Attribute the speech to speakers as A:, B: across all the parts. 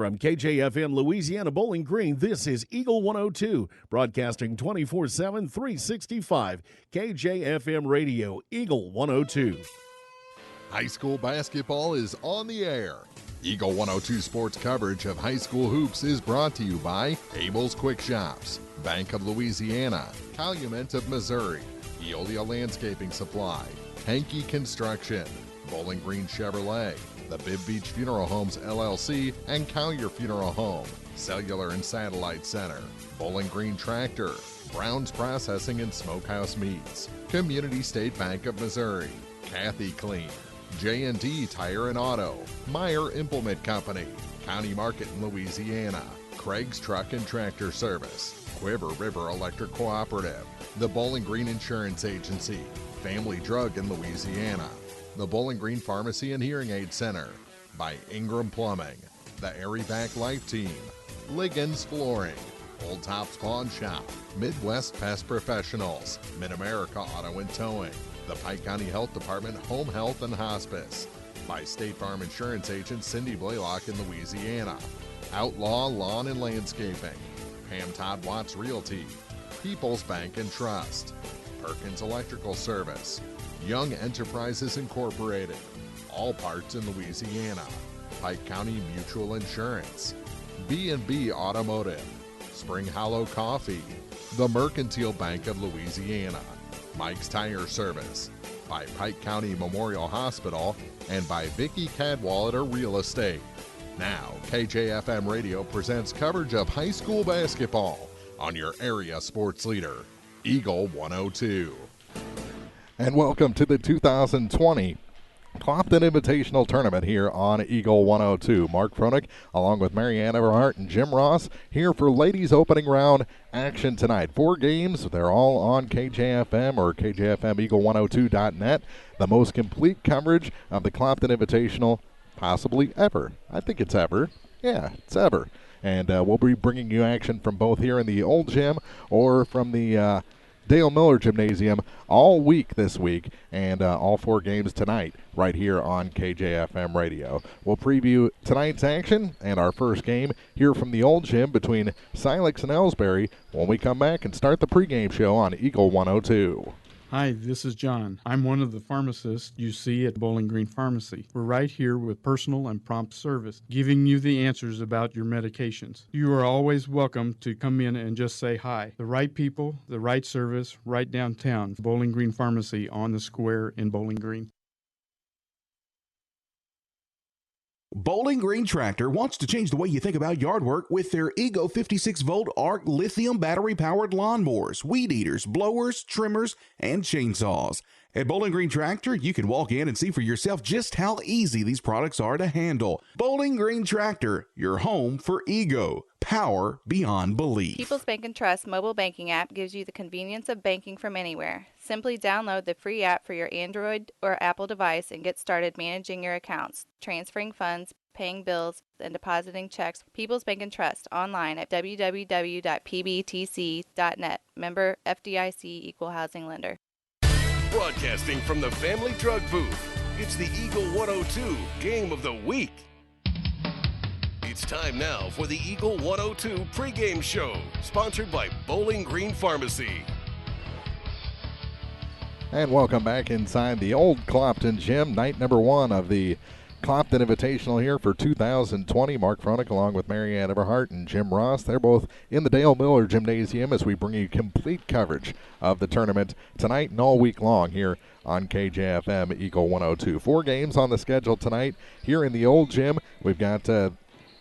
A: From KJFM Louisiana Bowling Green, this is Eagle 102, broadcasting 24/7, 365. KJFM Radio, Eagle 102.
B: High school basketball is on the air. Eagle 102 sports coverage of high school hoops is brought to you by Abel's Quick Shops, Bank of Louisiana, Calumet of Missouri, Eolia Landscaping Supply, Hankey Construction, Bowling Green Chevrolet, the Bibb Beach Funeral Homes LLC, and Collier Funeral Home, Cellular and Satellite Center, Bowling Green Tractor, Brown's Processing and Smokehouse Meats, Community State Bank of Missouri, Kathy Clean, J&D Tire and Auto, Meyer Implement Company, County Market in Louisiana, Craig's Truck and Tractor Service, Quiver River Electric Cooperative, the Bowling Green Insurance Agency, Family Drug in Louisiana, the Bowling Green Pharmacy and Hearing Aid Center, by Ingram Plumbing, the Airy Back Life Team, Liggins Flooring, Old Tops Pawn Shop, Midwest Pest Professionals, Mid-America Auto and Towing, the Pike County Health Department Home Health and Hospice, by State Farm Insurance Agent Cindy Blaylock in Louisiana, Outlaw Lawn and Landscaping, Pam Todd Watts Realty, People's Bank and Trust, Perkins Electrical Service, Young Enterprises Incorporated, All Parts in Louisiana, Pike County Mutual Insurance, B&B Automotive, Spring Hollow Coffee, the Mercantile Bank of Louisiana, Mike's Tire Service, by Pike County Memorial Hospital, and by Vicky Cadwallader Real Estate. Now, KJFM Radio presents coverage of high school basketball on your area sports leader, Eagle 102. And welcome to the 2020 Clopton Invitational Tournament here on Eagle 102. Mark Froelich, along with Marianne Everhart and Jim Ross, here for ladies opening round action tonight. 4 games, they're all on KJFM or KJFMEagle102.net. The most complete coverage of the Clopton Invitational possibly ever. I think it's ever. Yeah, it's ever. And we'll be bringing you action from both here in the old gym or from the Dale Miller Gymnasium all week this week, and all 4 games tonight right here on KJFM Radio. We'll preview tonight's action and our first game here from the old gym between Silex and Elsberry when we come back and start the pregame show on Eagle 102.
C: Hi, this is John. I'm one of the pharmacists you see at Bowling Green Pharmacy. We're right here with personal and prompt service, giving you the answers about your medications. You are always welcome to come in and just say hi. The right people, the right service, right downtown. Bowling Green Pharmacy on the square in Bowling Green.
D: Bowling Green Tractor wants to change the way you think about yard work with their Ego 56-volt ARC lithium battery-powered lawnmowers, weed eaters, blowers, trimmers, and chainsaws. At Bowling Green Tractor, you can walk in and see for yourself just how easy these products are to handle. Bowling Green Tractor, your home for Ego. Power beyond belief.
E: People's Bank and Trust mobile banking app gives you the convenience of banking from anywhere. Simply download the free app for your Android or Apple device and get started managing your accounts, transferring funds, paying bills, and depositing checks. People's Bank and Trust online at www.pbtc.net. Member FDIC Equal Housing Lender.
F: Broadcasting from the Family Drug Booth, it's the Eagle 102 Game of the Week. It's time now for the Eagle 102 pregame show, sponsored by Bowling Green Pharmacy.
B: And welcome back inside the old Clopton Gym, night number 1 of the Clopton Invitational here for 2020. Mark Froelich along with Marianne Everhart and Jim Ross. They're both in the Dale Miller Gymnasium as we bring you complete coverage of the tournament tonight and all week long here on KJFM Eagle 102. 4 games on the schedule tonight here in the old gym. We've got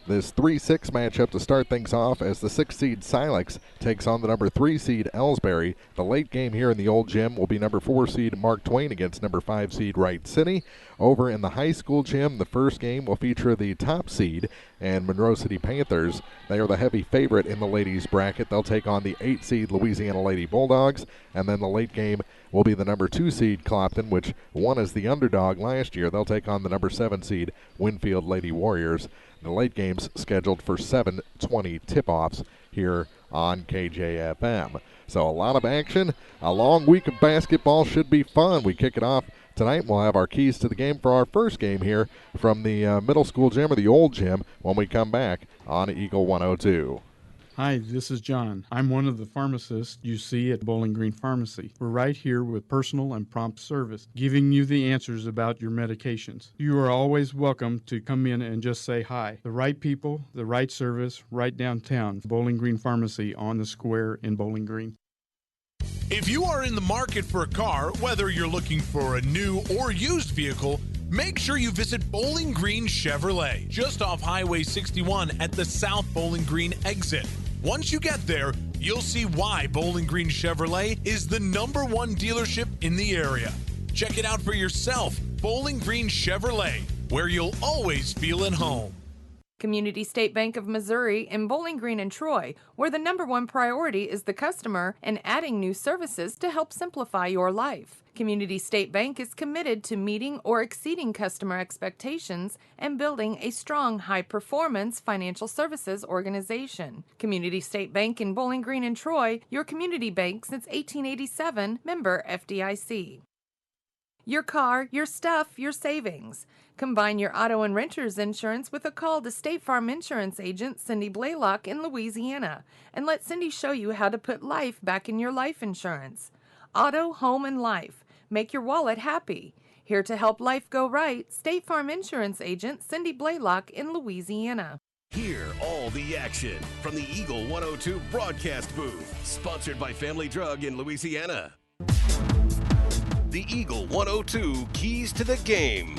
B: this 3-6 matchup to start things off as the 6th seed Silex takes on the number 3 seed Elsberry. The late game here in the old gym will be number 4 seed Mark Twain against number 5 seed Wright City. Over in the high school gym, the first game will feature the top seed and Monroe City Panthers. They are the heavy favorite in the ladies bracket. They'll take on the 8 seed Louisiana Lady Bulldogs. And then the late game will be the number 2 seed Clopton, which won as the underdog last year. They'll take on the number 7 seed Winfield Lady Warriors. The late game's scheduled for 7:20 tip-offs here on KJFM. So a lot of action. A long week of basketball should be fun. We kick it off tonight. We'll have our keys to the game for our first game here from the middle school gym, or the old gym, when we come back on Eagle 102.
C: Hi, this is John. I'm one of the pharmacists you see at Bowling Green Pharmacy. We're right here with personal and prompt service, giving you the answers about your medications. You are always welcome to come in and just say hi. The right people, the right service, right downtown. Bowling Green Pharmacy on the square in Bowling Green.
G: If you are in the market for a car, whether you're looking for a new or used vehicle, make sure you visit Bowling Green Chevrolet, just off Highway 61 at the South Bowling Green exit. Once you get there, you'll see why Bowling Green Chevrolet is the #1 dealership in the area. Check it out for yourself. Bowling Green Chevrolet, where you'll always feel at home.
H: Community State Bank of Missouri in Bowling Green and Troy, where the #1 priority is the customer and adding new services to help simplify your life. Community State Bank is committed to meeting or exceeding customer expectations and building a strong, high-performance financial services organization. Community State Bank in Bowling Green and Troy, your community bank since 1887, member FDIC. Your car, your stuff, your savings. Combine your auto and renter's insurance with a call to State Farm Insurance agent Cindy Blaylock in Louisiana, and let Cindy show you how to put life back in your life insurance. Auto, home, and life. Make your wallet happy. Here to help life go right, State Farm Insurance agent Cindy Blaylock in Louisiana.
F: Hear all the action from the Eagle 102 broadcast booth, sponsored by Family Drug in Louisiana. The Eagle 102 keys to the game.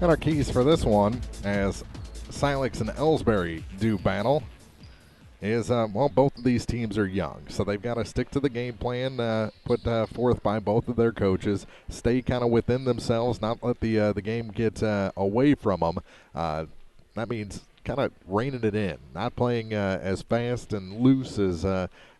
B: And our keys for this one, as Silex and Elsberry do battle, is, both of these teams are young, so they've got to stick to the game plan put forth by both of their coaches, stay kind of within themselves, not let the game get away from them. That means kind of reining it in, not playing as fast and loose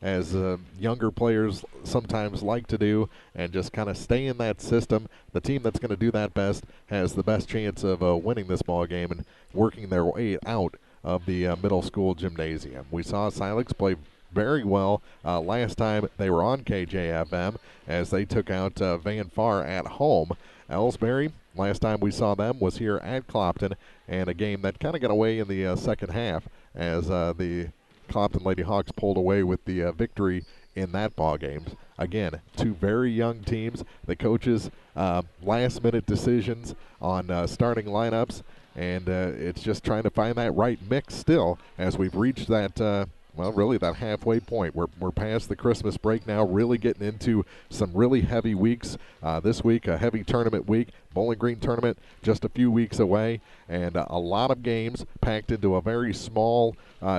B: as younger players sometimes like to do, and just kind of stay in that system. The team that's going to do that best has the best chance of winning this ball game and working their way out of the middle school gymnasium. We saw Silex play very well last time they were on KJFM as they took out Van Far at home. Elsberry, last time we saw them was here at Clopton, and a game that kind of got away in the second half as the Clopton Lady Hawks pulled away with the victory in that ball game. Again, two very young teams. The coaches' last-minute decisions on starting lineups, and it's just trying to find that right mix still as we've reached that, really that halfway point. We're past the Christmas break now, really getting into some really heavy weeks. This week, a heavy tournament week. Bowling Green tournament just a few weeks away, and a lot of games packed into a very small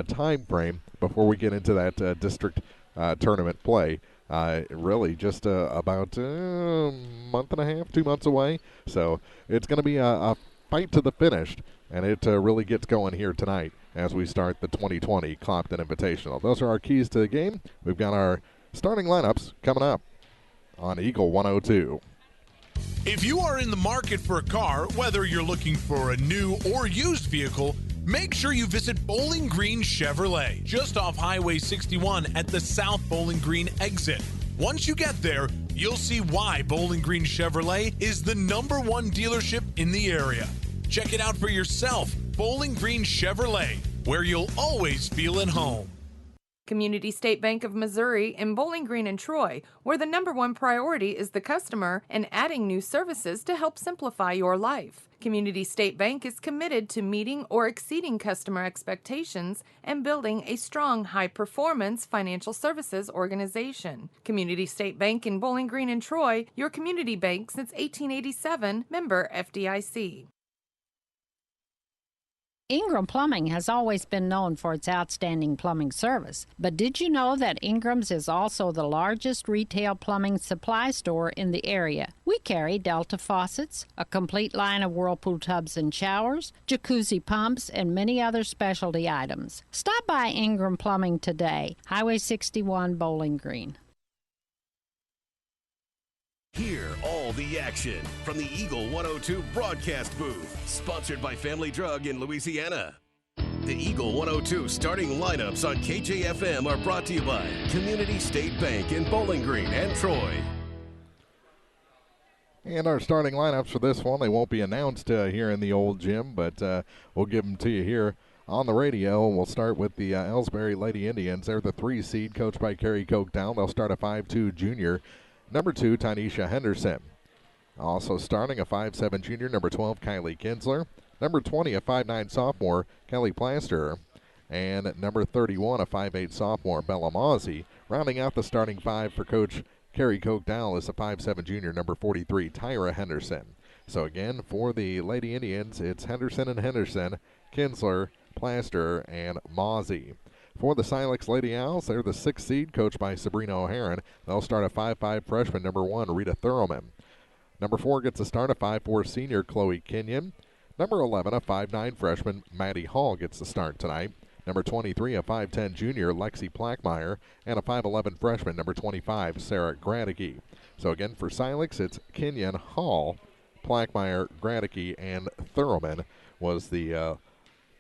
B: time frame before we get into that district tournament play. Really just about a month and a half, 2 months away. So it's going to be a fight to the finish, and it really gets going here tonight as we start the 2020 Clopton Invitational. Those are our keys to the game. We've got our starting lineups coming up on Eagle 102.
G: If you are in the market for a car, whether you're looking for a new or used vehicle, make sure you visit Bowling Green Chevrolet, just off Highway 61 at the South Bowling Green exit. Once you get there, you'll see why Bowling Green Chevrolet is the #1 dealership in the area. Check it out for yourself. Bowling Green Chevrolet, where you'll always feel at home.
H: Community State Bank of Missouri in Bowling Green and Troy, where the #1 priority is the customer and adding new services to help simplify your life. Community State Bank is committed to meeting or exceeding customer expectations and building a strong, high-performance financial services organization. Community State Bank in Bowling Green and Troy, your community bank since 1887, member FDIC.
I: Ingram Plumbing has always been known for its outstanding plumbing service, but did you know that Ingram's is also the largest retail plumbing supply store in the area? We carry Delta faucets, a complete line of Whirlpool tubs and showers, jacuzzi pumps, and many other specialty items. Stop by Ingram Plumbing today, Highway 61, Bowling Green.
F: Hear all the action from the Eagle 102 broadcast booth, sponsored by Family Drug in Louisiana. The Eagle 102 starting lineups on KJFM are brought to you by Community State Bank in Bowling Green and Troy.
B: And our starting lineups for this one, they won't be announced here in the old gym, but we'll give them to you here on the radio. We'll start with the Elsberry Lady Indians. They're the 3 seed, coached by Carrie Kochdown. They'll start a 5'2 junior, number 2, Tynesha Henderson. Also starting a 5'7 junior, number 12, Kylie Kinsler. Number 20, a 5'9 sophomore, Kelly Plaster. And number 31, a 5'8 sophomore, Bella Mozzie. Rounding out the starting 5 for Coach Carrie Kochdown is a 5'7 junior, number 43, Tyra Henderson. So again, for the Lady Indians, it's Henderson and Henderson, Kinsler, Plaster, and Mozzie. For the Silex Lady Owls, they're the 6th seed, coached by Sabrina O'Haron. They'll start a 5'5 freshman, number 1, Rita Thurman. Number 4 gets a start, a 5'4 senior, Chloe Kenyon. Number 11, a 5'9 freshman, Maddie Hall, gets the start tonight. Number 23, a 5'10 junior, Lexi Plackmeyer, and a 5'11 freshman, number 25, Sarah Gradicke. So again, for Silex, it's Kenyon, Hall, Plackmeyer, Gradicke, and Thurman was the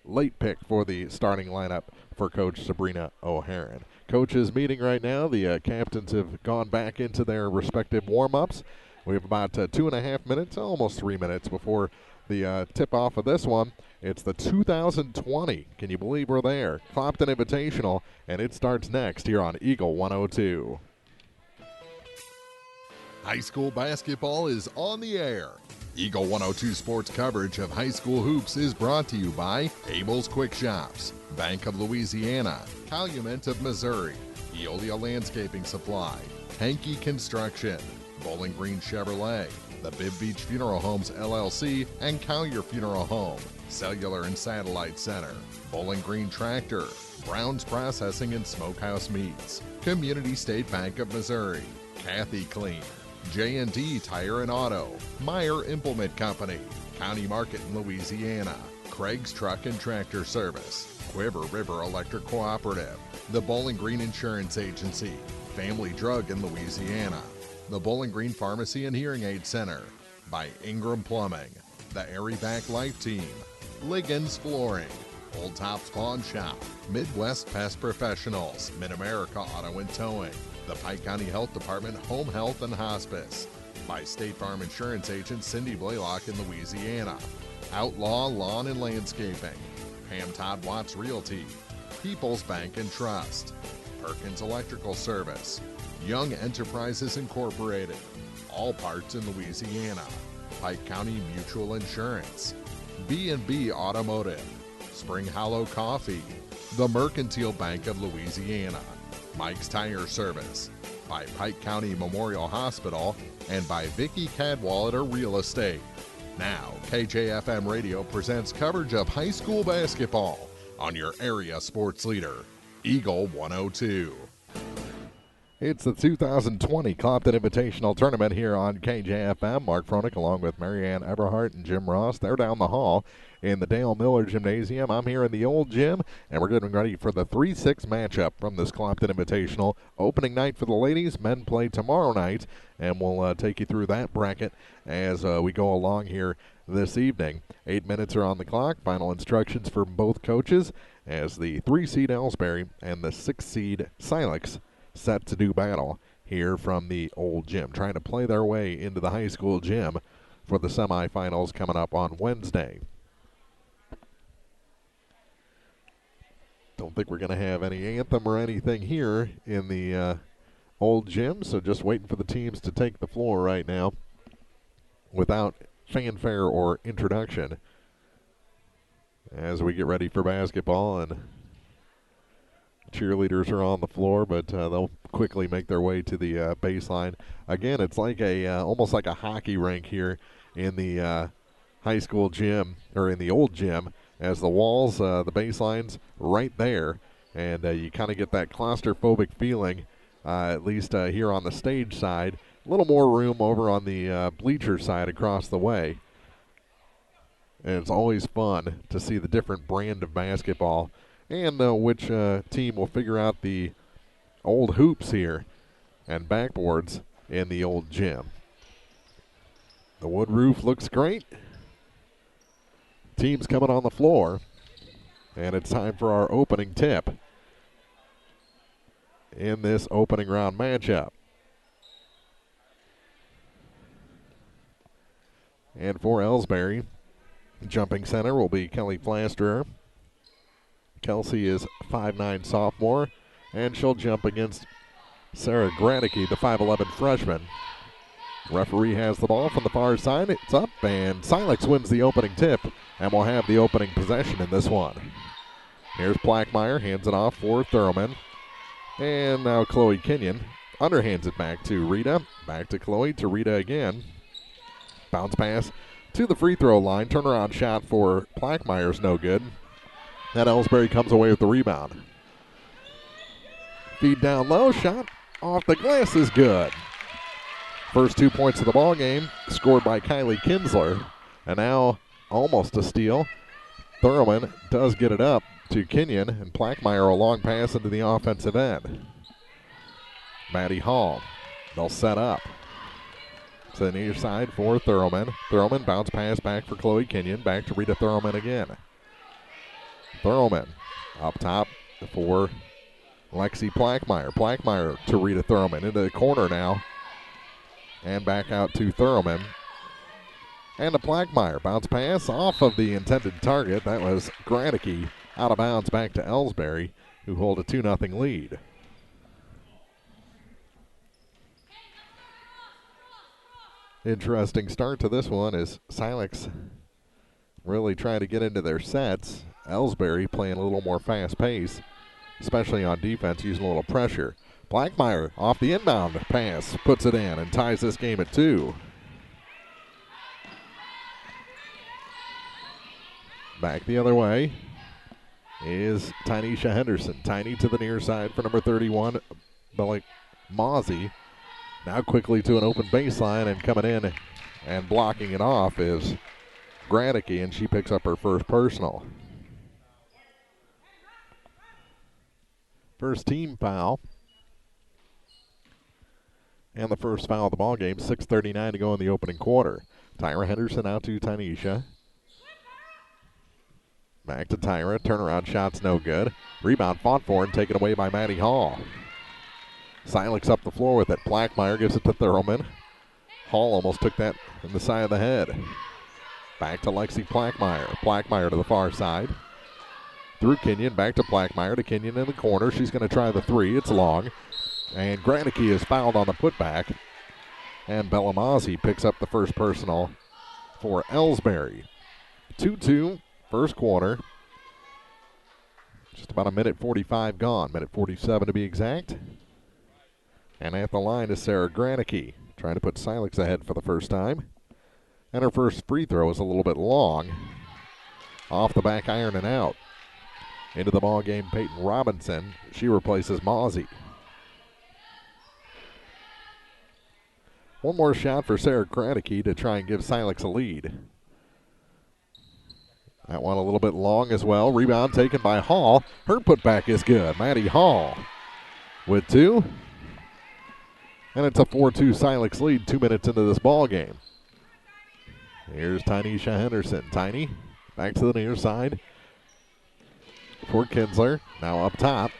B: late pick for the starting lineup for Coach Sabrina O'Haron. Coaches meeting right now. The captains have gone back into their respective warm-ups. We have about 2.5 minutes, almost 3 minutes before the tip-off of this one. It's the 2020, can you believe we're there, Clopton Invitational, and it starts next here on Eagle 102. High school basketball is on the air. Eagle 102 sports coverage of high school hoops is brought to you by Abel's Quick Shops, Bank of Louisiana, Calumet of Missouri, Eolia Landscaping Supply, Hankey Construction, Bowling Green Chevrolet, the Bibb Beach Funeral Homes LLC, and Collier Funeral Home, Cellular and Satellite Center, Bowling Green Tractor, Brown's Processing and Smokehouse Meats, Community State Bank of Missouri, Kathy Clean, J&D Tire and Auto, Meyer Implement Company, County Market in Louisiana, Craig's Truck and Tractor Service, Quiver River Electric Cooperative, the Bowling Green Insurance Agency, Family Drug in Louisiana, the Bowling Green Pharmacy and Hearing Aid Center, by Ingram Plumbing, the Airy Back Life Team, Liggins Flooring, Old Tops Pawn Shop, Midwest Pest Professionals, Mid-America Auto and Towing, the Pike County Health Department Home Health and Hospice, by State Farm Insurance Agent Cindy Blaylock in Louisiana, Outlaw Lawn and Landscaping, Pam Todd Watts Realty, People's Bank and Trust, Perkins Electrical Service, Young Enterprises Incorporated, All Parts in Louisiana, Pike County Mutual Insurance, B&B Automotive, Spring Hollow Coffee, the Mercantile Bank of Louisiana, Mike's Tire Service, by Pike County Memorial Hospital, and by Vicky Cadwallader Real Estate. Now, KJFM Radio presents coverage of high school basketball on your area sports leader, Eagle 102. It's the 2020 Clopton Invitational Tournament here on KJFM. Mark Froelich along with Marianne Eberhardt and Jim Ross. They're down the hall in the Dale Miller Gymnasium. I'm here in the old gym, and we're getting ready for the 3-6 matchup from this Clopton Invitational. Opening night for the ladies. Men play tomorrow night, and we'll take you through that bracket as we go along here this evening. 8 minutes are on the clock. Final instructions for both coaches as the 3-seed Elsberry and the 6-seed Silex set to do battle here from the old gym, trying to play their way into the high school gym for the semifinals coming up on Wednesday. Don't think we're going to have any anthem or anything here in the old gym, so just waiting for the teams to take the floor right now without fanfare or introduction as we get ready for basketball. And cheerleaders are on the floor, but they'll quickly make their way to the baseline. Again, it's like almost like a hockey rink here in the high school gym, or in the old gym, as the walls, the baseline's right there, and you kind of get that claustrophobic feeling, at least here on the stage side. A little more room over on the bleacher side across the way. And it's always fun to see the different brand of basketball and which team will figure out the old hoops here and backboards in the old gym. The wood roof looks great. Teams coming on the floor, and it's time for our opening tip in this opening round matchup. And for Elsberry, jumping center will be Kelly Flasterer. Kelsey is 5'9" sophomore, and she'll jump against Sarah Granicke, the 5'11" freshman. Referee has the ball from the far side. It's up, and Silex wins the opening tip, and will have the opening possession in this one. Here's Plackmeyer, hands it off for Thurman. And now Chloe Kenyon underhands it back to Rita. Back to Chloe, to Rita again. Bounce pass to the free throw line. Turnaround shot for Plackmeyer's no good. Then Elsberry comes away with the rebound. Feed down low, shot off the glass is good. First 2 points of the ball game scored by Kylie Kinsler. And now almost a steal. Thurman does get it up to Kenyon, and Plackmeyer a long pass into the offensive end. Maddie Hall, they'll set up. To the near side for Thurman. Thurman bounce pass back for Chloe Kenyon. Back to Rita Thurman again. Thurman up top for Lexi Plackmeyer. Plackmeyer to Rita Thurman into the corner now. And back out to Thurman. And to Plackmeyer. Bounce pass off of the intended target. That was Granicke out of bounds back to Elsberry, who hold a 2-0 lead. Interesting start to this one as Silex really trying to get into their sets. Elsberry playing a little more fast pace, especially on defense, using a little pressure. Plackmeyer off the inbound pass, puts it in and ties this game at 2. Back the other way is Tynesha Henderson. Tiny to the near side for number 31, Billy Mozzie. Now quickly to an open baseline, and coming in and blocking it off is Granicke, and she picks up her first personal. First team foul. And the first foul of the ball game. 6:39 to go in the opening quarter. Tyra Henderson out to Tynesha. Back to Tyra. Turnaround shot's no good. Rebound fought for and taken away by Maddie Hall. Silex up the floor with it. Plackmeyer gives it to Thurman. Hall almost took that in the side of the head. Back to Lexi Plackmeyer. Plackmeyer to the far side. Through Kenyon. Back to Plackmeyer. To Kenyon in the corner. She's going to try the three. It's long. And Granicke is fouled on the putback. And Bellamazzi picks up the first personal for Elsberry. 2-2. First quarter. Just about a minute 45 gone. Minute 47 to be exact. And at the line is Sarah Granicke, trying to put Silex ahead for the first time. And her first free throw is a little bit long. Off the back iron and out. Into the ball game, Peyton Robinson. She replaces Mozzie. One more shot for Sarah Granicke to try and give Silex a lead. That one a little bit long as well. Rebound taken by Hall. Her putback is good. Maddie Hall with 2. And it's a 4-2 Silex lead 2 minutes into this ball game. Here's Tynesha Henderson. Tiny back to the near side for Kinsler. Now up top.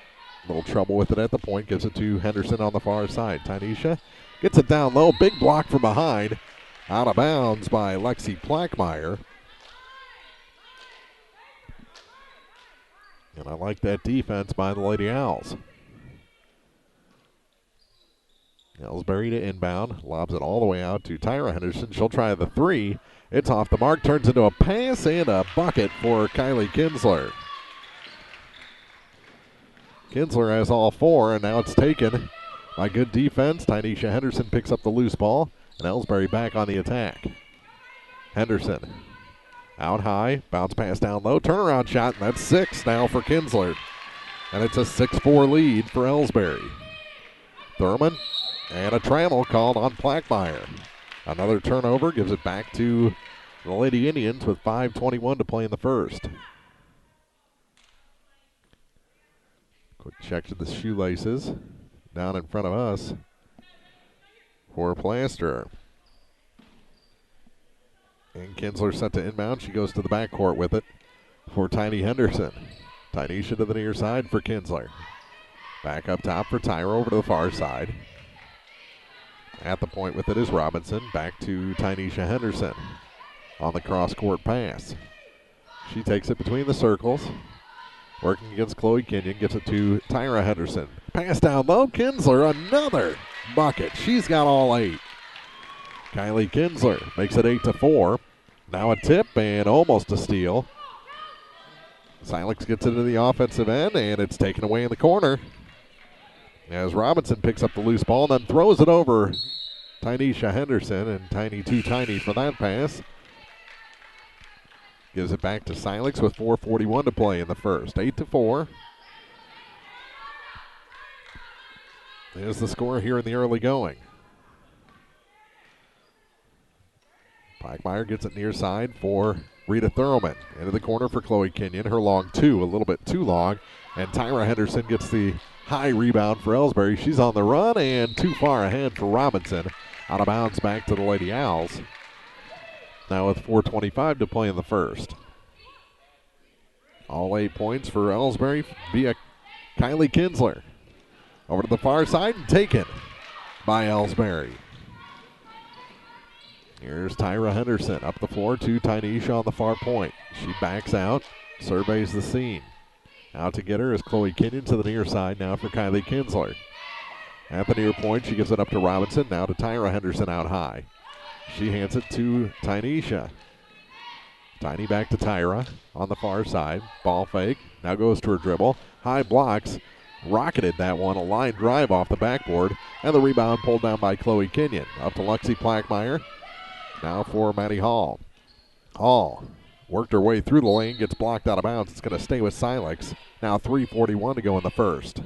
B: A little trouble with it at the point. Gives it to Henderson on the far side. Tynesha gets it down low. Big block from behind. Out of bounds by Lexi Plackmeyer. And I like that defense by the Lady Owls. Elsberry to inbound. Lobs it all the way out to Tyra Henderson. She'll try the three. It's off the mark. Turns into a pass and a bucket for Kylie Kinsler. Kinsler has all 4, and now it's taken by good defense. Tynesha Henderson picks up the loose ball, and Elsberry back on the attack. Henderson out high, bounce pass down low, turnaround shot, and that's 6 now for Kinsler. And it's a 6-4 lead for Elsberry. Thurman, and a travel called on Plackmeyer. Another turnover gives it back to the Lady Indians with 5:21 to play in the first. Quick check to the shoelaces down in front of us for Plaster. And Kinsler set to inbound. She goes to the backcourt with it for Tiny Henderson. Tynesha to the near side for Kinsler. Back up top for Tyra over to the far side. At the point with it is Robinson. Back to Tynesha Henderson. on the cross-court pass. She takes it between the circles. Working against Chloe Kenyon, gets it to Tyra Henderson. Pass down low, Kinsler, another bucket. She's got all 8. Kylie Kinsler makes it 8-4. Now a tip and almost a steal. Silex gets into the offensive end, and it's taken away in the corner as Robinson picks up the loose ball and then throws it over Tynesha Henderson, and Tiny too tiny for that pass. Gives it back to Silex with 4:41 to play in the first. 8-4. There's the score here in the early going. Plackmeyer gets it near side for Rita Thurman. Into the corner for Chloe Kenyon. Her long 2, a little bit too long. And Tyra Henderson gets the high rebound for Elsberry. She's on the run and too far ahead for Robinson. Out of bounds back to the Lady Owls. Now with 4:25 to play in the first. All 8 points for Elsberry via Kylie Kinsler. Over to the far side and taken by Elsberry. Here's Tyra Henderson up the floor to Tynesha on the far point. She backs out, surveys the scene. Out to get her is Chloe Kenyon to the near side now for Kylie Kinsler. At the near point, she gives it up to Robinson, now to Tyra Henderson out high. She hands it to Tynesha. Tiny back to Tyra on the far side. Ball fake, now goes to her dribble. High blocks, rocketed that one, a line drive off the backboard, and the rebound pulled down by Chloe Kenyon. Up to Lexi Plackmeyer. Now for Maddie Hall. Hall worked her way through the lane, gets blocked out of bounds. It's going to stay with Silex. Now 3:41 to go in the first.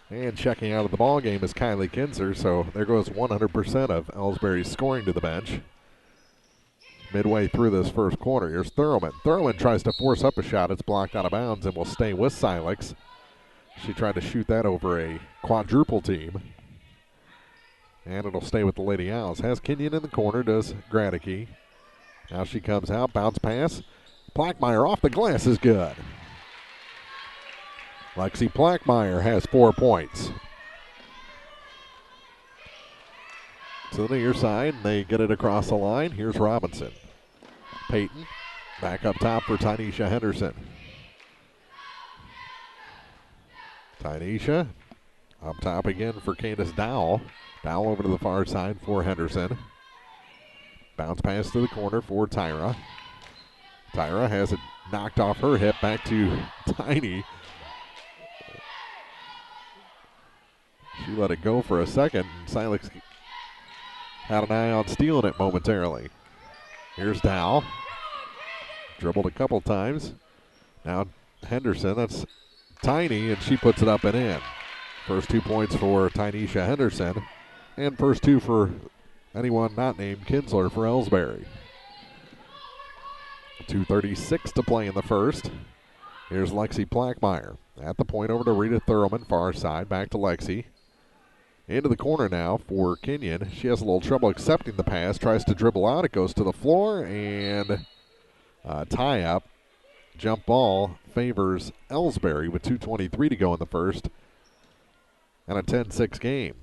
B: And checking out of the ball game is Kylie Kinsler, so there goes 100% of Elsberry's scoring to the bench. Midway through this first quarter, here's Thurman. Thurman tries to force up a shot. It's blocked out of bounds and will stay with Silex. She tried to shoot that over a quadruple team. And it'll stay with the Lady Owls. Has Kenyon in the corner, does Gradicke. Now she comes out, bounce pass. Plackmeyer off the glass is good. Lexi Plackmeyer has 4 points. To the near side, they get it across the line. Here's Robinson. Peyton back up top for Tynesha Henderson. Tynesha up top again for Candace Dowell. Dowell over to the far side for Henderson. Bounce pass to the corner for Tyra. Tyra has it knocked off her hip back to Tiny. She let it go for a second, and Silex had an eye on stealing it momentarily. Here's Dowell. Dribbled a couple times. Now Henderson, that's Tiny, and she puts it up and in. First 2 points for Tynesha Henderson, and first 2 for anyone not named Kinsler for Elsberry. 2:36 to play in the first. Here's Lexi Plackmeyer. At the point over to Rita Thurman, far side, back to Lexi. Into the corner now for Kenyon. She has a little trouble accepting the pass, tries to dribble out. It goes to the floor, and tie up. Jump ball favors Elsberry with 2:23 to go in the first. And a 10-6 game.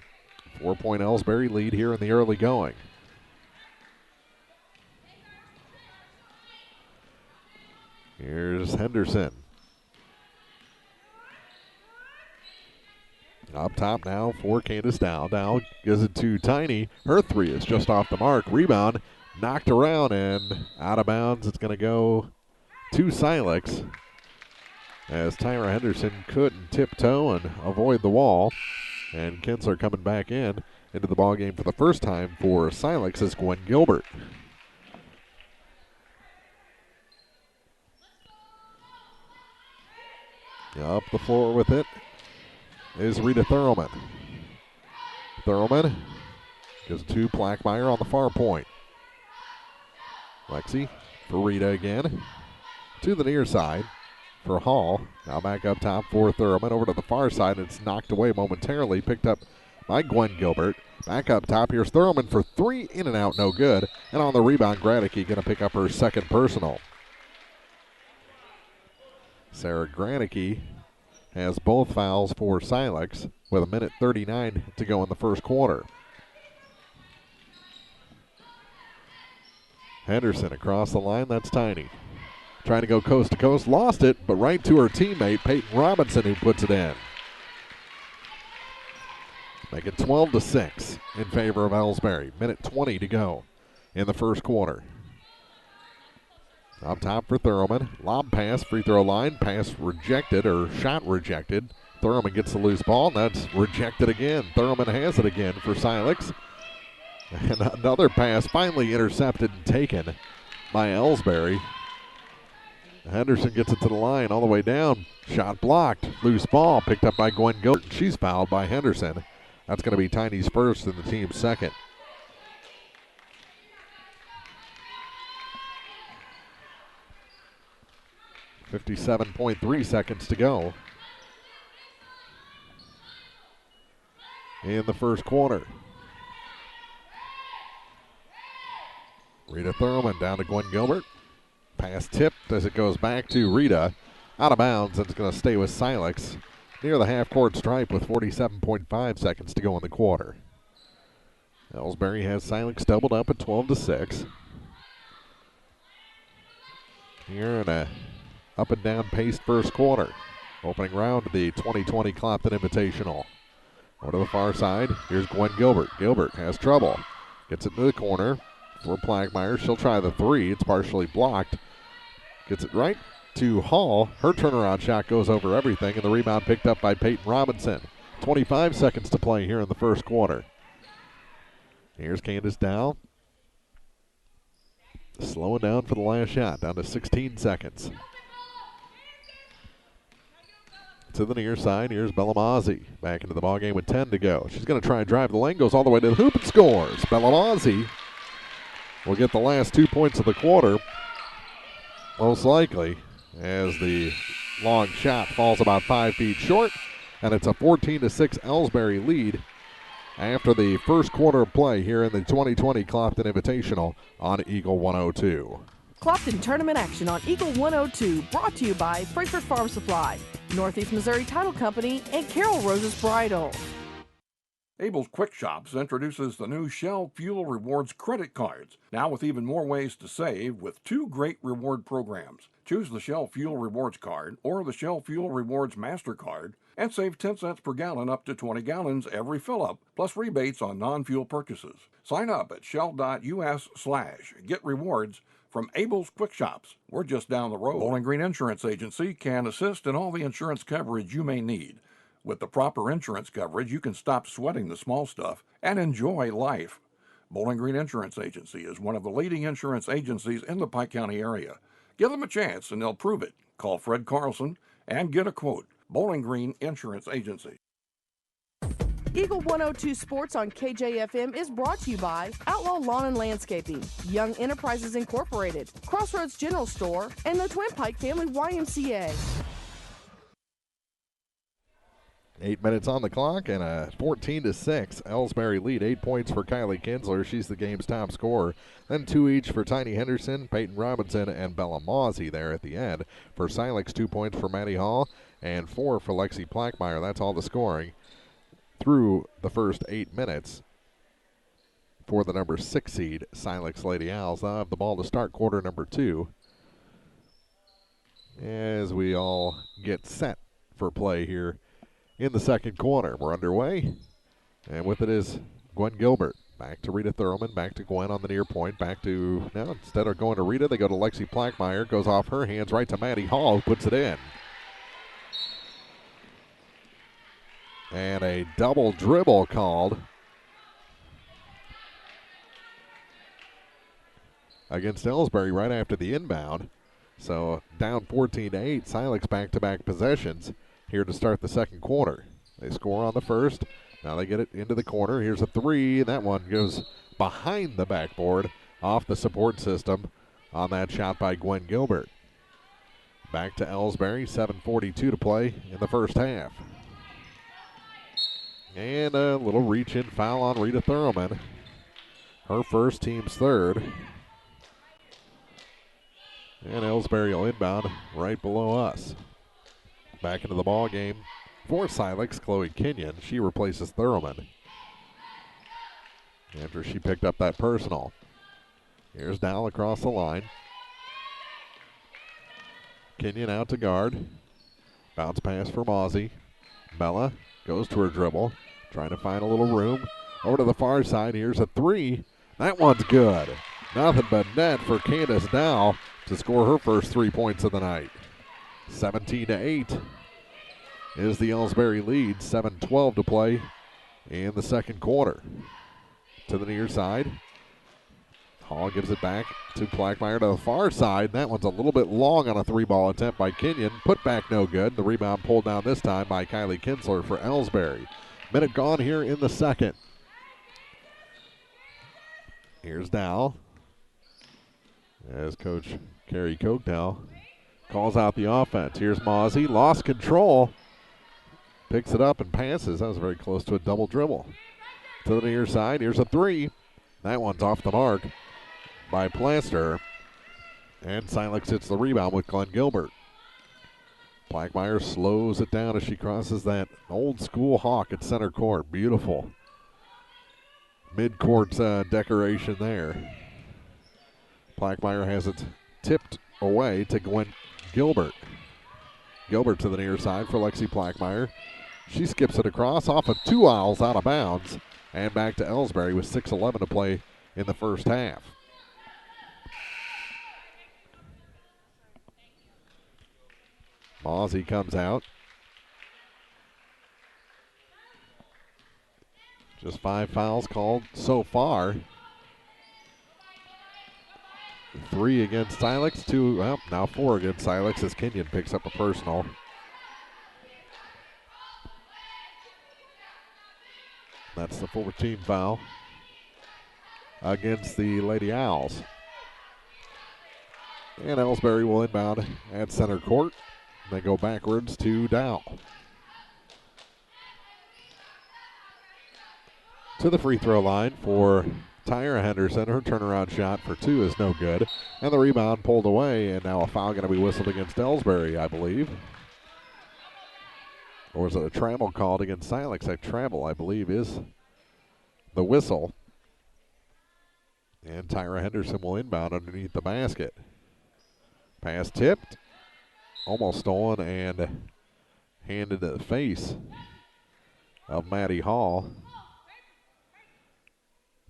B: 4-point Elsberry lead here in the early going. Here's Henderson. Up top now for Candace Dowell. Dowell gives it to Tiny. Her 3 is just off the mark. Rebound knocked around and out of bounds. It's going to go to Silex as Tyra Henderson couldn't tiptoe and avoid the wall. And Kinsler coming back into the ballgame for the first time for Silex is Gwen Gilbert. Up the floor with it is Rita Thurman. Thurman gives it to Plackmeyer on the far point. Lexi for Rita again. To the near side for Hall. Now back up top for Thurman. Over to the far side. It's knocked away momentarily. Picked up by Gwen Gilbert. Back up top. Here's Thurman for 3. In and out. No good. And on the rebound, Gradicke going to pick up her second personal. Sarah Gradicke has both fouls for Silex with 1:39 to go in the first quarter. Henderson across the line, that's Tiny. Trying to go coast to coast, lost it, but right to her teammate, Peyton Robinson, who puts it in. Make it 12-6 in favor of Elsberry. 1:20 to go in the first quarter. Up top for Thurman. Lob pass, free throw line. Pass rejected, or shot rejected. Thurman gets the loose ball, and that's rejected again. Thurman has it again for Silex. And another pass finally intercepted and taken by Elsberry. Henderson gets it to the line all the way down. Shot blocked. Loose ball picked up by Gwen Gilbert. She's fouled by Henderson. That's going to be Tiny's first and the team's second. .3 seconds to go in the first quarter. Rita Thurman down to Gwen Gilbert. Pass tipped as it goes back to Rita. Out of bounds, and it's going to stay with Silex near the half-court stripe with 47.5 seconds to go in the quarter. Elsberry has Silex doubled up at 12-6. Here in a up-and-down-paced first quarter. Opening round of the 2020 Clopton Invitational. Over to the far side, here's Gwen Gilbert. Gilbert has trouble. Gets it to the corner for Plackmeyer. She'll try the three. It's partially blocked. Gets it right to Hall. Her turnaround shot goes over everything, and the rebound picked up by Peyton Robinson. 25 seconds to play here in the first quarter. Here's Candace Dow. Slowing down for the last shot, down to 16 seconds. To the near side, here's Bellamazzi back into the ballgame with 10 to go. She's going to try and drive the lane, goes all the way to the hoop and scores. Bellamazzi will get the last 2 points of the quarter, most likely, as the long shot falls about 5 feet short, and it's a 14-6 Elsberry lead after the first quarter of play here in the 2020 Clopton Invitational on Eagle 102.
J: Clopton tournament action on Eagle 102, brought to you by Frankfort Farm Supply, Northeast Missouri Title Company, and Carol Rose's Bridal.
K: Abel's Quick Shops introduces the new Shell Fuel Rewards credit cards, now with even more ways to save with 2 great reward programs. Choose the Shell Fuel Rewards card or the Shell Fuel Rewards MasterCard and save 10 cents per gallon up to 20 gallons every fill-up, plus rebates on non-fuel purchases. Sign up at shell.us/get rewards from Abel's Quick Shops. We're just down the road. Bowling Green Insurance Agency can assist in all the insurance coverage you may need. With the proper insurance coverage, you can stop sweating the small stuff and enjoy life. Bowling Green Insurance Agency is one of the leading insurance agencies in the Pike County area. Give them a chance and they'll prove it. Call Fred Carlson and get a quote. Bowling Green Insurance Agency.
J: Eagle 102 Sports on KJFM is brought to you by Outlaw Lawn and Landscaping, Young Enterprises Incorporated, Crossroads General Store, and the Twin Pike Family YMCA.
B: 8 minutes on the clock and a 14-6 Elsberry lead. 8 points for Kylie Kinsler. She's the game's top scorer. Then 2 each for Tiny Henderson, Peyton Robinson, and Bella Mawsey there at the end. For Silex, 2 points for Maddie Hall and 4 for Lexi Plackmeyer. That's all the scoring through the first 8 minutes for the number 6 seed Silex Lady Owls. They'll have the ball to start quarter number 2 as we all get set for play here in the second quarter. We're underway, and with it is Gwen Gilbert. Back to Rita Thurman, back to Gwen on the near point, back to, now instead of going to Rita, they go to Lexi Plackmeyer, goes off her hands right to Maddie Hall, who puts it in. And a double dribble called against Elsberry right after the inbound. So down 14-8, Silex back-to-back possessions here to start the second quarter. They score on the first. Now they get it into the corner. Here's a three, and that one goes behind the backboard off the support system on that shot by Gwen Gilbert. Back to Elsberry, 7:42 to play in the first half. And a little reach-in foul on Rita Thurman. Her first, team's third. And Elsberry will inbound right below us. Back into the ball game for Silex, Chloe Kenyon. She replaces Thurman after she picked up that personal. Here's Dow across the line. Kenyon out to guard. Bounce pass for Mozzie. Bella goes to her dribble, trying to find a little room. Over to the far side, here's a three. That one's good. Nothing but net for Candace Dow to score her first 3 points of the night. 17-8 is the Elsberry lead. 7:12 to play in the second quarter. To the near side. Hall gives it back to Plackmeyer to the far side. That one's a little bit long on a three-ball attempt by Kenyon. Put back no good. The rebound pulled down this time by Kylie Kinsler for Elsberry. Minute gone here in the second. Here's Dow. As Coach Carrie Kochdow calls out the offense. Here's Mozzie. Lost control. Picks it up and passes. That was very close to a double dribble. To the near side. Here's a three. That one's off the mark by Plaster. And Silex hits the rebound with Glenn Gilbert. Plackmeyer slows it down as she crosses that old school hawk at center court. Beautiful mid-court decoration there. Plackmeyer has it tipped away to Gwen Gilbert. Gilbert to the near side for Lexi Plackmeyer. She skips it across off of 2 aisles out of bounds and back to Elsberry with 6:11 to play in the first half. Mozzie comes out. Just 5 fouls called so far. 3 against Silex, 2, well, now 4 against Silex as Kenyon picks up a personal. That's the 14th foul against the Lady Owls. And Elsberry will inbound at center court. They go backwards to Dow. To the free throw line for Tyra Henderson. Her turnaround shot for 2 is no good. And the rebound pulled away, and now a foul going to be whistled against Elsberry, I believe. Or was it a travel called against Silex? A travel, I believe, is the whistle. And Tyra Henderson will inbound underneath the basket. Pass tipped. Almost stolen and handed to the face of Maddie Hall.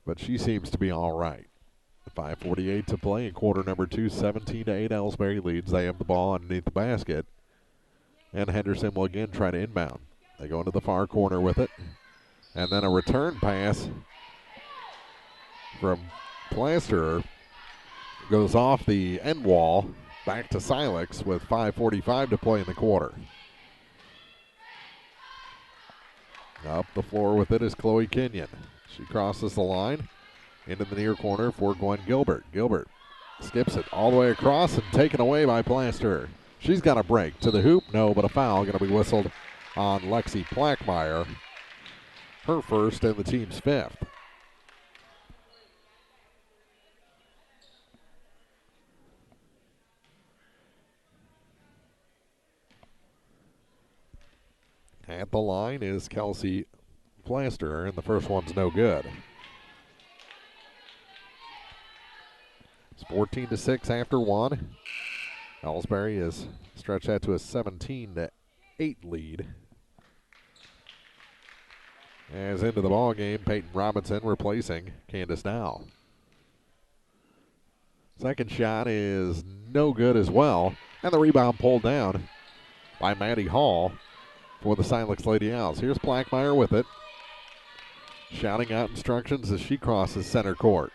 B: But she seems to be all right. 5:48 to play in quarter number 2. 17-8 Elsberry leads. They have the ball underneath the basket. And Henderson will again try to inbound. They go into the far corner with it. And then a return pass from Plasterer goes off the end wall back to Silex with 5:45 to play in the quarter. Up the floor with it is Chloe Kenyon. She crosses the line into the near corner for Gwen Gilbert. Gilbert skips it all the way across and taken away by Plaster. She's got a break to the hoop. No, but a foul going to be whistled on Lexi Plackmeyer. Her first and the team's 5th. At the line is Kelsey Plaster, and the first one's no good. It's 14-6 after 1. Elsberry has stretched that to a 17-8 lead. As into the ball game, Peyton Robinson replacing Candace Dow. Second shot is no good as well, and the rebound pulled down by Maddie Hall for the Silex Lady Owls. Here's Plackmeyer with it, shouting out instructions as she crosses center court.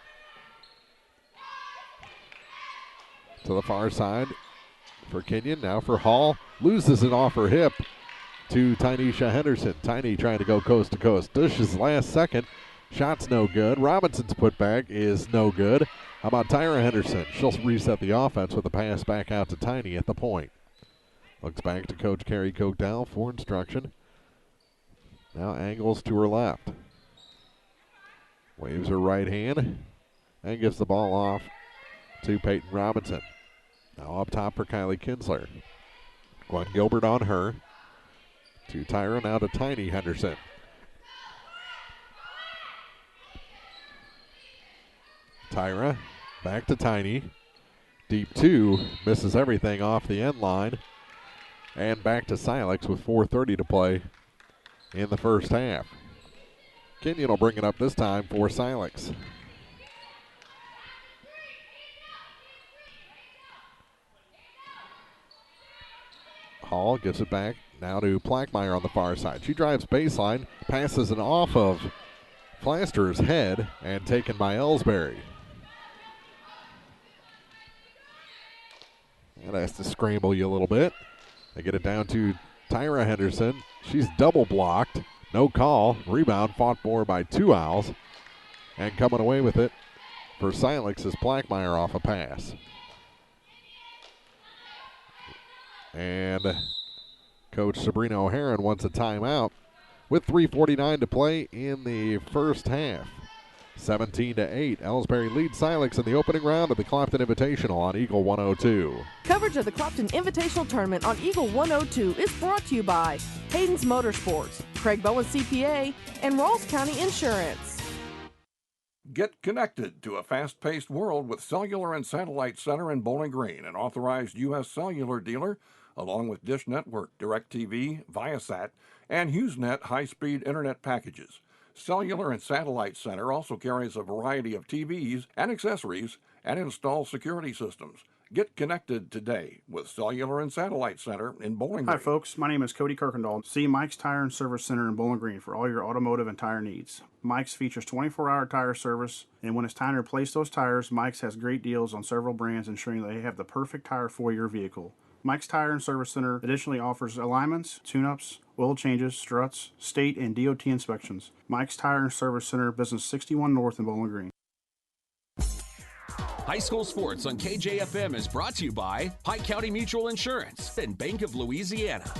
B: To the far side for Kenyon, now for Hall. Loses it off her hip to Tynesha Henderson. Tiny trying to go coast to coast. Dishes last second. Shot's no good. Robinson's putback is no good. How about Tyra Henderson? She'll reset the offense with a pass back out to Tiny at the point. Looks back to Coach Carrie Kochdow for instruction. Now angles to her left. Waves her right hand and gives the ball off to Peyton Robinson. Now up top for Kylie Kinsler. Gwen Gilbert on her. To Tyra, now to Tiny Henderson. Tyra, back to Tiny. Deep 2, misses everything off the end line. And back to Silex with 4:30 to play in the first half. Kenyon will bring it up this time for Silex. Hall gives it back now to Plackmeyer on the far side. She drives baseline, passes it off of Flaster's head, and taken by Elsberry. That has to scramble you a little bit. They get it down to Tyra Henderson. She's double blocked. No call. Rebound fought for by 2 Owls. And coming away with it for Silex is Plackmeyer off a pass. And Coach Sabrina O'Haron wants a timeout with 3:49 to play in the first half. 17-8, Elsberry leads Silex in the opening round of the Clopton Invitational on Eagle 102.
J: Coverage of the Clopton Invitational Tournament on Eagle 102 is brought to you by Hayden's Motorsports, Craig Bowen CPA, and Rolls County Insurance.
K: Get connected to a fast-paced world with Cellular and Satellite Center in Bowling Green, an authorized U.S. cellular dealer, along with Dish Network, DirecTV, Viasat, and HughesNet high-speed internet packages. Cellular and Satellite Center also carries a variety of TVs and accessories and installs security systems. Get connected today with Cellular and Satellite Center in Bowling Green.
L: Hi folks, my name is Cody Kirkendall. See Mike's Tire and Service Center in Bowling Green for all your automotive and tire needs. Mike's features 24-hour tire service, and when it's time to replace those tires, Mike's has great deals on several brands, ensuring they have the perfect tire for your vehicle. Mike's Tire and Service Center additionally offers alignments, tune-ups, oil changes, struts, state and DOT inspections. Mike's Tire and Service Center, Business 61 North in Bowling Green.
M: High school sports on KJFM is brought to you by Pike County Mutual Insurance and Bank of Louisiana.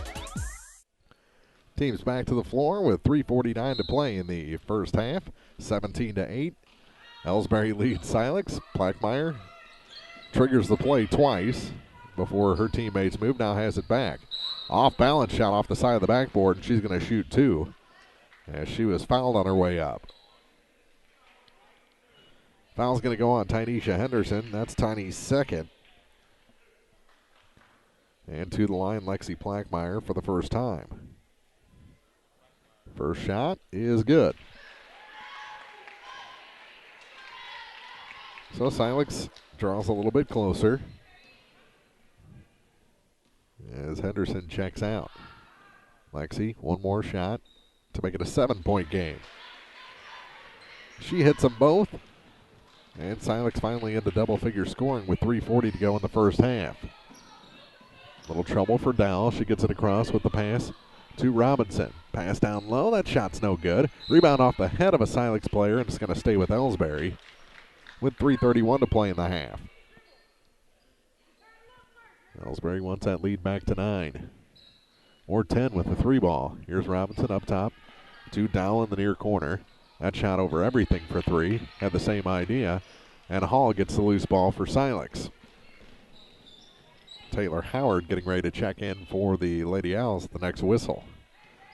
B: Teams back to the floor with 3:49 to play in the first half. 17-8. Elsberry leads Silex. Plackmeyer triggers the play twice before her teammates move. Now has it back. Off balance shot off the side of the backboard, and she's going to shoot 2 as she was fouled on her way up. Foul's going to go on Tynesha Henderson. That's Tiny's second. And to the line, Lexi Plackmeyer for the first time. First shot is good. So Silex draws a little bit closer as Henderson checks out. Lexi, one more shot to make it a 7-point game. She hits them both, and Silex finally into double-figure scoring with 3:40 to go in the first half. Little trouble for Dowell. She gets it across with the pass to Robinson. Pass down low. That shot's no good. Rebound off the head of a Silex player, and it's going to stay with Elsberry with 3:31 to play in the half. Elsberry wants that lead back to 9 or 10 with the 3-ball. Here's Robinson up top to Dowell in the near corner. That shot over everything for 3. Had the same idea. And Hall gets the loose ball for Silex. Taylor Howard getting ready to check in for the Lady Owls at the next whistle.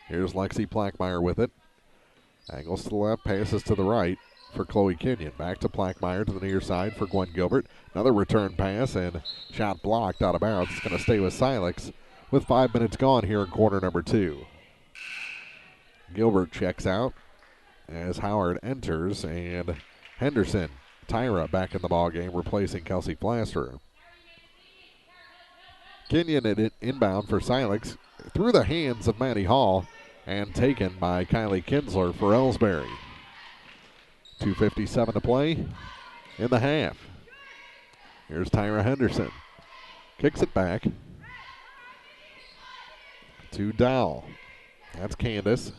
B: Here's Lexi Plackmeyer with it. Angles to the left, passes to the right for Chloe Kenyon. Back to Plackmeyer to the near side for Gwen Gilbert. Another return pass and shot blocked out of bounds. It's going to stay with Silex with 5 minutes gone here in quarter number 2. Gilbert checks out as Howard enters, and Henderson, Tyra back in the ballgame, replacing Kelsey Flaster. Kenyon at inbound for Silex through the hands of Maddie Hall and taken by Kylie Kinsler for Elsberry. 2:57 to play in the half. Here's Tyra Henderson. Kicks it back to Dowell. That's Candace.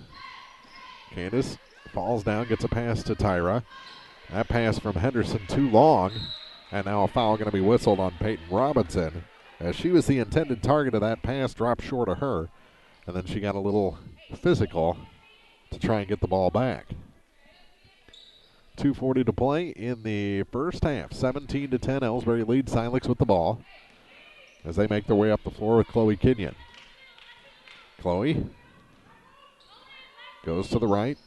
B: Candace falls down, gets a pass to Tyra. That pass from Henderson too long, and now a foul going to be whistled on Peyton Robinson. As she was the intended target of that pass, dropped short of her, and then she got a little physical to try and get the ball back. 2:40 to play in the first half. 17-10, Elsberry leads Silex with the ball as they make their way up the floor with Chloe Kenyon. Chloe Goes to the right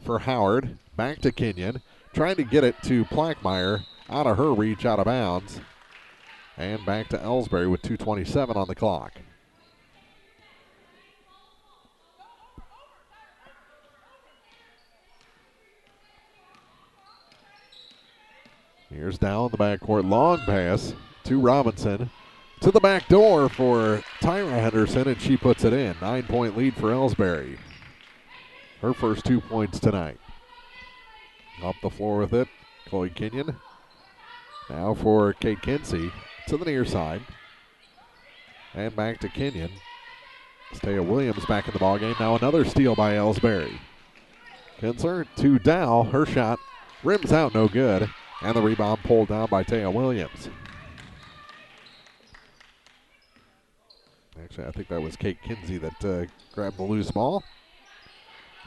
B: for Howard. Back to Kenyon. Trying to get it to Plackmeyer. Out of her reach, out of bounds. And back to Elsberry with 2:27 on the clock. Here's down the backcourt. Long pass to Robinson. To the back door for Tyra Henderson, and she puts it in. 9-point lead for Elsberry. Her first 2 points tonight. Up the floor with it, Chloe Kenyon. Now for Kate Kinsey to the near side. And back to Kenyon. Taya Williams back in the ballgame. Now another steal by Elsberry. Kinsler to Dow. Her shot rims out, no good. And the rebound pulled down by Taya Williams. Actually, I think that was Kate Kinsey that grabbed the loose ball.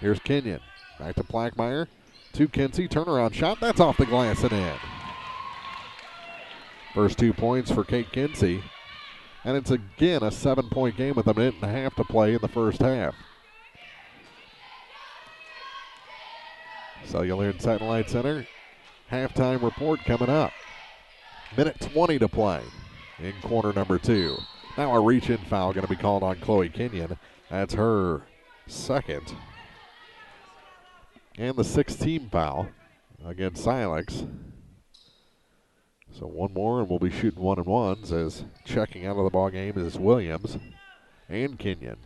B: Here's Kenyon. Back to Plackmeyer. To Kinsey. Turnaround shot. That's off the glass and in. First 2 points for Kate Kinsey. And it's again a 7-point game with a minute and a half to play in the first half. Cellular and Satellite Center. Halftime report coming up. Minute 20 to play in quarter number 2. Now a reach-in foul going to be called on Chloe Kenyon. That's her second. And the 6th team foul against Silex. So one more, and we'll be shooting 1-and-1s as checking out of the ball game is Williams and Kenyon.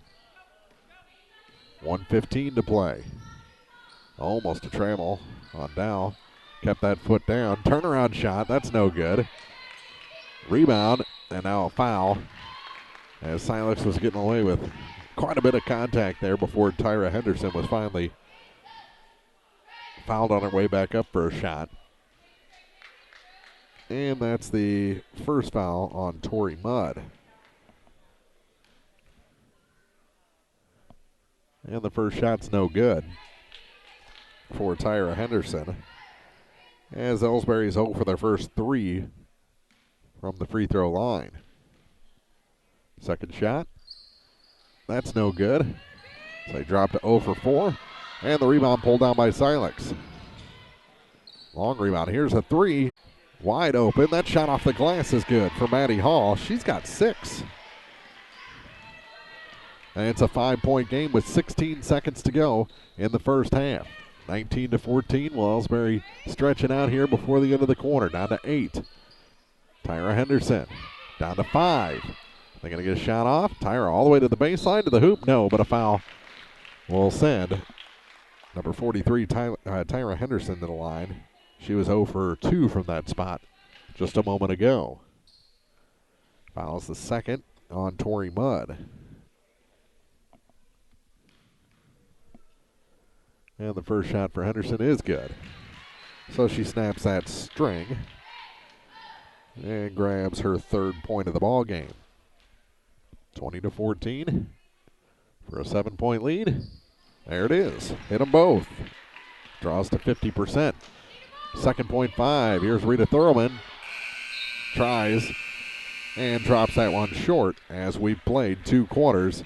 B: 1:15 to play. Almost a travel on Dow. Kept that foot down. Turnaround shot. That's no good. Rebound, and now a foul. As Silex was getting away with quite a bit of contact there before Tyra Henderson was finally fouled on her way back up for a shot. And that's the first foul on Tori Mudd. And the first shot's no good for Tyra Henderson. As Elsberry's 0 for their first 3 from the free throw line. Second shot. That's no good. So they drop to 0 for 4. And the rebound pulled down by Silex. Long rebound. Here's a 3. Wide open. That shot off the glass is good for Maddie Hall. She's got 6. And it's a 5-point game with 16 seconds to go in the first half. 19-14. Well, Elsberry stretching out here before the end of the quarter. Down to 8. Tyra Henderson down to 5. They're going to get a shot off. Tyra all the way to the baseline, to the hoop. No, but a foul will send number 43, Tyra Henderson, to the line. She was 0 for 2 from that spot just a moment ago. Foul's the second on Tori Mudd. And the first shot for Henderson is good. So she snaps that string and grabs her 3rd point of the ball game. 20-14 for a 7-point lead. There it is. Hit them both. Draws to 50%. Second point 5. Here's Rita Thurman. Tries and drops that one short as we've played 2 quarters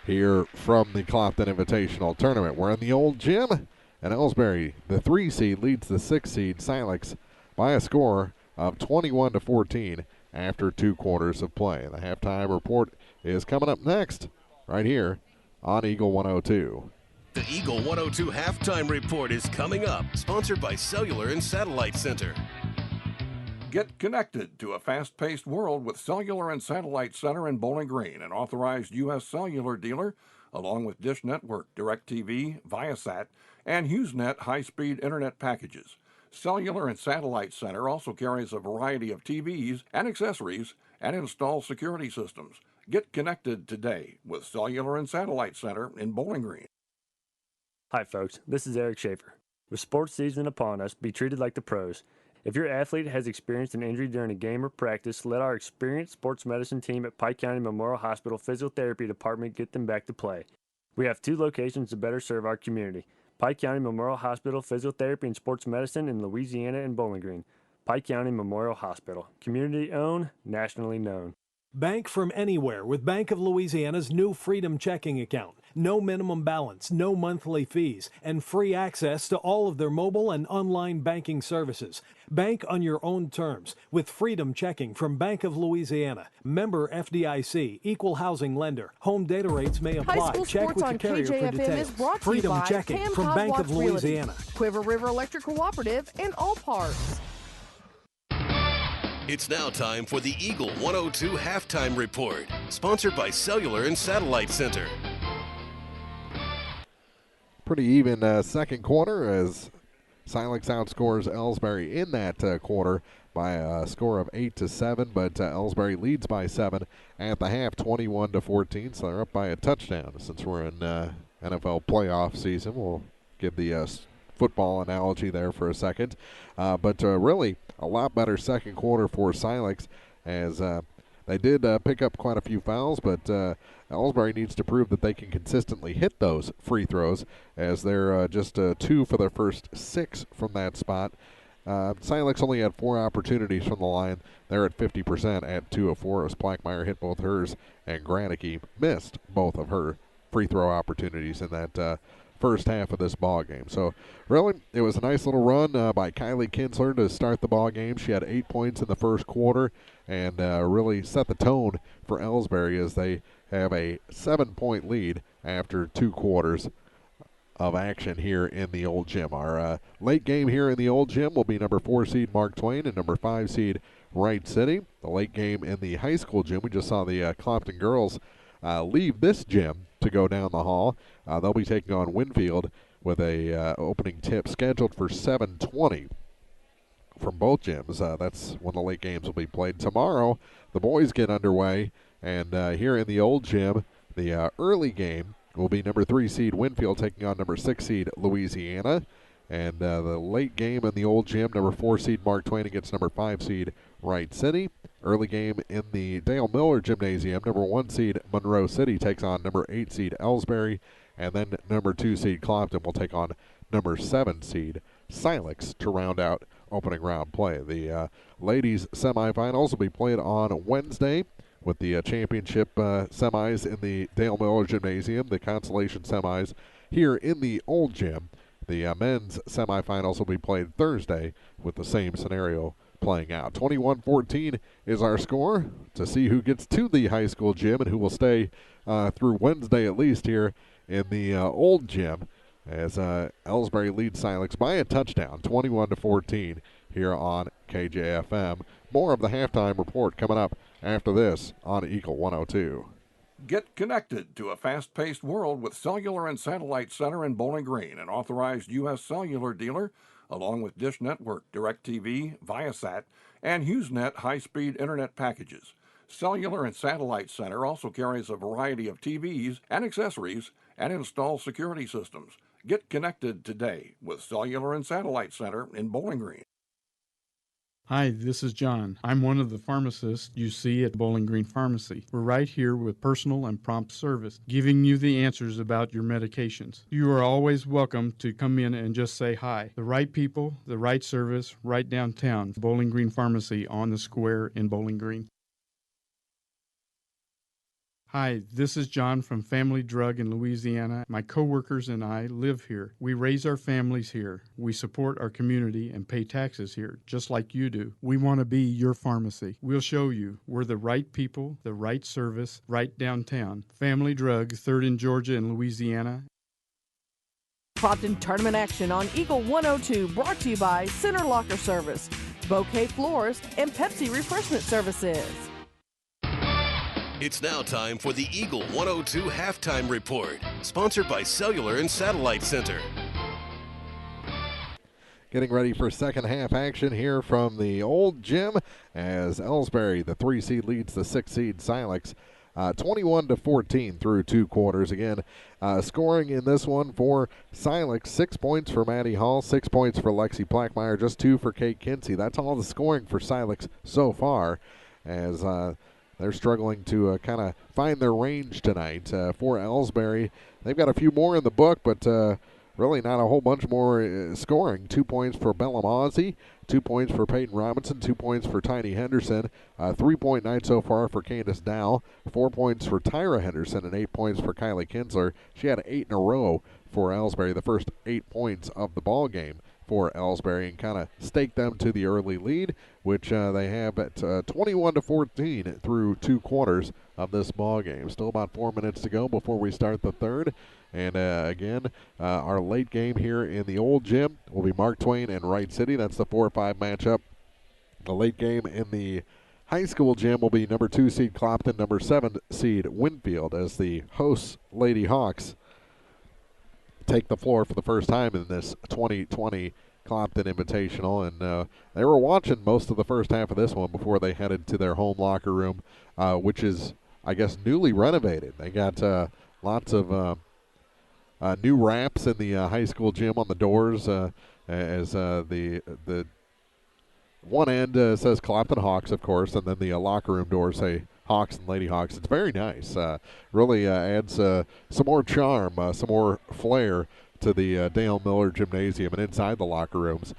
B: here from the Clopton Invitational Tournament. We're in the old gym, and Elsberry, the 3 seed, leads the 6 seed, Silex, by a score of 21-14 after 2 quarters of play. The halftime report is coming up next right here on Eagle 102.
F: The Eagle 102 halftime report is coming up, sponsored by Cellular and Satellite Center.
K: Get connected to a fast-paced world with Cellular and Satellite Center in Bowling Green, an authorized U.S. cellular dealer, along with Dish Network, DirecTV, Viasat, and HughesNet high-speed internet packages. Cellular and Satellite Center also carries a variety of TVs and accessories and installs security systems. Get connected today with Cellular and Satellite Center in Bowling Green.
N: Hi folks, this is Eric Schaefer. With sports season upon us, be treated like the pros. If your athlete has experienced an injury during a game or practice, let our experienced sports medicine team at Pike County Memorial Hospital Physiotherapy Department get them back to play. We have 2 locations to better serve our community. Pike County Memorial Hospital Physiotherapy and Sports Medicine in Louisiana and Bowling Green. Pike County Memorial Hospital. Community owned, nationally known.
O: Bank from anywhere with Bank of Louisiana's new Freedom checking account. no minimum balance, no monthly fees, and free access to all of their mobile and online banking services. Bank on your own terms with Freedom Checking from Bank of Louisiana. Member FDIC, equal housing lender. Home data rates may apply.
J: High school
O: Check
J: sports
O: with
J: on
O: your carrier for
J: KJFM
O: details.
J: is brought to
O: Freedom
J: you by
O: Checking
J: Pam
O: from Bank of
J: Coswatch Realty,
O: Louisiana.
J: Quiver River Electric Cooperative, and All Parts.
F: It's now time for the Eagle 102 Halftime Report, sponsored by Cellular and Satellite Center.
B: Pretty even second quarter as Silex outscores Elsberry in that quarter by a score of 8-7, but Elsberry leads by 7 at the half, 21-14. So they're up by a touchdown. Since we're in NFL playoff season, we'll give the football analogy there for a second. But really a lot better second quarter for Silex as they did pick up quite a few fouls, but Elsberry needs to prove that they can consistently hit those free throws as they're just 2 for their first 6 from that spot. Silex only had 4 opportunities from the line. They're at 50% at 2 of 4 as Plackmeyer hit both hers and Granicke missed both of her free throw opportunities in that first half of this ball game. So really, it was a nice little run by Kylie Kinsler to start the ball game. She had 8 points in the first quarter and really set the tone for Elsberry as they have a 7-point lead after 2 quarters of action here in the old gym. Our late game here in the old gym will be number 4 seed Mark Twain and number 5 seed Wright City. The late game in the high school gym, we just saw the Clopton girls leave this gym to go down the hall. They'll be taking on Winfield with a opening tip scheduled for 7:20 from both gyms. That's when the late games will be played. Tomorrow, the boys get underway, and here in the old gym, the early game will be number 3 seed Winfield taking on number 6 seed Louisiana. And the late game in the old gym, number 4 seed Mark Twain against number 5 seed Wright City. Early game in the Dale Miller Gymnasium, number 1 seed Monroe City takes on number 8 seed Elsberry. And then number 2 seed Clopton will take on number 7 seed Silex to round out opening round play. The ladies semifinals will be played on Wednesday with the championship semis in the Dale Miller Gymnasium, the consolation semis here in the old gym. The men's semifinals will be played Thursday with the same scenario playing out. 21-14 is our score to see who gets to the high school gym and who will stay through Wednesday at least here in the old gym as Elsberry leads Silex by a touchdown, 21-14 here on KJFM. More of the halftime report coming up after this on Eagle 102.
K: Get connected to a fast-paced world with Cellular and Satellite Center in Bowling Green, an authorized U.S. cellular dealer, along with Dish Network, DirecTV, Viasat, and HughesNet high-speed internet packages. Cellular and Satellite Center also carries a variety of TVs and accessories and installs security systems. Get connected today with Cellular and Satellite Center in Bowling Green.
C: Hi, this is John. I'm one of the pharmacists you see at Bowling Green Pharmacy. We're right here with personal and prompt service, giving you the answers about your medications. You are always welcome to come in and just say hi. The right people, the right service, right downtown. Bowling Green Pharmacy on the square in Bowling Green. Hi, this is John from Family Drug in Louisiana. My coworkers and I live here. We raise our families here. We support our community and pay taxes here, just like you do. We want to be your pharmacy. We'll show you. We're the right people, the right service, right downtown. Family Drug, 3rd in Georgia and Louisiana.
J: Clopton tournament action on Eagle 102, brought to you by Center Locker Service, Bouquet Florist, and Pepsi Refreshment Services.
F: It's now time for the Eagle 102 Halftime Report, sponsored by Cellular and Satellite Center.
B: Getting ready for second half action here from the old gym as Elsberry, the 3 seed, leads the 6 seed Silex 21-14 through 2 quarters. Again, scoring in this one for Silex, 6 points for Maddie Hall, 6 points for Lexi Plackmeyer, just 2 for Kate Kinsey. That's all the scoring for Silex so far as they're struggling to kind of find their range tonight. For Elsberry, they've got a few more in the book, but really not a whole bunch more scoring. 2 points for Bella Mozzie, 2 points for Peyton Robinson, 2 points for Tiny Henderson, 3-point night so far for Candace Dow, 4 points for Tyra Henderson, and 8 points for Kylie Kinsler. She had 8 in a row for Elsberry, the first 8 points of the ball game for Elsberry, and kind of stake them to the early lead, which they have at 21-14 through 2 quarters of this ball game. Still about 4 minutes to go before we start the third. And again, our late game here in the old gym will be Mark Twain and Wright City. That's the 4-5 matchup. The late game in the high school gym will be number 2 seed Clopton, number 7 seed Winfield, as the hosts Lady Hawks take the floor for the first time in this 2020 Clopton Invitational. And they were watching most of the first half of this one before they headed to their home locker room, which is, I guess, newly renovated. They got lots of new wraps in the high school gym on the doors, as the one end says Clopton Hawks, of course, and then the locker room doors say Hawks and Lady Hawks. It's very nice. Really adds some more charm, some more flair to the Dale Miller Gymnasium. And inside the locker rooms,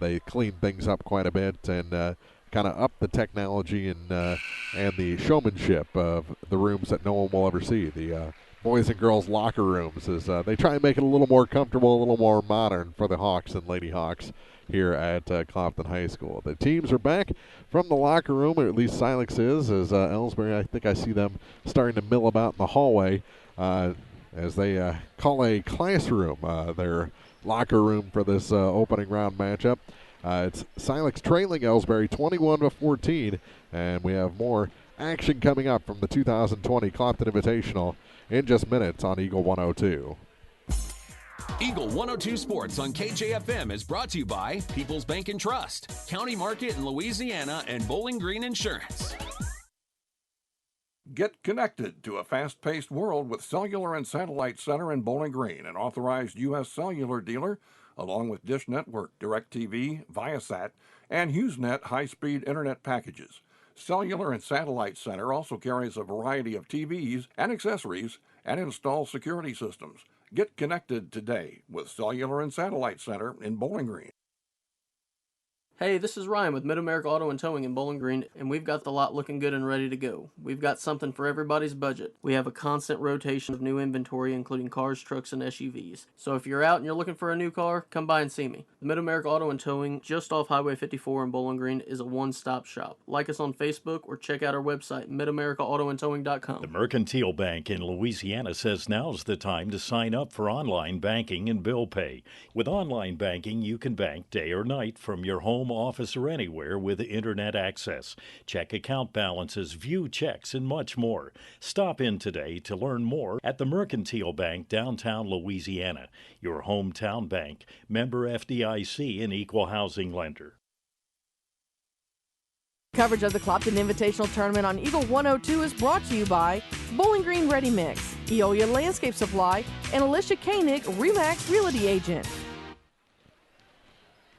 B: they clean things up quite a bit and kind of up the technology and the showmanship of the rooms that no one will ever see. The boys and girls locker rooms, as they try and make it a little more comfortable, a little more modern for the Hawks and Lady Hawks here at Clopton High School. The teams are back from the locker room, or at least Silex is, as Elsberry, I think I see them starting to mill about in the hallway as they call a classroom their locker room for this opening round matchup. It's Silex trailing Elsberry 21-14, and we have more action coming up from the 2020 Clopton Invitational in just minutes on Eagle 102.
M: Eagle 102 Sports on KJFM is brought to you by People's Bank and Trust, County Market in Louisiana, and Bowling Green Insurance.
K: Get connected to a fast-paced world with Cellular and Satellite Center in Bowling Green, an authorized U.S. cellular dealer, along with Dish Network, DirecTV, Viasat, and HughesNet high-speed internet packages. Cellular and Satellite Center also carries a variety of TVs and accessories and installs security systems. Get connected today with Cellular and Satellite Center in Bowling Green.
P: Hey, this is Ryan with Mid-America Auto and Towing in Bowling Green, and we've got the lot looking good and ready to go. We've got something for everybody's budget. We have a constant rotation of new inventory, including cars, trucks, and SUVs. So if you're out and you're looking for a new car, come by and see me. The Mid-America Auto and Towing, just off Highway 54 in Bowling Green, is a one-stop shop. Like us on Facebook or check out our website, midamericaautoandtowing.com.
Q: The Mercantile Bank in Louisiana says now's the time to sign up for online banking and bill pay. With online banking, you can bank day or night from your home, office, or anywhere with internet access. Check account balances, view checks, and much more. Stop in today to learn more at the Mercantile Bank, downtown Louisiana. Your hometown bank, member FDIC, and equal housing lender.
J: Coverage of the Clopton Invitational Tournament on Eagle 102 is brought to you by Bowling Green Ready Mix, Eolia Landscape Supply, and Alicia Koenig, RE/MAX Realty Agent.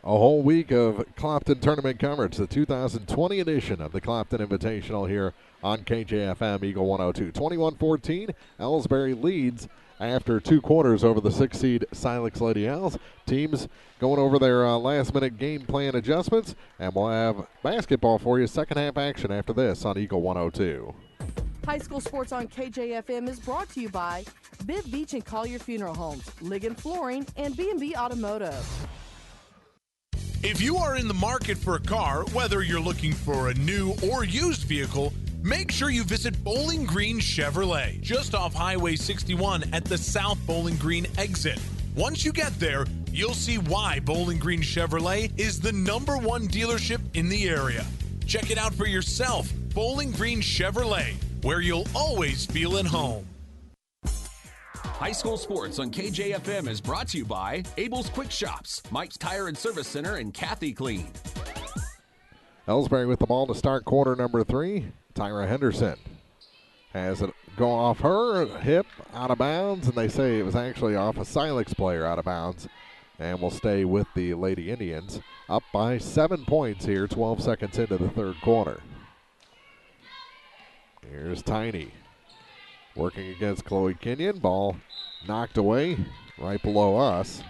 B: A whole week of Clopton tournament coverage, the 2020 edition of the Clopton Invitational here on KJFM Eagle 102. 21-14, Elsberry leads after 2 quarters over the 6 seed Silex Lady Owls. Teams going over their last-minute game plan adjustments, and we'll have basketball for you, second half action after this on Eagle 102.
J: High school sports on KJFM is brought to you by Bibb Beach and Collier Funeral Homes, Ligon Flooring, and B&B Automotive.
G: If you are in the market for a car, whether you're looking for a new or used vehicle, make sure you visit Bowling Green Chevrolet, just off Highway 61 at the South Bowling Green exit. Once you get there, you'll see why Bowling Green Chevrolet is the #1 dealership in the area. Check it out for yourself. Bowling Green Chevrolet, where you'll always feel at home.
M: High school sports on KJFM is brought to you by Abel's Quick Shops, Mike's Tire and Service Center, and Kathy Clean.
B: Elsberry with the ball to start quarter number 3. Tyra Henderson has it go off her hip out of bounds, and they say it was actually off a Silex player out of bounds, and will stay with the Lady Indians. Up by 7 points here, 12 seconds into the third quarter. Here's Tiny working against Chloe Kenyon. Ball knocked away right below us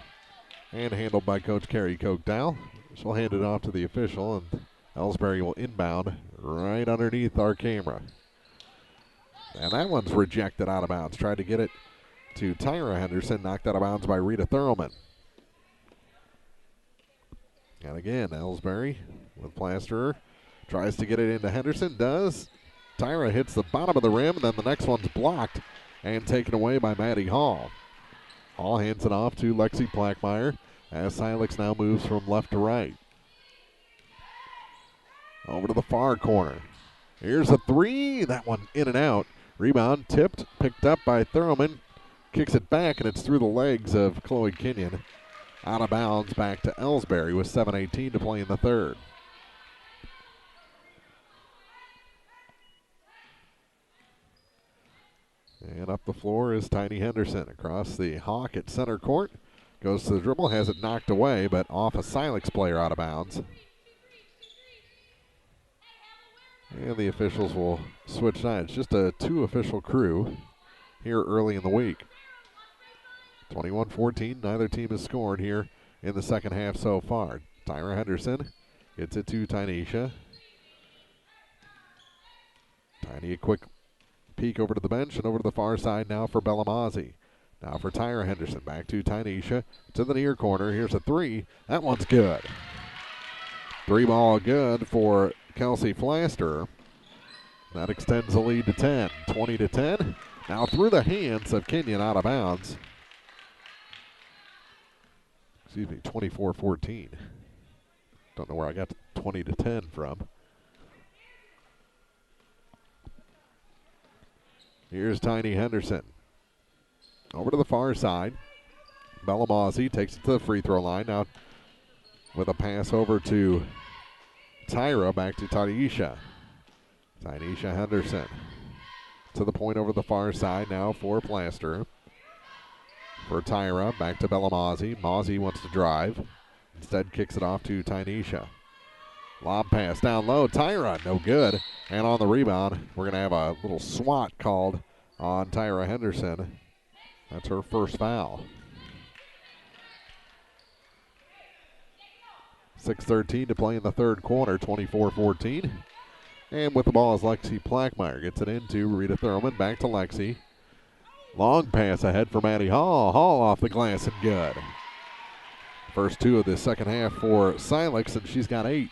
B: and handled by Coach Carrie Kochdow. She'll hand it off to the official, and Elsberry will inbound right underneath our camera. And that one's rejected out of bounds. Tried to get it to Tyra Henderson, knocked out of bounds by Rita Thurlman. And again, Elsberry with Plasterer. Tries to get it into Henderson, does. Tyra hits the bottom of the rim, and then the next one's blocked and taken away by Maddie Hall. Hall hands it off to Lexi Plackmeyer as Silex now moves from left to right. Over to the far corner. Here's a three. That one in and out. Rebound tipped, picked up by Thurman. Kicks it back, and it's through the legs of Chloe Kenyon. Out of bounds back to Elsberry with 7:18 to play in the third. And up the floor is Tiny Henderson across the Hawk at center court. Goes to the dribble, has it knocked away, but off a Silex player out of bounds. And the officials will switch sides. Just a two-official crew here early in the week. 21-14, neither team has scored here in the second half so far. Tyra Henderson gets it to Tynesha. Tiny, a quick peek over to the bench and over to the far side now for Bellamazzi. Now for Tyra Henderson, back to Tynesha, to the near corner. Here's a three. That one's good. Three ball good for Kelsey Flaster. That extends the lead to 10, 20-10. Now through the hands of Kenyon out of bounds. Excuse me, 24-14. Don't know where I got 20-10 from. Here's Tiny Henderson. Over to the far side. Bellamazzi takes it to the free throw line. Now with a pass over to Tyra, back to Tanisha. Tanisha Henderson to the point over the far side now for Plaster. For Tyra, back to Bellamazzi. Mazzi wants to drive. Instead kicks it off to Tanisha. Lob pass down low. Tyra, no good. And on the rebound, we're going to have a little swat called on Tyra Henderson. That's her first foul. 6:13 to play in the third quarter, 24-14. And with the ball is Lexi Plackmeyer. Gets it into Rita Thurman. Back to Lexi. Long pass ahead for Maddie Hall. Hall off the glass and good. First two of the second half for Silex, and she's got 8.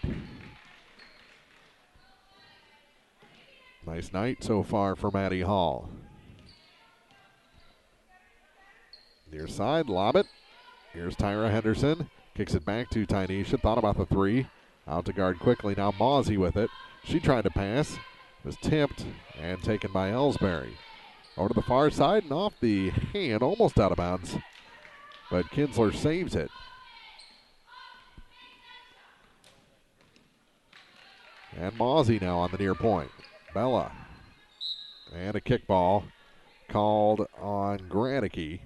B: Nice night so far for Maddie Hall. Near side, lob it. Here's Tyra Henderson. Kicks it back to Tynesha. Thought about the three. Out to guard quickly. Now Mazzi with it. She tried to pass. Was tipped and taken by Elsberry. Over to the far side and off the hand. Almost out of bounds. But Kinsler saves it. And Mazzi now on the near point. Bella. And a kickball called on Granicki.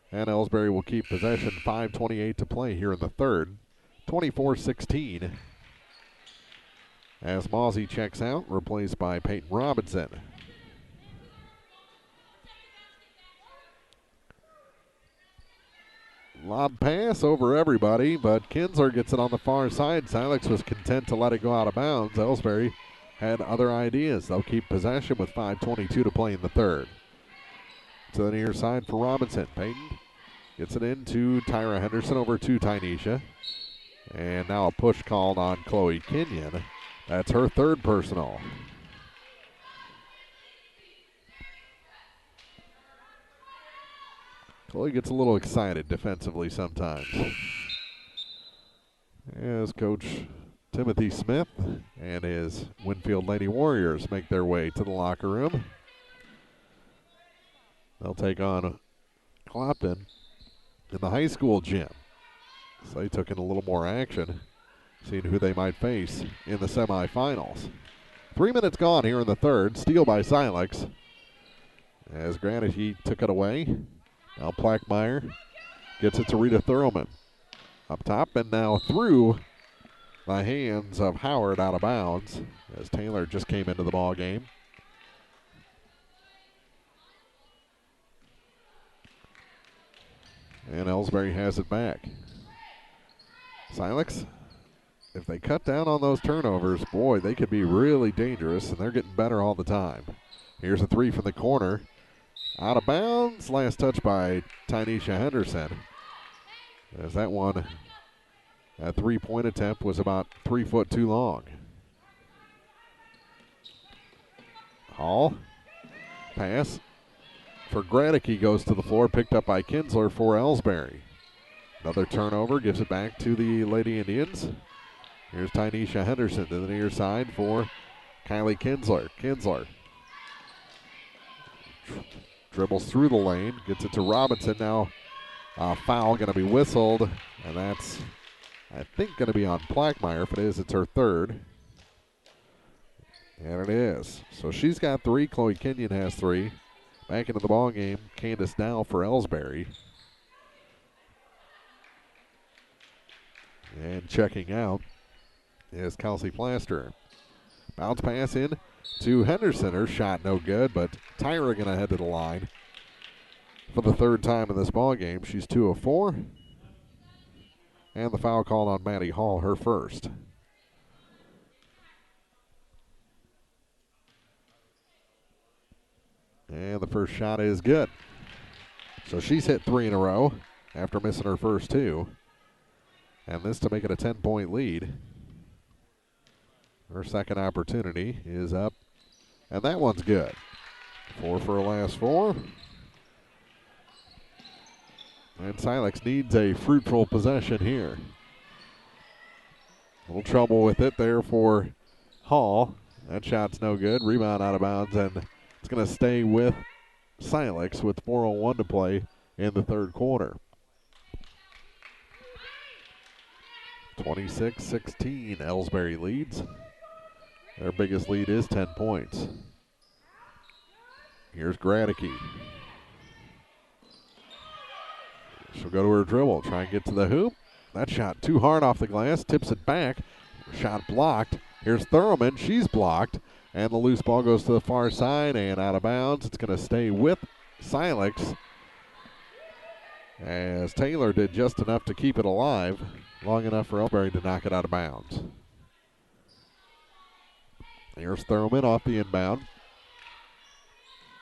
B: And Elsberry will keep possession. 5:28 to play here in the third. 24-16. As Mazzi checks out, replaced by Peyton Robinson. Lob pass over everybody, but Kinsler gets it on the far side. Silex was content to let it go out of bounds. Elsberry had other ideas. They'll keep possession with 5:22 to play in the third. To the near side for Robinson. Peyton gets it into Tyra Henderson over to Tynesha. And now a push called on Chloe Kenyon. That's her third personal. Chloe gets a little excited defensively sometimes. As Coach Timothy Smith and his Winfield Lady Warriors make their way to the locker room. They'll take on Clopton in the high school gym. So they took in a little more action, seeing who they might face in the semifinals. 3 minutes gone here in the third. Steal by Silex. As Granicki took it away. Now Plackmeyer gets it to Rita Thurman. Up top and now through the hands of Howard out of bounds as Taylor just came into the ball game.
R: And Elsberry has it back. Silex, if they cut down on those turnovers, boy, they could be really dangerous, and they're getting better all the time. Here's a three from the corner. Out of bounds. Last touch by Tynesha Henderson. As that one, that three-point attempt was about 3 foot too long. Hall. Pass for Gradicke goes to the floor, picked up by Kinsler for Elsberry. Another turnover, gives it back to the Lady Indians. Here's Tynesha Henderson to the near side for Kylie Kinsler. Kinsler dribbles through the lane, gets it to Robinson. Now a foul going to be whistled, and that's, I think, going to be on Plackmeyer. If it is, it's her third. And it is. So she's got 3. Chloe Kenyon has 3. Back into the ball game, Candace Dow for Elsberry. And checking out is Kelsey Plaster. Bounce pass in to Henderson. Her shot no good, but Tyra going to head to the line for the third time in this ball game. She's 2 of 4. And the foul called on Maddie Hall, her first. And the first shot is good. So she's hit 3 in a row after missing her first 2. And this to make it a 10-point lead. Her second opportunity is up. And that one's good. 4 for her last 4. And Silex needs a fruitful possession here. A little trouble with it there for Hall. That shot's no good. Rebound out of bounds, and it's going to stay with Silex with 4:01 to play in the third quarter. 26-16, Elsberry leads. Their biggest lead is 10 points. Here's Gradicke. She'll go to her dribble, try and get to the hoop. That shot too hard off the glass, tips it back. Shot blocked. Here's Thurman, she's blocked. And the loose ball goes to the far side and out of bounds. It's going to stay with Silex, as Taylor did just enough to keep it alive, long enough for Elsberry to knock it out of bounds. Here's Thurman off the inbound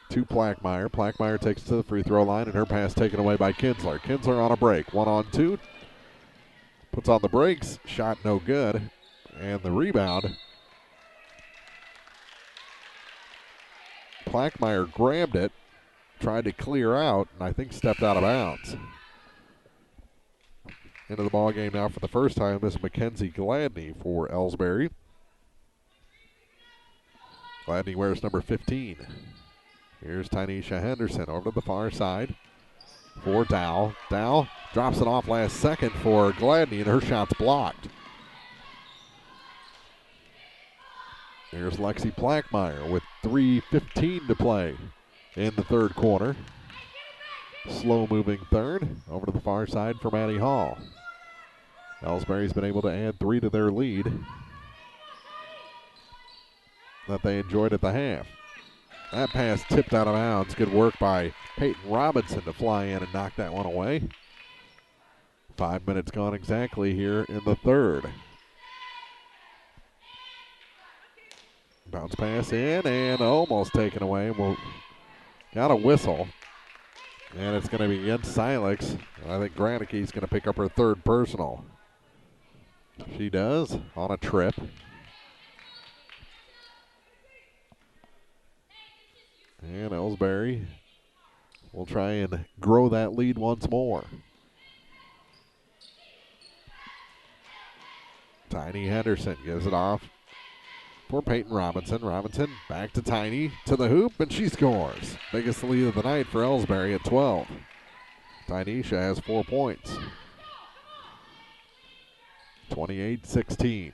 R: to Plackmeyer. Plackmeyer takes it to the free throw line, and her pass taken away by Kinsler. Kinsler on a break, 1-on-2. Puts on the brakes, shot no good, and the rebound. Plackmeyer grabbed it, tried to clear out, and I think stepped out of bounds. Into the ball game now for the first time is Mackenzie Gladney for Elsberry. Gladney wears number 15. Here's Tynesha Henderson over to the far side for Dow. Dow drops it off last second for Gladney, and her shot's blocked. Here's Lexi Plackmeyer with 3:15 to play in the third quarter. Slow-moving third over to the far side for Maddie Hall. Elsberry's been able to add 3 to their lead that they enjoyed at the half. That pass tipped out of bounds. Good work by Peyton Robinson to fly in and knock that one away. 5 minutes gone exactly here in the third. Bounce pass in and almost taken away. Well, got a whistle. And it's going to be against Silex. I think Gradicke's going to pick up her third personal. She does on a trip. And Elsberry will try and grow that lead once more. Tiny Henderson gives it off for Peyton Robinson. Robinson back to Tiny, to the hoop, and she scores. Biggest lead of the night for Elsberry at 12. Tynesha has 4 points. 28-16.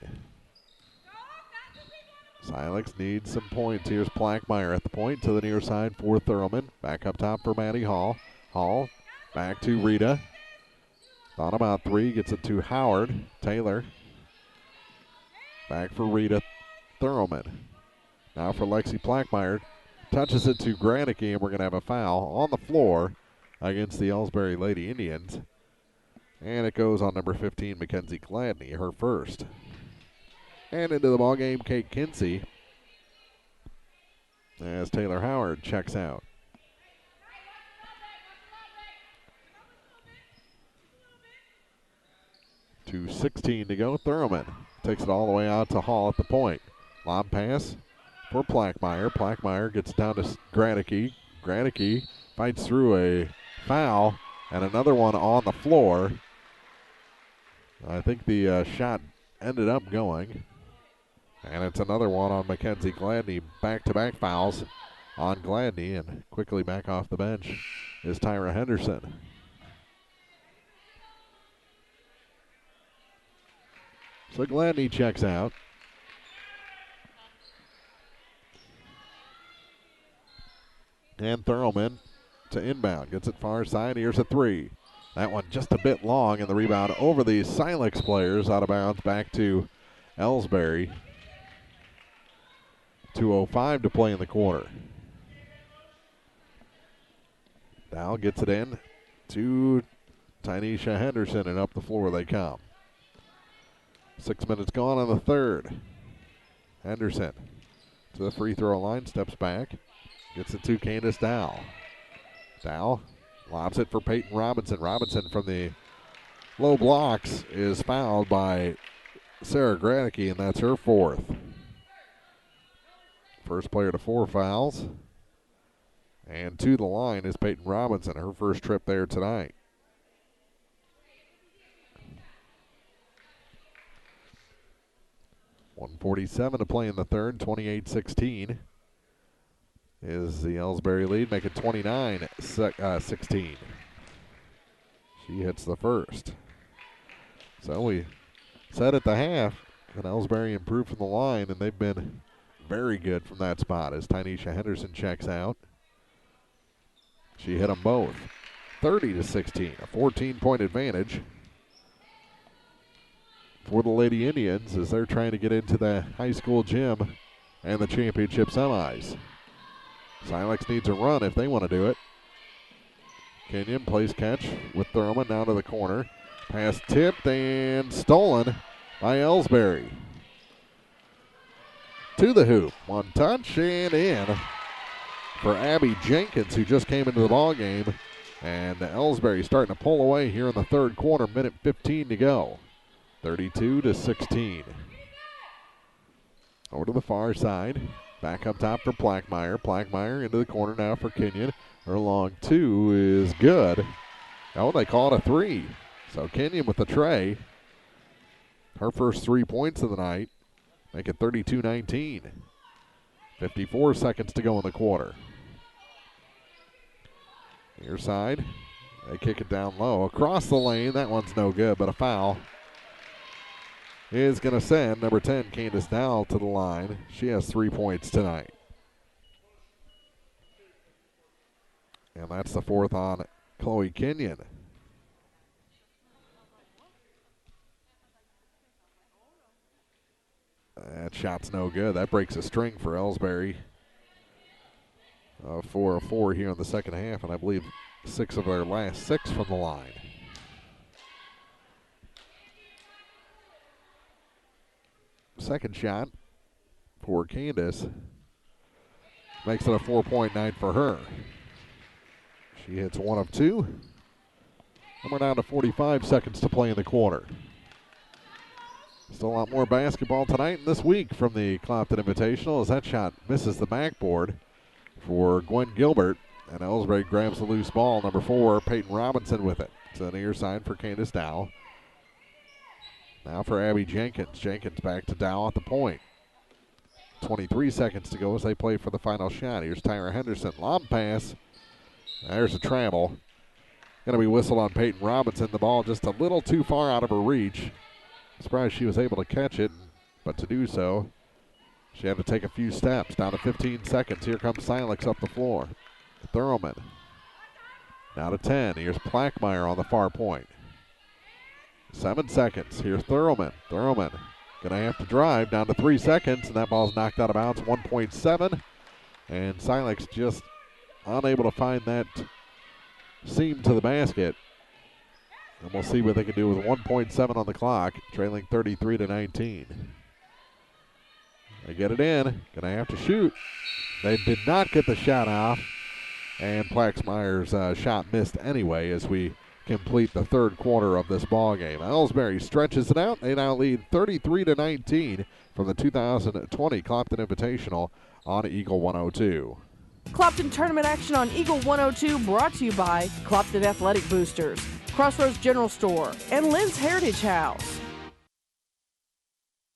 R: Silex needs some points. Here's Plackmeyer at the point to the near side for Thurman. Back up top for Maddie Hall. Hall back to Rita. Thought about 3, gets it to Howard. Taylor. Back for Rita. Thurman. Now for Lexi Plackmeyer. Touches it to Gradicke, and we're going to have a foul on the floor. against the Elsberry Lady Indians. And it goes on number 15, Mackenzie Gladney, her first. And into the ballgame, Kate Kinsey, as Taylor Howard checks out. .2:16 to go. Thurman takes it all the way out to Hall at the point. Lob pass for Plackmeyer. Plackmeyer gets down to Gradicke. Gradicke fights through a foul and another one on the floor. I think the shot ended up going. And it's another one on Mackenzie Gladney. Back-to-back fouls on Gladney, and quickly back off the bench is Tyra Henderson. So Gladney checks out. And Thurman to inbound. Gets it far side. Here's a three. That one just a bit long, and the rebound over the Silex players, out of bounds back to Elsberry. 2:05 to play in the quarter. Dow gets it in to Tynesha Henderson, and up the floor they come. 6 minutes gone on the third. Henderson to the free throw line, steps back, gets it to Candace Dow. Dow lobs it for Peyton Robinson. Robinson from the low blocks is fouled by Sarah Gradicke, and that's her fourth. First player to 4 fouls. And to the line is Peyton Robinson, her first trip there tonight. .147 to play in the third, 28-16 is the Elsberry lead, make it 29-16. She hits the first. So we said at the half that Elsberry improved from the line, and they've been very good from that spot as Tynesha Henderson checks out. She hit them both. 30-16, a 14-point advantage for the Lady Indians as they're trying to get into the high school gym and the championship semis. Silex needs a run if they want to do it. Kenyon plays catch with Thurman down to the corner. Pass tipped and stolen by Elsberry. To the hoop. One touch and in for Abby Jenkins, who just came into the ball game. And Elsberry starting to pull away here in the third quarter. Minute 15 to go. 32-16. Over to the far side. Back up top for Plackmeyer. Plackmeyer into the corner now for Kenyon. Her long two is good. Oh, they call it a three. So Kenyon with the tray. Her first 3 points of the night. Make it 32-19. 54 seconds to go in the quarter. Near side. They kick it down low. Across the lane. That one's no good, but a foul is going to send number 10, Candace Dow, to the line. She has 3 points tonight. And that's the fourth on Chloe Kenyon. That shot's no good. That breaks a string for Elsberry. 4 of 4 here in the second half, and I believe 6 of their last 6 from the line. Second shot for Candace makes it a 4-point night for her. She hits 1 of 2. And we're down to 45 seconds to play in the quarter. Still a lot more basketball tonight and this week from the Clopton Invitational as that shot misses the backboard for Gwen Gilbert. And Elsberry grabs the loose ball. Number 4, Peyton Robinson with it. To the near side for Candace Dow. Now for Abby Jenkins. Jenkins back to Dow at the point. 23 seconds to go as they play for the final shot. Here's Tyra Henderson. Lob pass. There's a travel. Going to be whistled on Peyton Robinson. The ball just a little too far out of her reach. Surprised she was able to catch it, but to do so, she had to take a few steps. Down to 15 seconds. Here comes Silex up the floor. Thurman. Now to 10. Here's Plackmeyer on the far point. 7 seconds. Here's Thurman. Thurman going to have to drive down to 3 seconds, and that ball's knocked out of bounds. 1.7. And Silex just unable to find that seam to the basket. And we'll see what they can do with 1.7 on the clock, trailing 33-19. They get it in. Going to have to shoot. They did not get the shot off. And Plaxmeyer's shot missed anyway as we complete the third quarter of this ball game. Elsberry stretches it out. They now lead 33-19 from the 2020 Clopton Invitational on Eagle 102.
J: Clopton tournament action on Eagle 102 brought to you by Clopton Athletic Boosters, Crossroads General Store, and Lynn's Heritage House.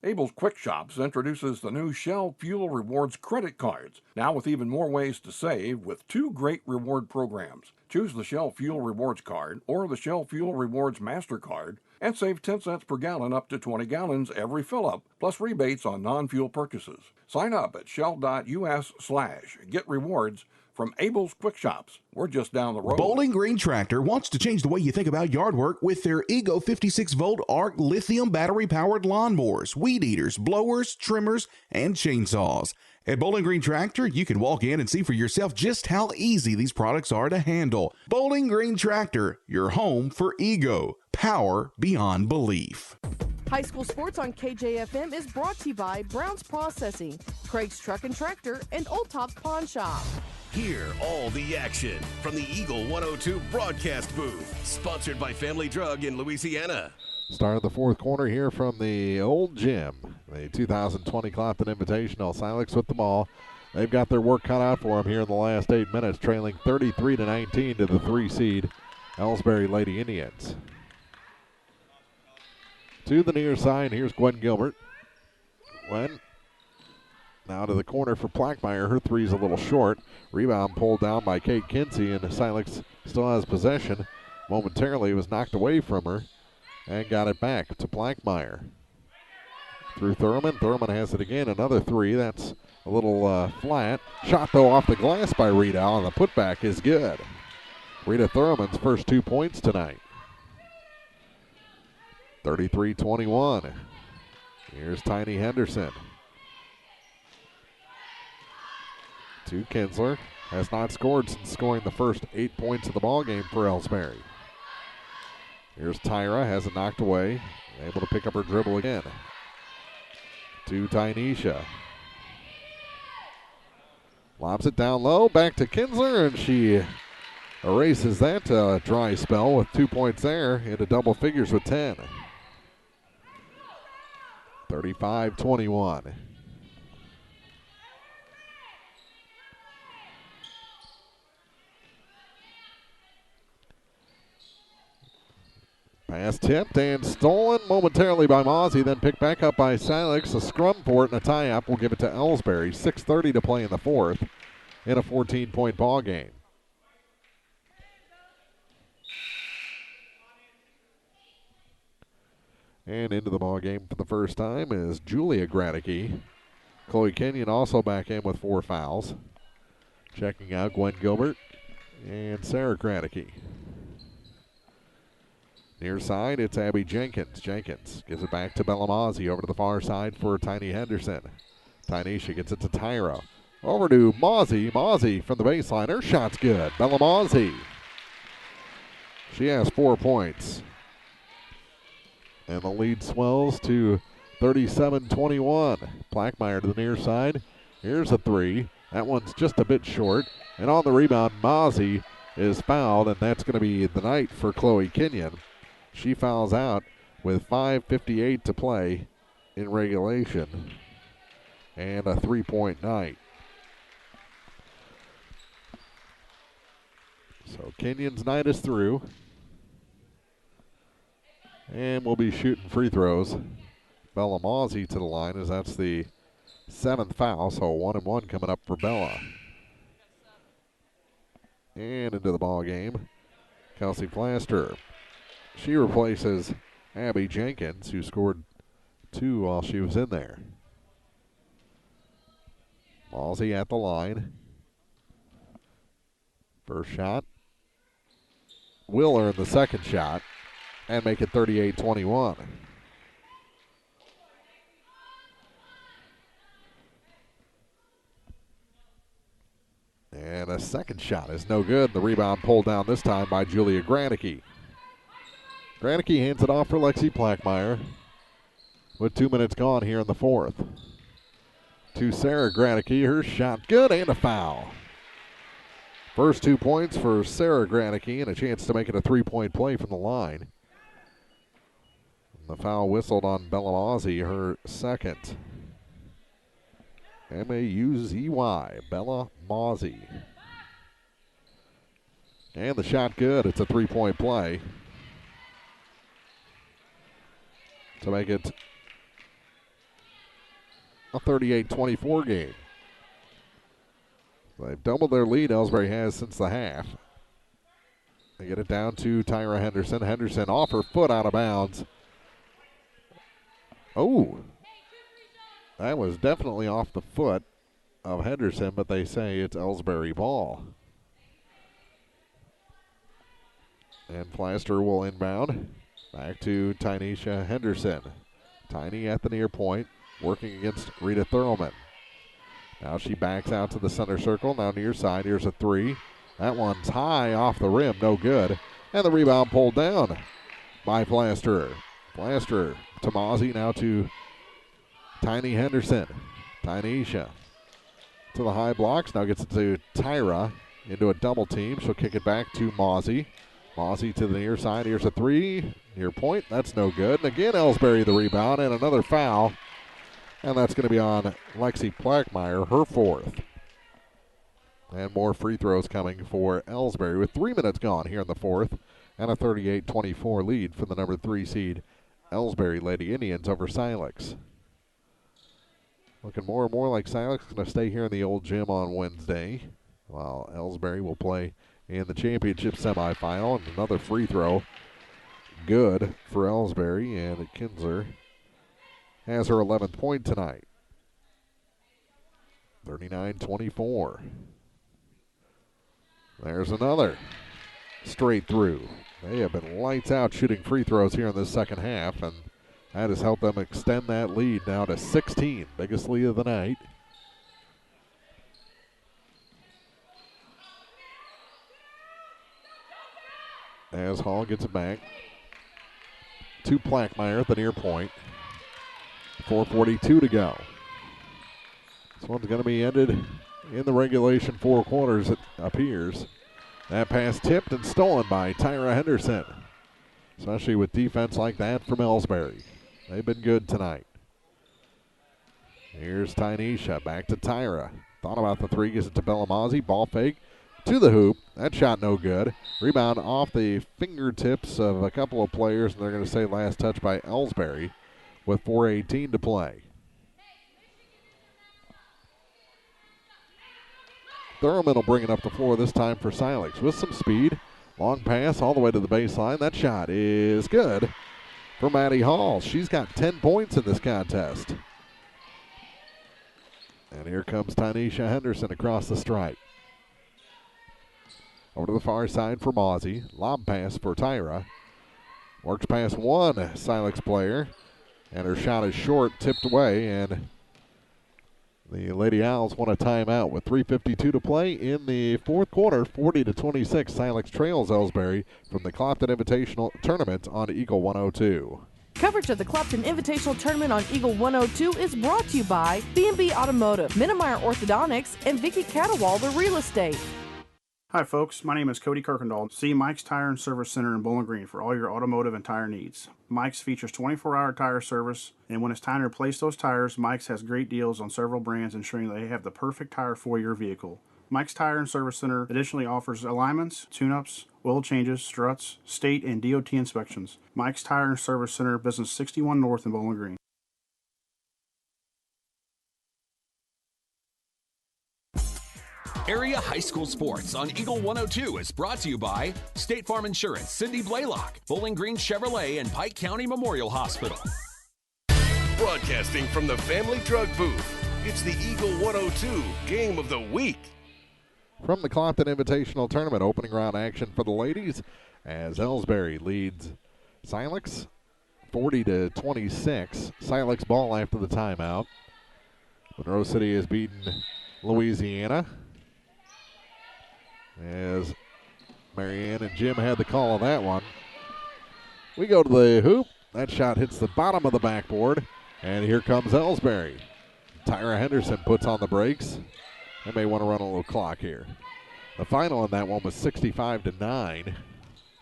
K: Abel's Quick Shops introduces the new Shell Fuel Rewards credit cards, now with even more ways to save with 2 great reward programs. Choose the Shell Fuel Rewards card or the Shell Fuel Rewards MasterCard and save 10 cents per gallon up to 20 gallons every fill-up, plus rebates on non-fuel purchases. Sign up at shell.us/get-rewards from Abel's Quick Shops. We're just down the road.
D: Bowling Green Tractor wants to change the way you think about yard work with their Ego 56-volt ARC lithium battery-powered lawnmowers, weed eaters, blowers, trimmers, and chainsaws. At Bowling Green Tractor, you can walk in and see for yourself just how easy these products are to handle. Bowling Green Tractor, your home for Ego. Power beyond belief.
J: High school sports on KJFM is brought to you by Brown's Processing, Craig's Truck and Tractor, and Old Top's Pawn Shop.
F: Hear all the action from the Eagle 102 broadcast booth, sponsored by Family Drug in Louisiana.
R: Start of the fourth quarter here from the old gym. The 2020 Clopton Invitational. Silex with the ball. They've got their work cut out for them here in the last 8 minutes, trailing 33-19 to the 3 seed Elsberry Lady Indians. To the near side, here's Gwen Gilbert. Gwen now to the corner for Plackmeyer. Her three's a little short. Rebound pulled down by Kate Kinsey, and Silex still has possession. Momentarily, it was knocked away from her and got it back to Plackmeyer. Through Thurman. Thurman has it again. Another three. That's a little flat. Shot, though, off the glass by Riedel, and the putback is good. Rita Thurman's first 2 points tonight. 33-21. Here's Tiny Henderson. To Kinsler. Has not scored since scoring the first 8 points of the ballgame for Elsberry. Here's Tyra. Has it knocked away. Able to pick up her dribble again. To Tynesha. Lobs it down low. Back to Kinsler, and she erases that dry spell with 2 points there into double figures with 10. 35-21. Pass tipped and stolen momentarily by Mozzie, then picked back up by Silex. A scrum for it and a tie-up will give it to Elsberry. 6:30 to play in the fourth in a 14-point ball game. And into the ball game for the first time is Julia Granicky. Chloe Kenyon also back in with 4 fouls. Checking out Gwen Gilbert and Sarah Granicky. Near side, it's Abby Jenkins. Jenkins gives it back to Bellamazzi over to the far side for Tiny Henderson. Tynesha gets it to Tyra. Over to Mozzie. Mozzie from the baseline. Her shot's good. Bellamazzi. She has 4 points. And the lead swells to 37-21. Plackmeyer to the near side. Here's a three. That one's just a bit short. And on the rebound, Mozzie is fouled, and that's going to be the night for Chloe Kenyon. She fouls out with 5:58 to play in regulation. And a 3-point night. So Kenyon's night is through. And we'll be shooting free throws. Bella Mozzie to the line as that's the 7th foul, so 1-1 coming up for Bella. And into the ball game, Kelsey Plaster. She replaces Abby Jenkins, who scored 2 while she was in there. Mozzie at the line. First shot. Will earn the second shot and make it 38-21. And a second shot is no good. The rebound pulled down this time by Julia Granicke. Granicke hands it off for Lexi Plackmeyer with 2 minutes gone here in the fourth. To Sarah Granicke, her shot good and a foul. First 2 points for Sarah Granicke and a chance to make it a three-point play from the line. The foul whistled on Bella Mozzie, her second. M-A-U-Z-Y, Bella Mozzie. And the shot good. It's a three-point play to make it a 38-24 game. They've doubled their lead, Elsberry has, since the half. They get it down to Tyra Henderson. Henderson off her foot, out of bounds. Oh, that was definitely off the foot of Henderson, but they say it's Elsberry ball. And Plaster will inbound. Back to Tynesha Henderson. Tiny at the near point, working against Rita Thurlman. Now she backs out to the center circle. Now near side, here's a three. That one's high off the rim, no good. And the rebound pulled down by Plaster. Plaster to Mozzie, now to Tiny Henderson. Tynesha to the high blocks. Now gets it to Tyra into a double team. She'll kick it back to Mozzie. Mozzie to the near side. Here's a three. Near point. That's no good. And again, Elsberry the rebound and another foul. And that's going to be on Lexi Plackmeyer, her fourth. And more free throws coming for Elsberry with 3 minutes gone here in the fourth. And a 38-24 lead for the number 3 seed Elsberry Lady Indians over Silex. Looking more and more like Silex is going to stay here in the old gym on Wednesday, while Elsberry will play in the championship semifinal. And another free throw good for Elsberry, and Kinsler has her 11th point tonight. 39-24. There's another straight through. They have been lights out shooting free throws here in the second half, and that has helped them extend that lead now to 16, biggest lead of the night. As Hall gets it back to Plackmeyer at the near point. 4:42 to go. This one's going to be ended in the regulation 4 quarters, it appears. That pass tipped and stolen by Tyra Henderson, especially with defense like that from Elsberry. They've been good tonight. Here's Tynesha, back to Tyra. Thought about the three, gives it to Bella Mozzie. Ball fake to the hoop. That shot no good. Rebound off the fingertips of a couple of players, and they're going to say last touch by Elsberry with 4:18 to play. Thurman will bring it up the floor this time for Silex with some speed. Long pass all the way to the baseline. That shot is good for Maddie Hall. She's got 10 points in this contest. And here comes Tynesha Henderson across the stripe. Over to the far side for Mozzie. Lob pass for Tyra. Works past one Silex player. And her shot is short, tipped away, and the Lady Owls want a timeout with 3:52 to play in the fourth quarter. 40-26, Silex trails Elsberry from the Clopton Invitational Tournament on Eagle 102.
J: Coverage of the Clopton Invitational Tournament on Eagle 102 is brought to you by B&B Automotive, Minnemeyer Orthodontics, and Vicky Catawalder Real Estate.
L: Hi folks, my name is Cody Kirkendall. See Mike's Tire and Service Center in Bowling Green for all your automotive and tire needs. Mike's features 24-hour tire service, and when it's time to replace those tires, Mike's has great deals on several brands, ensuring they have the perfect tire for your vehicle. Mike's Tire and Service Center additionally offers alignments, tune-ups, oil changes, struts, state and DOT inspections. Mike's Tire and Service Center, Business 61 North in Bowling Green.
M: Area High School Sports on Eagle 102 is brought to you by State Farm Insurance, Cindy Blaylock, Bowling Green Chevrolet, and Pike County Memorial Hospital.
F: Broadcasting from the Family Drug Booth, it's the Eagle 102 Game of the Week.
R: From the Clopton Invitational Tournament, opening round action for the ladies as Elsberry leads Silex 40-26. Silex ball after the timeout. Monroe City has beaten Louisiana as Marianne and Jim had the call on that one. We go to the hoop. That shot hits the bottom of the backboard, and here comes Elsberry. Tyra Henderson puts on the brakes. They may want to run a little clock here. The final on that one was 65-9.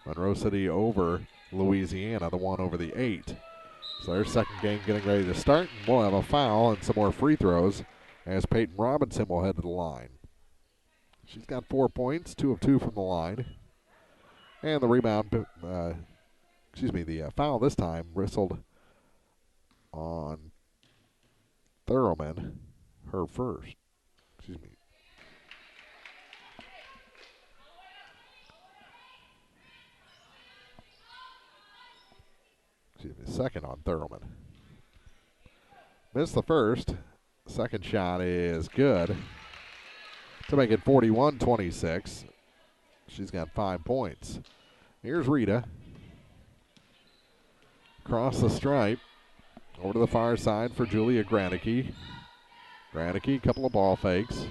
R: Monroe City over Louisiana, the one over the 8. So their second game getting ready to start, and we'll have a foul and some more free throws as Peyton Robinson will head to the line. She's got 4 points, 2 of 2 from the line. And the rebound, the foul this time whistled on Thurman, her first. Second on Thurman. Missed the first. Second shot is good to make it 41-26. She's got 5 points. Here's Rita. Across the stripe. Over to the far side for Julia Granicke. Granicke, couple of ball fakes.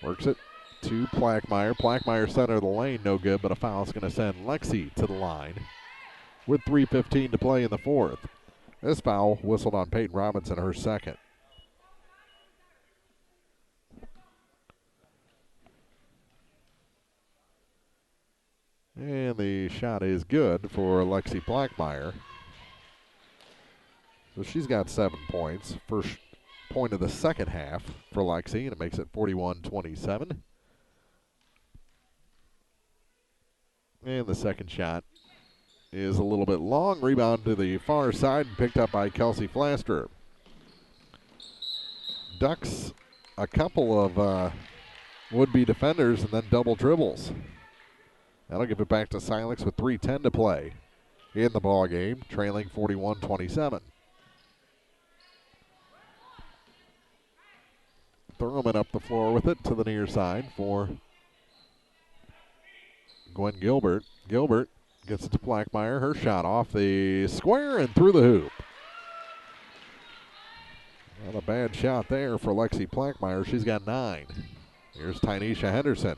R: Works it to Plackmeyer. Plackmeyer center of the lane, no good, but a foul is going to send Lexi to the line with 3:15 to play in the fourth. This foul whistled on Peyton Robinson, her second. And the shot is good for Lexi Plackmeyer. So she's got 7 points. First point of the second half for Lexi, and it makes it 41-27. And the second shot is a little bit long. Rebound to the far side and picked up by Kelsey Flaster. Ducks a couple of would-be defenders and then double dribbles. That'll give it back to Silex with 3:10 to play in the ball game, trailing 41-27. Thurman up the floor with it to the near side for Gwen Gilbert. Gilbert gets it to Plackmeyer. Her shot off the square and through the hoop. Not a bad shot there for Lexi Plackmeyer. She's got 9. Here's Tynesha Henderson.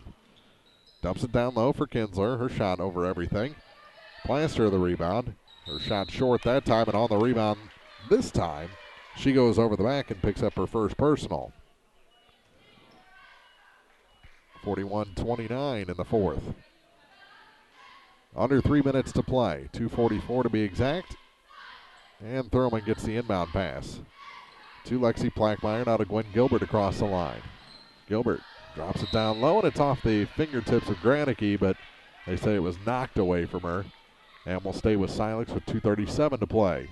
R: Dumps it down low for Kinsler. Her shot over everything. Plaster the rebound. Her shot short that time, and on the rebound this time, she goes over the back and picks up her first personal. 41-29 in the fourth. Under 3 minutes to play. 2:44 to be exact. And Thurman gets the inbound pass to Lexi Plackmeyer. Now to Gwen Gilbert across the line. Gilbert drops it down low, and it's off the fingertips of Granicke, but they say it was knocked away from her. And we'll stay with Silex with 2:37 to play.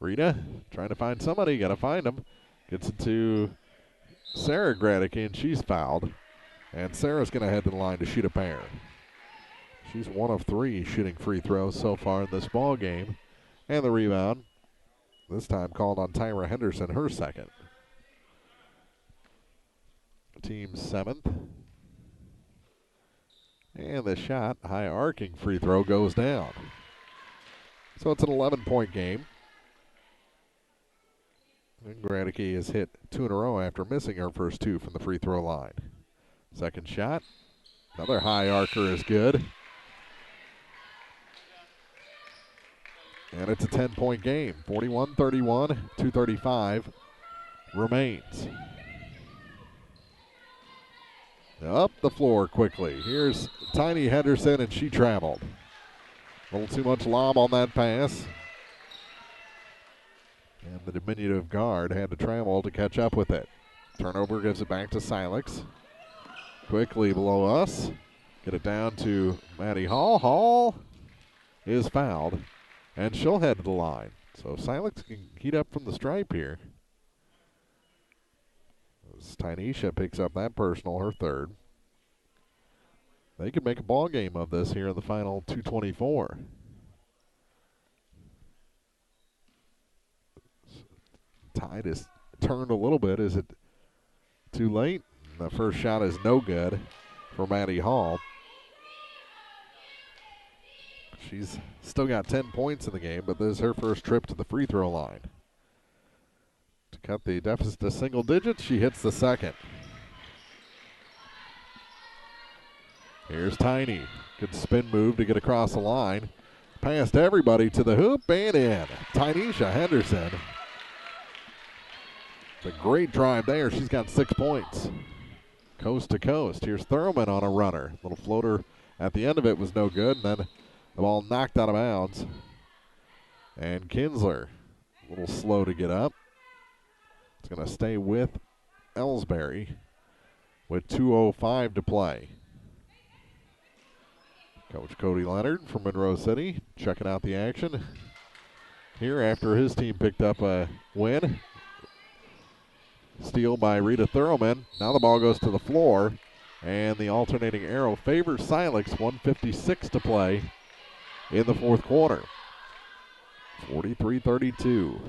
R: Rita trying to find somebody. Got to find him. Gets it to Sarah Granicke, and she's fouled. And Sarah's going to head to the line to shoot a pair. She's 1 of 3 shooting free throws so far in this ball game. And the rebound, this time called on Tyra Henderson, her second. Team 7th. And the shot, high arcing free throw, goes down. So it's an 11-point game. And Granicke has hit 2 in a row after missing her first 2 from the free throw line. Second shot, another high arcer is good. And it's a 10-point game. 41-31, 2:35 remains. Up the floor quickly. Here's Tiny Henderson, and she traveled. A little too much lob on that pass. And the diminutive guard had to travel to catch up with it. Turnover gives it back to Silex. Quickly below us. Get it down to Maddie Hall. Hall is fouled, and she'll head to the line. So Silex can heat up from the stripe here. As Tynesha picks up that personal, her third. They could make a ball game of this here in the final 2:24. Tide is turned a little bit. Is it too late? The first shot is no good for Maddie Hall. She's still got 10 points in the game, but this is her first trip to the free throw line. To cut the deficit to single digits. She hits the second. Here's Tiny. Good spin move to get across the line. Past everybody to the hoop and in. Tynesha Henderson. It's a great drive there. She's got 6 points. Coast to coast. Here's Thurman on a runner. Little floater at the end of it was no good. And then the ball knocked out of bounds. And Kinsler, a little slow to get up. It's going to stay with Elsberry with 2:05 to play. Coach Cody Leonard from Monroe City checking out the action here after his team picked up a win. Steal by Rita Thurman. Now the ball goes to the floor, and the alternating arrow favors Silex. 1:56 to play in the fourth quarter. 43-32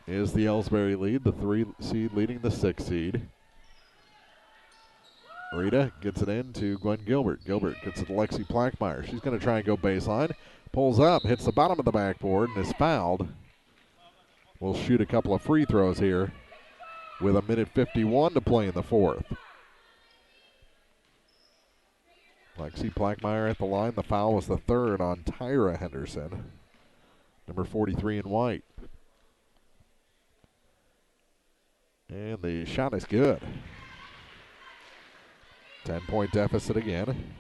R: is the Elsberry lead, the 3 seed leading the 6 seed. Rita gets it in to Gwen Gilbert. Gilbert gets it to Lexi Plackmeyer. She's going to try and go baseline. Pulls up, hits the bottom of the backboard, and is fouled. We'll shoot a couple of free throws here with 1:51 to play in the fourth. Lexi Plackmeyer at the line. The foul was the third on Tyra Henderson, number 43 in white. And the shot is good. 10-point deficit again.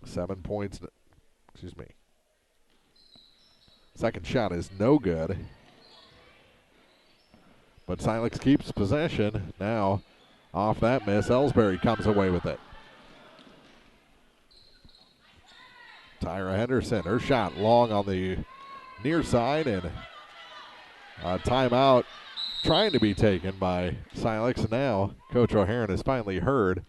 R: 7 points. Excuse me. Second shot is no good. But Silex keeps possession. Now, off that miss, Elsberry comes away with it. Tyra Henderson, her shot long on the near side, and a timeout trying to be taken by Silex. Now, Coach O'Haron has finally heard,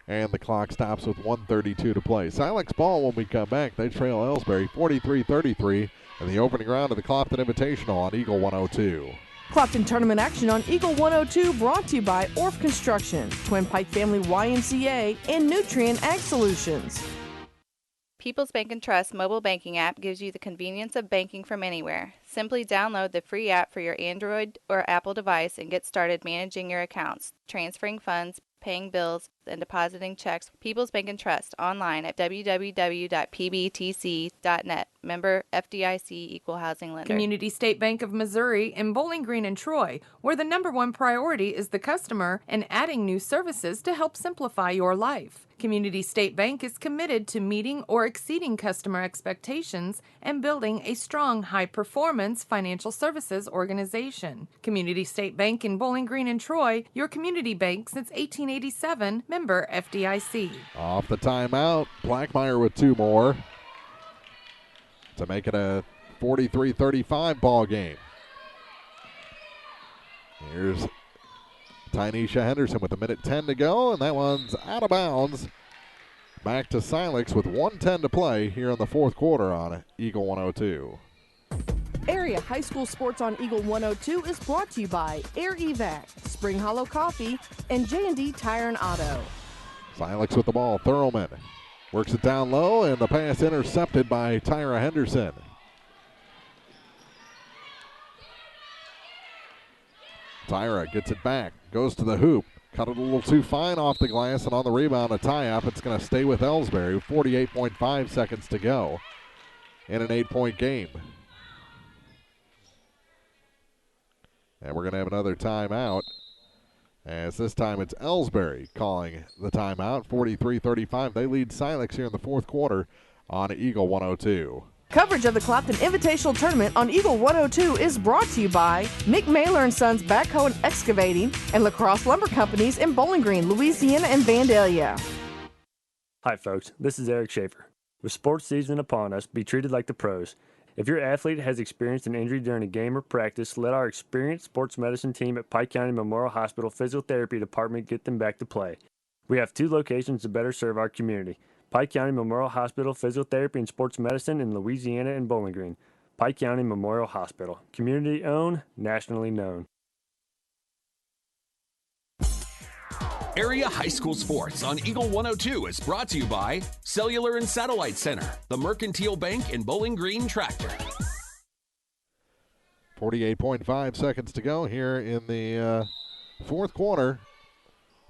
R: and the clock stops with 1:32 to play. Silex ball when we come back. They trail Elsberry 43-33 in the opening round of the Clopton Invitational on Eagle 102.
J: Clopton tournament action on Eagle 102 brought to you by Orff Construction, Twin Pike Family YMCA, and Nutrient Ag Solutions.
E: People's Bank and Trust mobile banking app gives you the convenience of banking from anywhere. Simply download the free app for your Android or Apple device and get started managing your accounts, transferring funds, paying bills, and depositing checks. People's Bank and Trust online at www.pbtc.net. Member FDIC Equal Housing Lender.
H: Community State Bank of Missouri in Bowling Green and Troy, where the #1 priority is the customer and adding new services to help simplify your life. Community State Bank is committed to meeting or exceeding customer expectations and building a strong, high-performance financial services organization. Community State Bank in Bowling Green and Troy, your community bank since 1887, member FDIC.
R: Off the timeout, Plackmeyer with 2 more to make it a 43-35 ball game. Here's Tynesha Henderson with 1:10 to go, and that one's out of bounds. Back to Silex with 1:10 to play here in the fourth quarter on Eagle 102.
J: Area High School Sports on Eagle 102 is brought to you by Air Evac, Spring Hollow Coffee, and J&D Tire and Auto.
R: Silex with the ball. Thurlman works it down low, and the pass intercepted by Tyra Henderson. Tyra gets it back, goes to the hoop, cut it a little too fine off the glass, and on the rebound, a tie-up. It's going to stay with Elsberry with 48.5 seconds to go in an 8-point game. And we're going to have another timeout, as this time it's Elsberry calling the timeout. 43-35. They lead Silex here in the fourth quarter on Eagle 102.
J: Coverage of the Clopton Invitational Tournament on Eagle 102 is brought to you by Mick Mailer & Sons Backhoe and Excavating and Lacrosse Lumber Companies in Bowling Green, Louisiana and Vandalia.
N: Hi folks, this is Eric Schaefer. With sports season upon us, be treated like the pros. If your athlete has experienced an injury during a game or practice, let our experienced sports medicine team at Pike County Memorial Hospital Physiotherapy Department get them back to play. We have 2 locations to better serve our community. Pike County Memorial Hospital Physiotherapy and Sports Medicine in Louisiana and Bowling Green. Pike County Memorial Hospital. Community owned, nationally known.
M: Area High School Sports on Eagle 102 is brought to you by Cellular and Satellite Center, the Mercantile Bank, and Bowling Green Tractor.
R: 48.5 seconds to go here in the fourth quarter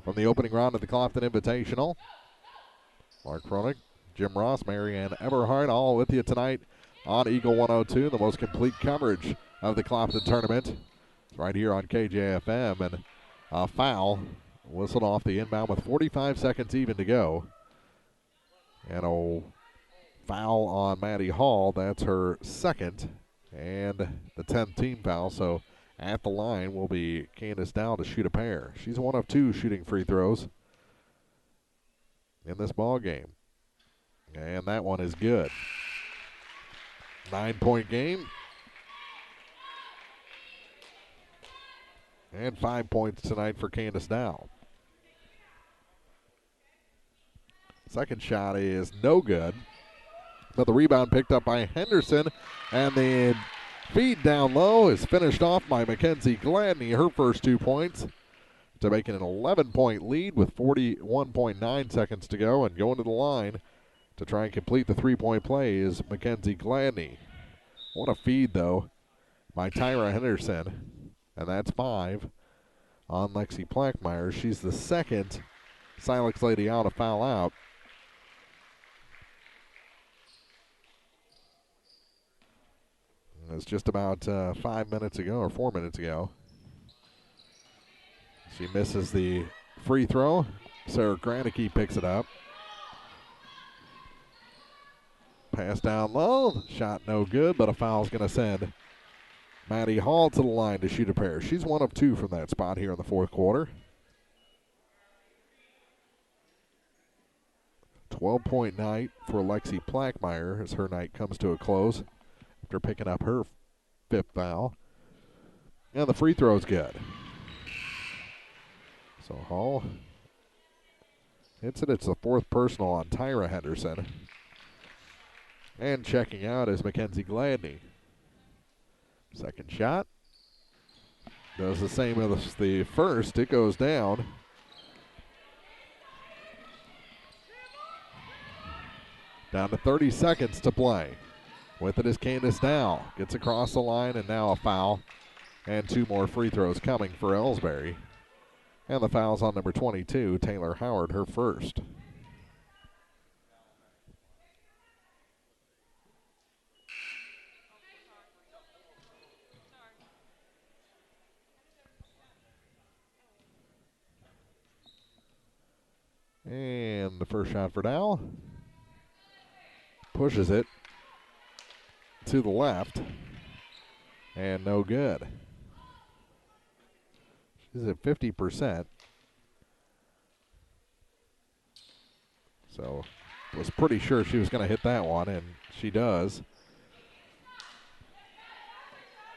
R: from the opening round of the Clopton Invitational. Mark Froenig, Jim Ross, Marianne Everhart, all with you tonight on Eagle 102, the most complete coverage of the Clopton tournament. It's right here on KJFM, and a foul whistled off the inbound with 45 seconds even to go. And a foul on Maddie Hall. That's her second and the 10th team foul. So at the line will be Candace Dow to shoot a pair. She's one of two shooting free throws in this ball game. And that one is good. 9-point game. And 5 points tonight for Candace Dow. Second shot is no good. But the rebound picked up by Henderson. And the feed down low is finished off by Mackenzie Gladney, her first 2 points, to make it an 11-point lead with 41.9 seconds to go. And going to the line to try and complete the three-point play is Mackenzie Gladney. What a feed, though, by Tyra Henderson. And that's 5 on Lexi Plackmeyer. She's the second Silex lady out to foul out. It was just about 5 minutes ago, or 4 minutes ago. She misses the free throw. Sarah Granicke picks it up. Pass down low. Shot no good, but a foul's going to send Maddie Hall to the line to shoot a pair. She's one of two from that spot here in the fourth quarter. 12-point night for Lexi Plackmeyer as her night comes to a close after picking up her fifth foul. And the free throw's good. So Hall hits it. It's the fourth personal on Tyra Henderson. And checking out is Mackenzie Gladney. Second shot. Does the same as the first. It goes down. Down to 30 seconds to play. With it is Candace Dow. Gets across the line and now a foul. And 2 more free throws coming for Elsberry. And the foul's on number 22, Taylor Howard, her first. And the first shot for Dow. Pushes it to the left. And no good. She's at 50%. So was pretty sure she was going to hit that one, and she does.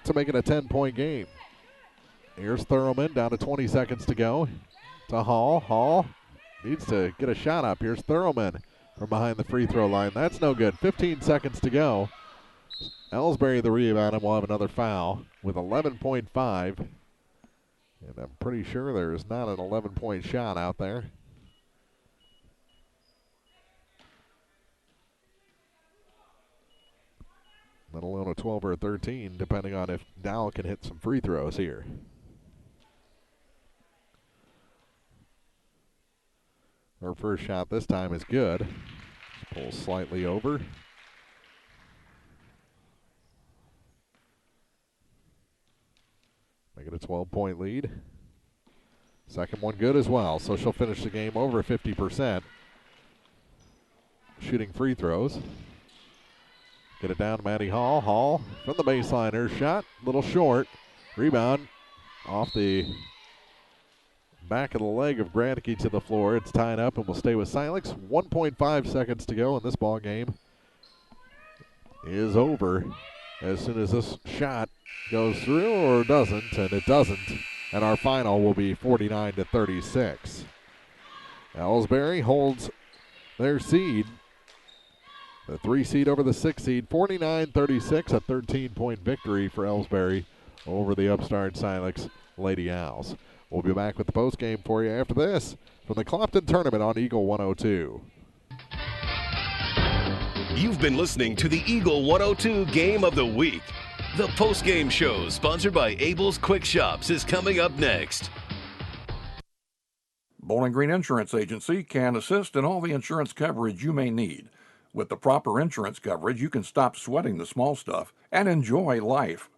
R: To make it a 10-point game. Here's Thurman down to 20 seconds to go. To Hall. Hall needs to get a shot up. Here's Thurman from behind the free throw line. That's no good. 15 seconds to go. Elsberry the rebound, and will have another foul with 11.5. And I'm pretty sure there's not an 11-point shot out there. Let alone a 12 or a 13, depending on if Dow can hit some free throws here. Her first shot this time is good. Pulls slightly over. Make it a 12-point lead. Second one good as well, so she'll finish the game over 50%. Shooting free throws. Get it down to Maddie Hall. Hall from the baseline. Her shot, a little short. Rebound off the back of the leg of Gradke to the floor. It's tied up and will stay with Silex. 1.5 seconds to go, and this ball game is over as soon as this shot goes through or doesn't, and it doesn't. And our final will be 49-36. Elsberry holds their seed, the 3 seed over the 6 seed, 49-36, a 13-point victory for Elsberry over the upstart Silex Lady Owls. We'll be back with the post game for you after this from the Clopton Tournament on Eagle 102.
F: You've been listening to the Eagle 102 Game of the Week. The post-game show, sponsored by Abel's Quick Shops, is coming up next.
K: Bowling Green Insurance Agency can assist in all the insurance coverage you may need. With the proper insurance coverage, you can stop sweating the small stuff and enjoy life.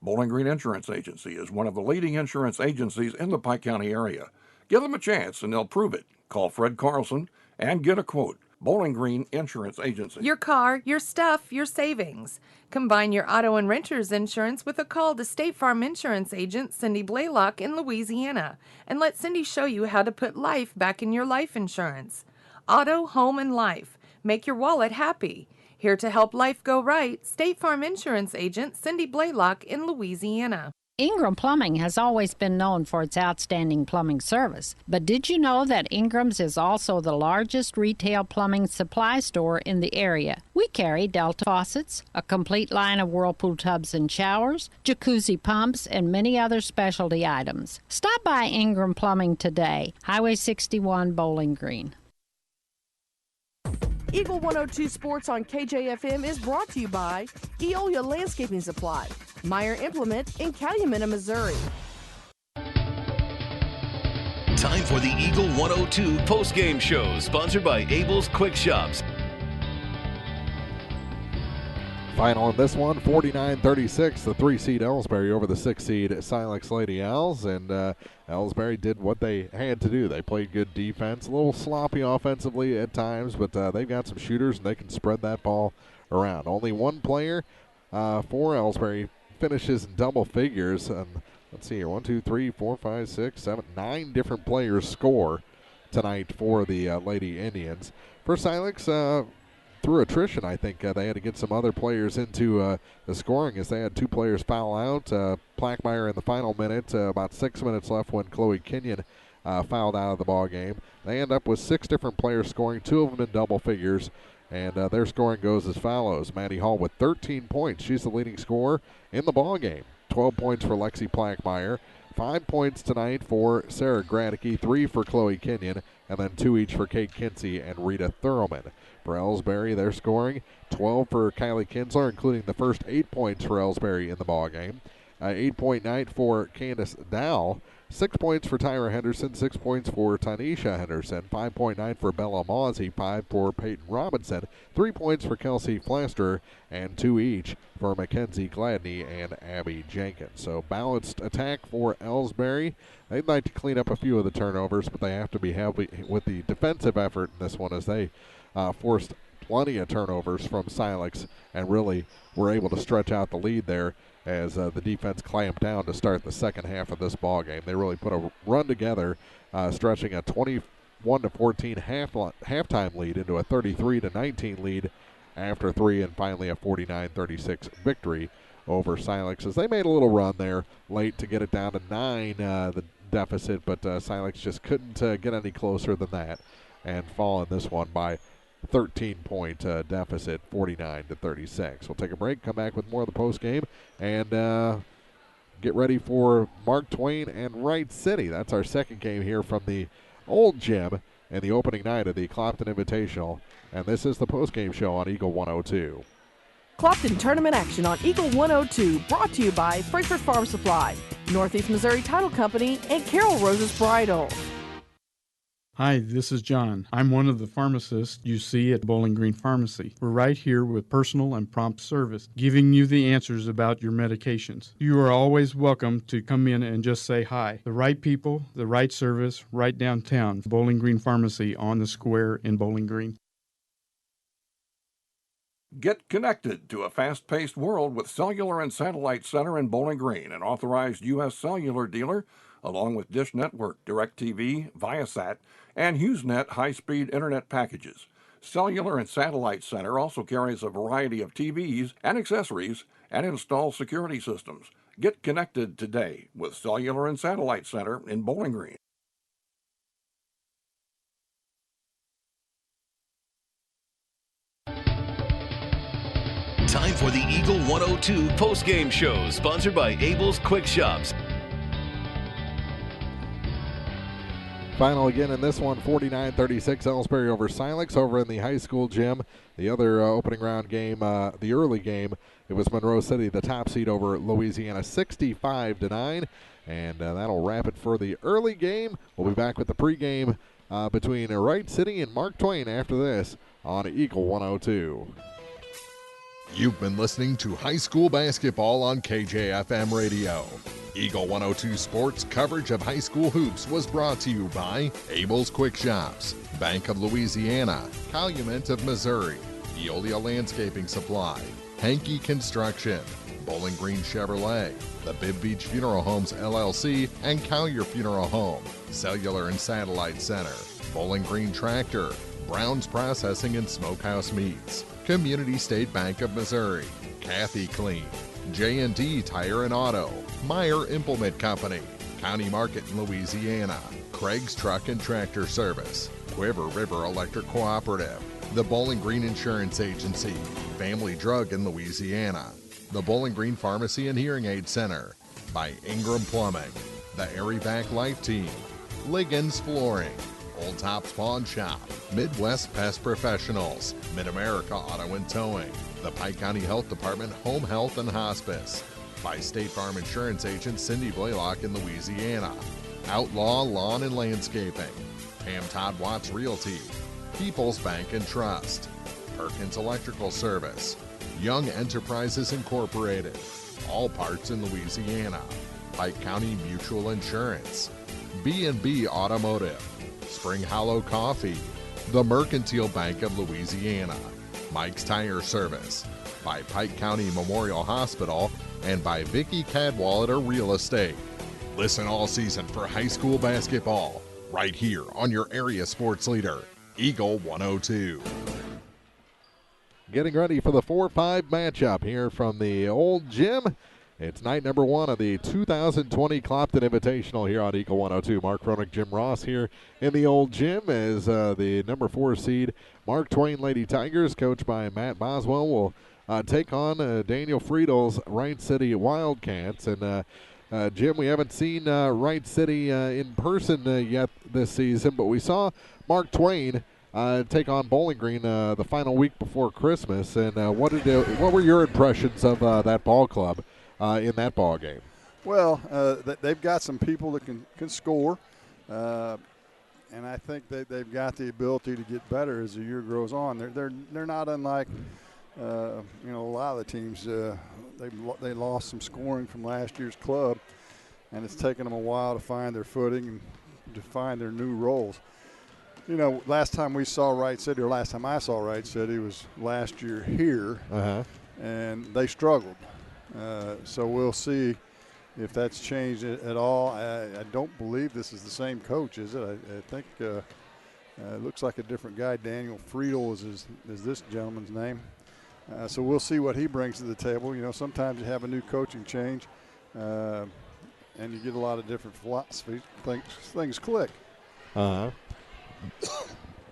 K: Bowling Green Insurance Agency is one of the leading insurance agencies in the Pike County area. Give them a chance and they'll prove it. Call Fred Carlson and get a quote. Bowling Green Insurance Agency.
H: Your car, your stuff, your savings. Combine your auto and renter's insurance with a call to State Farm Insurance agent Cindy Blaylock in Louisiana, and let Cindy show you how to put life back in your life insurance. Auto, home, and life. Make your wallet happy. Here to help life go right, State Farm Insurance agent Cindy Blaylock in Louisiana.
I: Ingram Plumbing has always been known for its outstanding plumbing service. But did you know that Ingram's is also the largest retail plumbing supply store in the area? We carry Delta faucets, a complete line of Whirlpool tubs and showers, jacuzzi pumps, and many other specialty items. Stop by Ingram Plumbing today, Highway 61, Bowling Green.
J: Eagle 102 Sports on KJFM is brought to you by Eolia Landscaping Supply, Meyer Implement in Calumet, Missouri.
F: Time for the Eagle 102 post-game show, sponsored by Abel's Quick Shops.
R: Final in this one, 49-36, the 3-seed Elsberry over the 6-seed Silex Lady Owls, and Elsberry did what they had to do. They played good defense, a little sloppy offensively at times, but they've got some shooters, and they can spread that ball around. Only one player for Elsberry finishes in double figures. Let's see here, 1, 2, 3, 4, 5, 6, 7, 9 different players score tonight for the Lady Indians. For Silex, through attrition, I think they had to get some other players into the scoring as they had 2 players foul out. Plackmeyer in the final minute, about 6 minutes left when Chloe Kenyon fouled out of the ball game. They end up with 6 different players scoring, 2 of them in double figures, and their scoring goes as follows. Maddie Hall with 13 points. She's the leading scorer in the ball game. 12 points for Lexi Plackmeyer. 5 points tonight for Sarah Gradicke, 3 for Chloe Kenyon, and then 2 each for Kate Kinsey and Rita Thurlman. For Elsberry, they're scoring 12 for Kylie Kinsler, including the first 8 points for Elsberry in the ballgame. 8-point night for Candace Dow. 6 points for Tyra Henderson, 6 points for Tanisha Henderson, 5-point night for Bella Mozzie, 5 for Peyton Robinson, 3 points for Kelsey Flaster, and 2 each for Mackenzie Gladney and Abby Jenkins. So balanced attack for Elsberry. They'd like to clean up a few of the turnovers, but they have to be happy with the defensive effort in this one as they forced plenty of turnovers from Silex and really were able to stretch out the lead there as the defense clamped down to start the second half of this ball game. They really put a run together, stretching a 21-14 halftime lead into a 33-19 lead after 3, and finally a 49-36 victory over Silex as they made a little run there late to get it down to 9, the deficit, but Silex just couldn't get any closer than that and fall in this one by 13-point deficit, 49-36. We'll take a break, come back with more of the post game, and get ready for Mark Twain and Wright City. That's our second game here from the old gym and the opening night of the Clopton Invitational. And this is the post game show on Eagle 102.
J: Clopton Tournament action on Eagle 102, brought to you by Frankfurt Farm Supply, Northeast Missouri Title Company, and Carol Rose's Bridal.
C: Hi, this is John. I'm one of the pharmacists you see at Bowling Green Pharmacy. We're right here with personal and prompt service, giving you the answers about your medications. You are always welcome to come in and just say hi. The right people, the right service, right downtown. Bowling Green Pharmacy on the square in Bowling Green.
K: Get connected to a fast-paced world with Cellular and Satellite Center in Bowling Green, an authorized U.S. cellular dealer, along with Dish Network, DirecTV, Viasat, and HughesNet high-speed internet packages. Cellular and Satellite Center also carries a variety of TVs and accessories and installs security systems. Get connected today with Cellular and Satellite Center in Bowling Green.
F: Time for the Eagle 102 post-game show, sponsored by Abel's Quick Shops.
R: Final again in this one, 49-36, Elsberry over Silex over in the high school gym. The other opening round game, the early game, it was Monroe City, the top seed over Louisiana, 65-9. And that'll wrap it for the early game. We'll be back with the pregame between Wright City and Mark Twain after this on Eagle 102.
B: You've been listening to high school basketball on KJFM Radio. Eagle 102 Sports coverage of high school hoops was brought to you by Abel's Quick Shops, Bank of Louisiana, Calumet of Missouri, Eolia Landscaping Supply, Hankey Construction, Bowling Green Chevrolet, the Bibb Beach Funeral Homes LLC, and Collier Funeral Home, Cellular and Satellite Center, Bowling Green Tractor, Brown's Processing and Smokehouse Meats, Community State Bank of Missouri, Kathy Clean, J&D Tire and Auto, Meyer Implement Company, County Market in Louisiana, Craig's Truck and Tractor Service, Quiver River Electric Cooperative, the Bowling Green Insurance Agency, Family Drug in Louisiana, the Bowling Green Pharmacy and Hearing Aid Center, by Ingram Plumbing, the Airyback Life Team, Liggins Flooring, Old Tops Pawn Shop, Midwest Pest Professionals, Mid-America Auto and Towing, the Pike County Health Department Home Health and Hospice, by State Farm Insurance Agent Cindy Blaylock in Louisiana, Outlaw Lawn and Landscaping, Pam Todd Watts Realty, People's Bank and Trust, Perkins Electrical Service, Young Enterprises Incorporated, All Parts in Louisiana, Pike County Mutual Insurance, B&B Automotive, Spring Hollow Coffee, the Mercantile Bank of Louisiana, Mike's Tire Service, by Pike County Memorial Hospital, and by Vicky Cadwallader Real Estate. Listen all season for high school basketball, right here on your area sports leader, Eagle 102.
R: Getting ready for the 4-5 matchup here from the old gym. It's night number one of the 2020 Clopton Invitational here on Eagle 102. Mark Ronick, Jim Ross here in the old gym as the number 4 seed Mark Twain Lady Tigers, coached by Matt Boswell, will take on Daniel Friedel's Wright City Wildcats. And Jim, we haven't seen Wright City in person yet this season, but we saw Mark Twain take on Bowling Green the final week before Christmas. And what were your impressions of that ball club in that ball game?
S: Well, they've got some people that can score, and I think they've got the ability to get better as the year grows on. They're not unlike a lot of the teams. They lost some scoring from last year's club, and it's taken them a while to find their footing and to find their new roles. Last time we saw Wright City, or last time I saw Wright City, was last year here, and they struggled. So we'll see if that's changed at all. I don't believe this is the same coach, is it? I think it looks like a different guy. Daniel Friedel is this gentleman's name. So we'll see what he brings to the table. Sometimes you have a new coaching change, and you get a lot of different philosophies. Things click.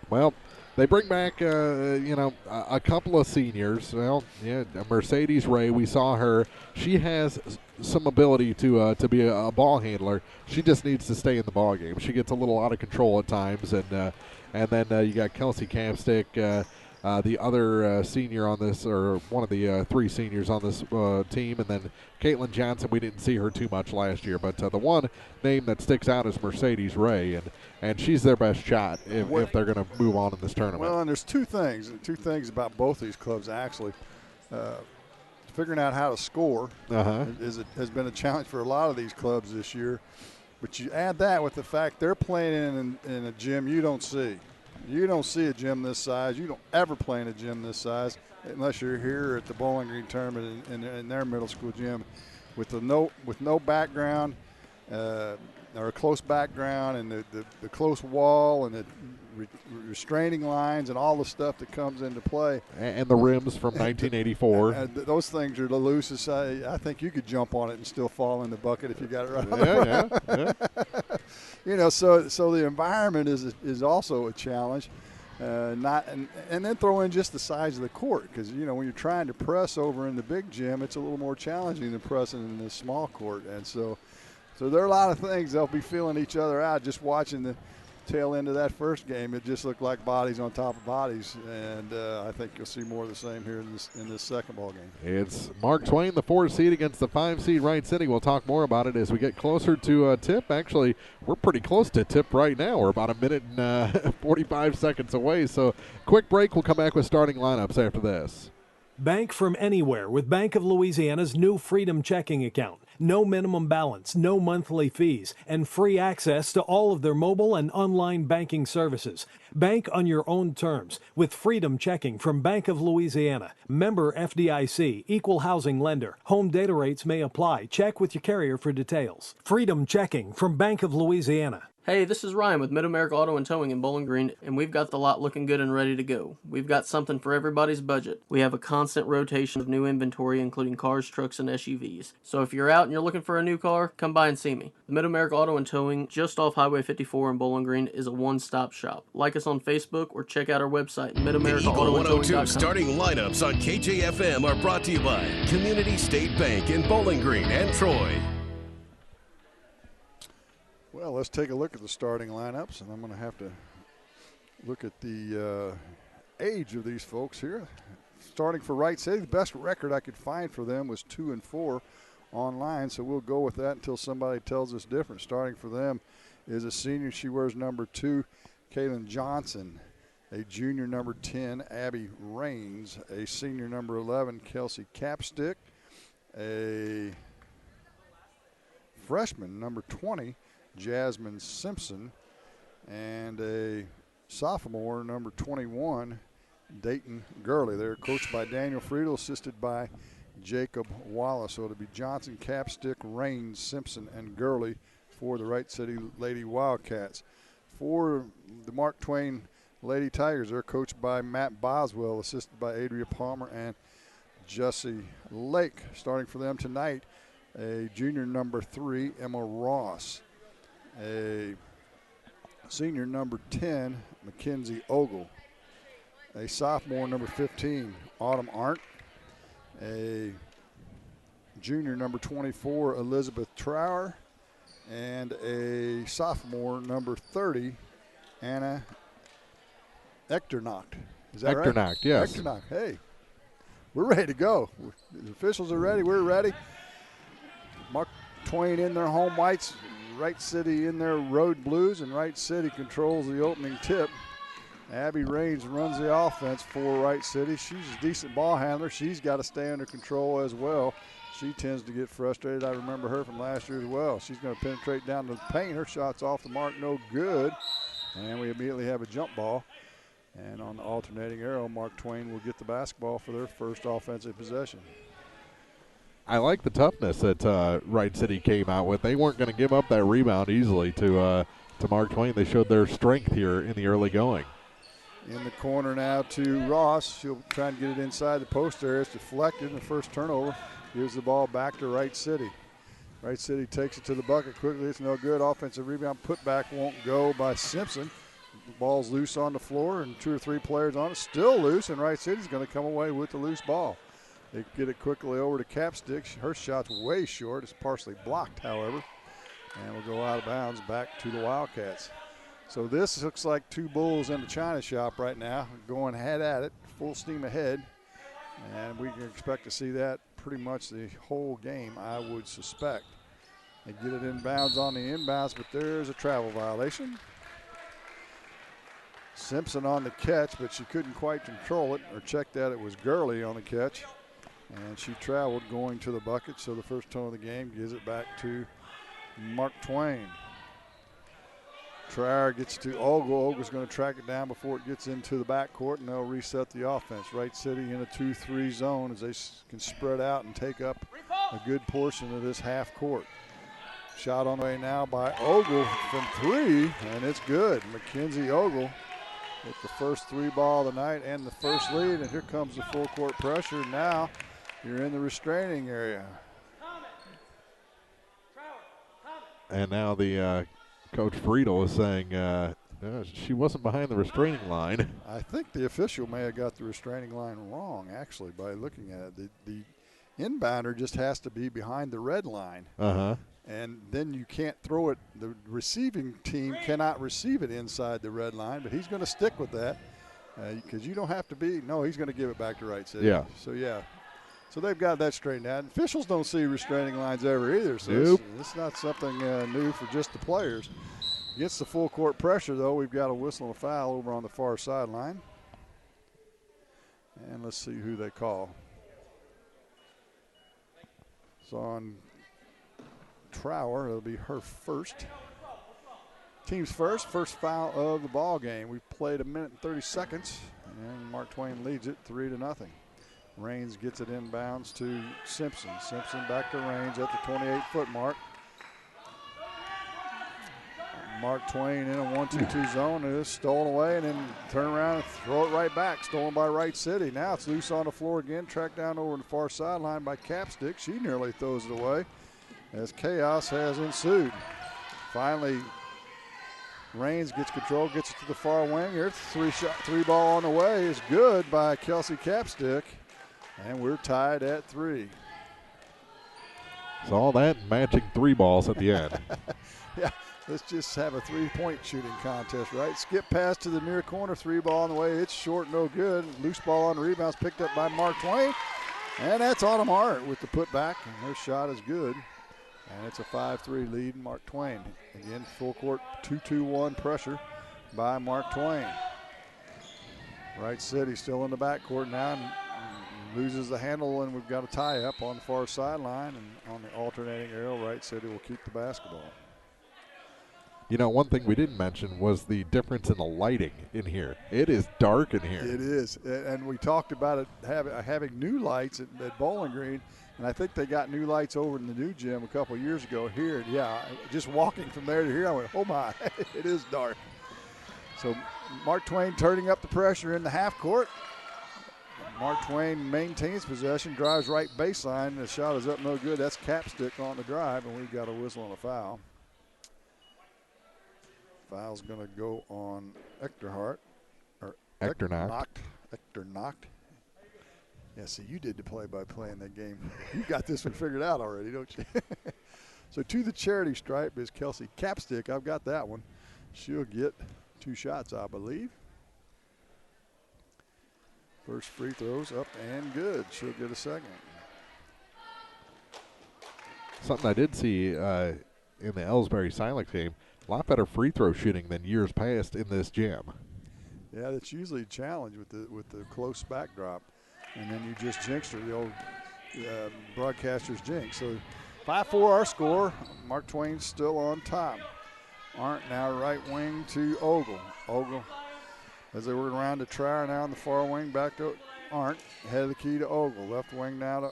R: Well, they bring back, a couple of seniors. Well, yeah, Mercedes Ray, we saw her. She has some ability to be a ball handler. She just needs to stay in the ball game. She gets a little out of control at times. And then you got Kelsey Campstick, the other senior on this, or one of the 3 seniors on this team. And then Caitlin Johnson, we didn't see her too much last year. But the one name that sticks out is Mercedes Ray, and she's their best shot if they're going to move on in this tournament.
S: Well, and there's two things about both these clubs, actually. Figuring out how to score has been a challenge for a lot of these clubs this year. But you add that with the fact they're playing in a gym you don't see. You don't see a gym this size. You don't ever play in a gym this size unless you're here at the Bowling Green tournament in their middle school gym with no background or a close background, and the close wall and the restraining lines and all the stuff that comes into play.
R: And the rims from 1984.
S: Those things are the loosest. I think you could jump on it and still fall in the bucket if you got it right on the
R: Yeah.
S: So the environment is also a challenge. And then throw in just the size of the court, because when you're trying to press over in the big gym, it's a little more challenging than pressing in the small court. And so there are a lot of things. They'll be feeling each other out just watching tail end of that first game, it just looked like bodies on top of bodies, and I think you'll see more of the same here in this second ball game.
R: It's Mark Twain, the 4 seed against the 5 seed Wright City. We'll talk more about it as we get closer to tip. Actually, we're pretty close to tip right now. We're about a minute and 45 seconds away. So quick break. We'll come back with starting lineups after this.
O: Bank from anywhere with Bank of Louisiana's new Freedom Checking account. No minimum balance, no monthly fees, and free access to all of their mobile and online banking services. Bank on your own terms with Freedom Checking from Bank of Louisiana. Member FDIC, equal housing lender. Home data rates may apply. Check with your carrier for details. Freedom Checking from Bank of Louisiana.
P: Hey, this is Ryan with Mid-America Auto and Towing in Bowling Green, and we've got the lot looking good and ready to go. We've got something for everybody's budget. We have a constant rotation of new inventory, including cars, trucks, and SUVs. So if you're out and you're looking for a new car, come by and see me. Mid-America Auto and Towing, just off Highway 54 in Bowling Green, is a one-stop shop. Like us on Facebook or check out our website, midamericaautoandtowing.com.
F: The Eagle 102 starting lineups on KJFM are brought to you by Community State Bank in Bowling Green and Troy.
S: Well, let's take a look at the starting lineups, and I'm going to have to look at the age of these folks here. Starting for Wright City, the best record I could find for them was 2-4 online, so we'll go with that until somebody tells us different. Starting for them is a senior. She wears number 2, Kaylin Johnson. A junior, number 10, Abby Raines. A senior, number 11, Kelsey Capstick. A freshman, number 20, Jasmine Simpson, and a sophomore, number 21, Dayton Gurley. They're coached by Daniel Friedel, assisted by Jacob Wallace. So it'll be Johnson, Capstick, Raines, Simpson, and Gurley for the Wright City Lady Wildcats. For the Mark Twain Lady Tigers, they're coached by Matt Boswell, assisted by Adria Palmer and Jesse Lake. Starting for them tonight, a junior, number 3, Emma Ross. A senior, number 10, Mackenzie Ogle. A sophomore, number 15, Autumn Arndt. A junior, number 24, Elizabeth Trower. And a sophomore, number 30, Anna Echternacht. Is that right?
R: Echternacht, yes.
S: Echternacht. Hey, we're ready to go. The officials are ready. We're ready. Mark Twain in their home whites. Wright City in their road blues, and Wright City controls the opening tip. Abby Raines runs the offense for Wright City. She's a decent ball handler. She's got to stay under control as well. She tends to get frustrated. I remember her from last year as well. She's going to penetrate down to the paint. Her shot's off the mark, no good. And we immediately have a jump ball. And on the alternating arrow, Mark Twain will get the basketball for their first offensive possession.
R: I like the toughness that Wright City came out with. They weren't going to give up that rebound easily to Mark Twain. They showed their strength here in the early going.
S: In the corner now to Ross. She'll try and get it inside the post area. It's deflected, and the first turnover gives the ball back to Wright City. Wright City takes it to the bucket quickly. It's no good. Offensive rebound putback won't go by Simpson. The ball's loose on the floor, and 2 or 3 players on it. Still loose, and Wright City's going to come away with the loose ball. They get it quickly over to Capstick. Her shot's way short. It's partially blocked, however. And will go out of bounds back to the Wildcats. So this looks like 2 bulls in the china shop right now, going head at it, full steam ahead. And we can expect to see that pretty much the whole game, I would suspect. They get it inbounds on the inbounds, but there's a travel violation. Simpson on the catch, but she couldn't quite control it or check that it was Gurley on the catch. And she traveled going to the bucket, so the first turn of the game gives it back to Mark Twain. Trower gets to Ogle. Ogle's going to track it down before it gets into the backcourt, and they'll reset the offense. Wright City in a 2-3 zone as they can spread out and take up a good portion of this half court. Shot on the way now by Ogle from 3, and it's good. Mackenzie Ogle with the first 3 ball of the night and the first lead, and here comes the full court pressure. Now you're in the restraining area.
R: And now the Coach Friedel is saying she wasn't behind the restraining line.
S: I think the official may have got the restraining line wrong, actually, by looking at it. The inbounder just has to be behind the red line.
R: Uh-huh.
S: And then you can't throw it. The receiving team cannot receive it inside the red line, but he's going to stick with that because you don't have to be. No, he's going to give it back to Wright City.
R: Yeah.
S: So they've got that straightened out. Officials don't see restraining lines ever either, so
R: Nope.
S: it's not something new for just the players. Against the full court pressure, though, we've got a whistle and a foul over on the far sideline. And let's see who they call. It's on Trower. It'll be her first. Team's first foul of the ball game. We've played 1 minute and 30 seconds, and Mark Twain leads it 3-0. Raines gets it inbounds to Simpson. Simpson back to Raines at the 28-foot mark. Mark Twain in a 1-2-2 zone. It is stolen away and then turn around and throw it right back. Stolen by Wright City. Now it's loose on the floor again. Tracked down over the far sideline by Capstick. She nearly throws it away as chaos has ensued. Finally, Raines gets control, gets it to the far wing. Here's three ball on the way. Is good by Kelsey Capstick. And we're tied at 3.
R: So all that matching 3 balls at the end.
S: Yeah, let's just have a 3-point shooting contest, right? Skip pass to the near corner, 3 ball on the way. It's short, no good. Loose ball on the rebounds picked up by Mark Twain. And that's Autumn Hart with the putback. And her shot is good. And it's a 5-3 lead, Mark Twain. Again, full court 2-2-1 pressure by Mark Twain. Wright City still in the backcourt now. And loses the handle, and we've got a tie-up on the far sideline, and on the alternating arrow, Wright City will keep the basketball.
R: You know, one thing we didn't mention was the difference in the lighting in here. It is dark in here.
S: It is, and we talked about it having new lights at Bowling Green, and I think they got new lights over in the new gym a couple years ago here. And yeah, just walking from there to here, I went, oh my, it is dark. So Mark Twain turning up the pressure in the half court. Mark Twain maintains possession, drives right baseline. The shot is up no good. That's Capstick on the drive, and we've got a whistle and a foul. Foul's going to go on Echterhart. Or
R: Echternacht.
S: Echternacht. Yeah, see, you did the play-by-play in that game. You got this one figured out already, don't you? So to the charity stripe is Kelsey Capstick. I've got that one. She'll get 2 shots, I believe. First free throw's up and good. She'll get a second.
R: Something I did see in the Elsberry Silex game, a lot better free throw shooting than years past in this gym.
S: Yeah, that's usually a challenge with the close backdrop. And then you just jinxed her, the old broadcaster's jinx. So 5-4 our score. Mark Twain's still on top. Arndt now right wing to Ogle. Ogle, as they work around to Trower now on the far wing, back to Arndt. Head of the key to Ogle. Left wing now to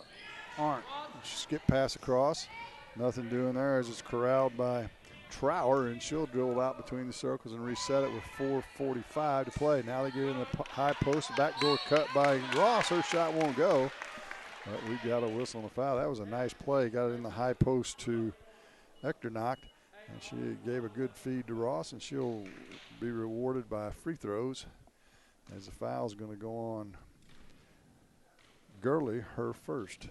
S: Arndt. Skip pass across. Nothing doing there as it's corralled by Trower, and she'll dribble out between the circles and reset it with 4:45 to play. Now they get in the high post. Backdoor cut by Ross. Her shot won't go. But we got a whistle and a foul. That was a nice play. Got it in the high post to Echternacht. And she gave a good feed to Ross, and she'll be rewarded by free throws as the foul is going to go on Gurley, her first.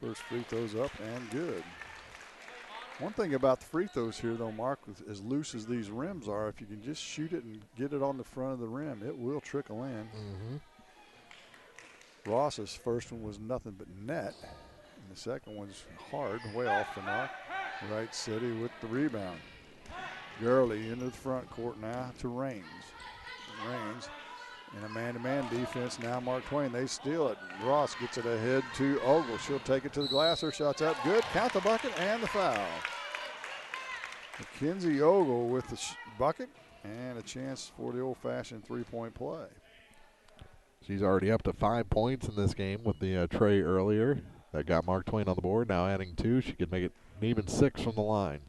S: First free throws up and good. One thing about the free throws here, though, Mark, as loose as these rims are, if you can just shoot it and get it on the front of the rim, it will trickle in.
R: Mm-hmm.
S: Ross's first one was nothing but net. And the second one's hard, way off the mark. Wright City with the rebound. Gurley into the front court now to Raines. Raines in a man-to-man defense now. Mark Twain, they steal it. Ross gets it ahead to Ogle. She'll take it to the glass. Her shot's up good. Count the bucket and the foul. Mackenzie Ogle with the bucket and a chance for the old-fashioned three-point play.
R: She's already up to 5 points in this game with the tray earlier. That got Mark Twain on the board. Now adding 2. She could make it an even 6 from the line.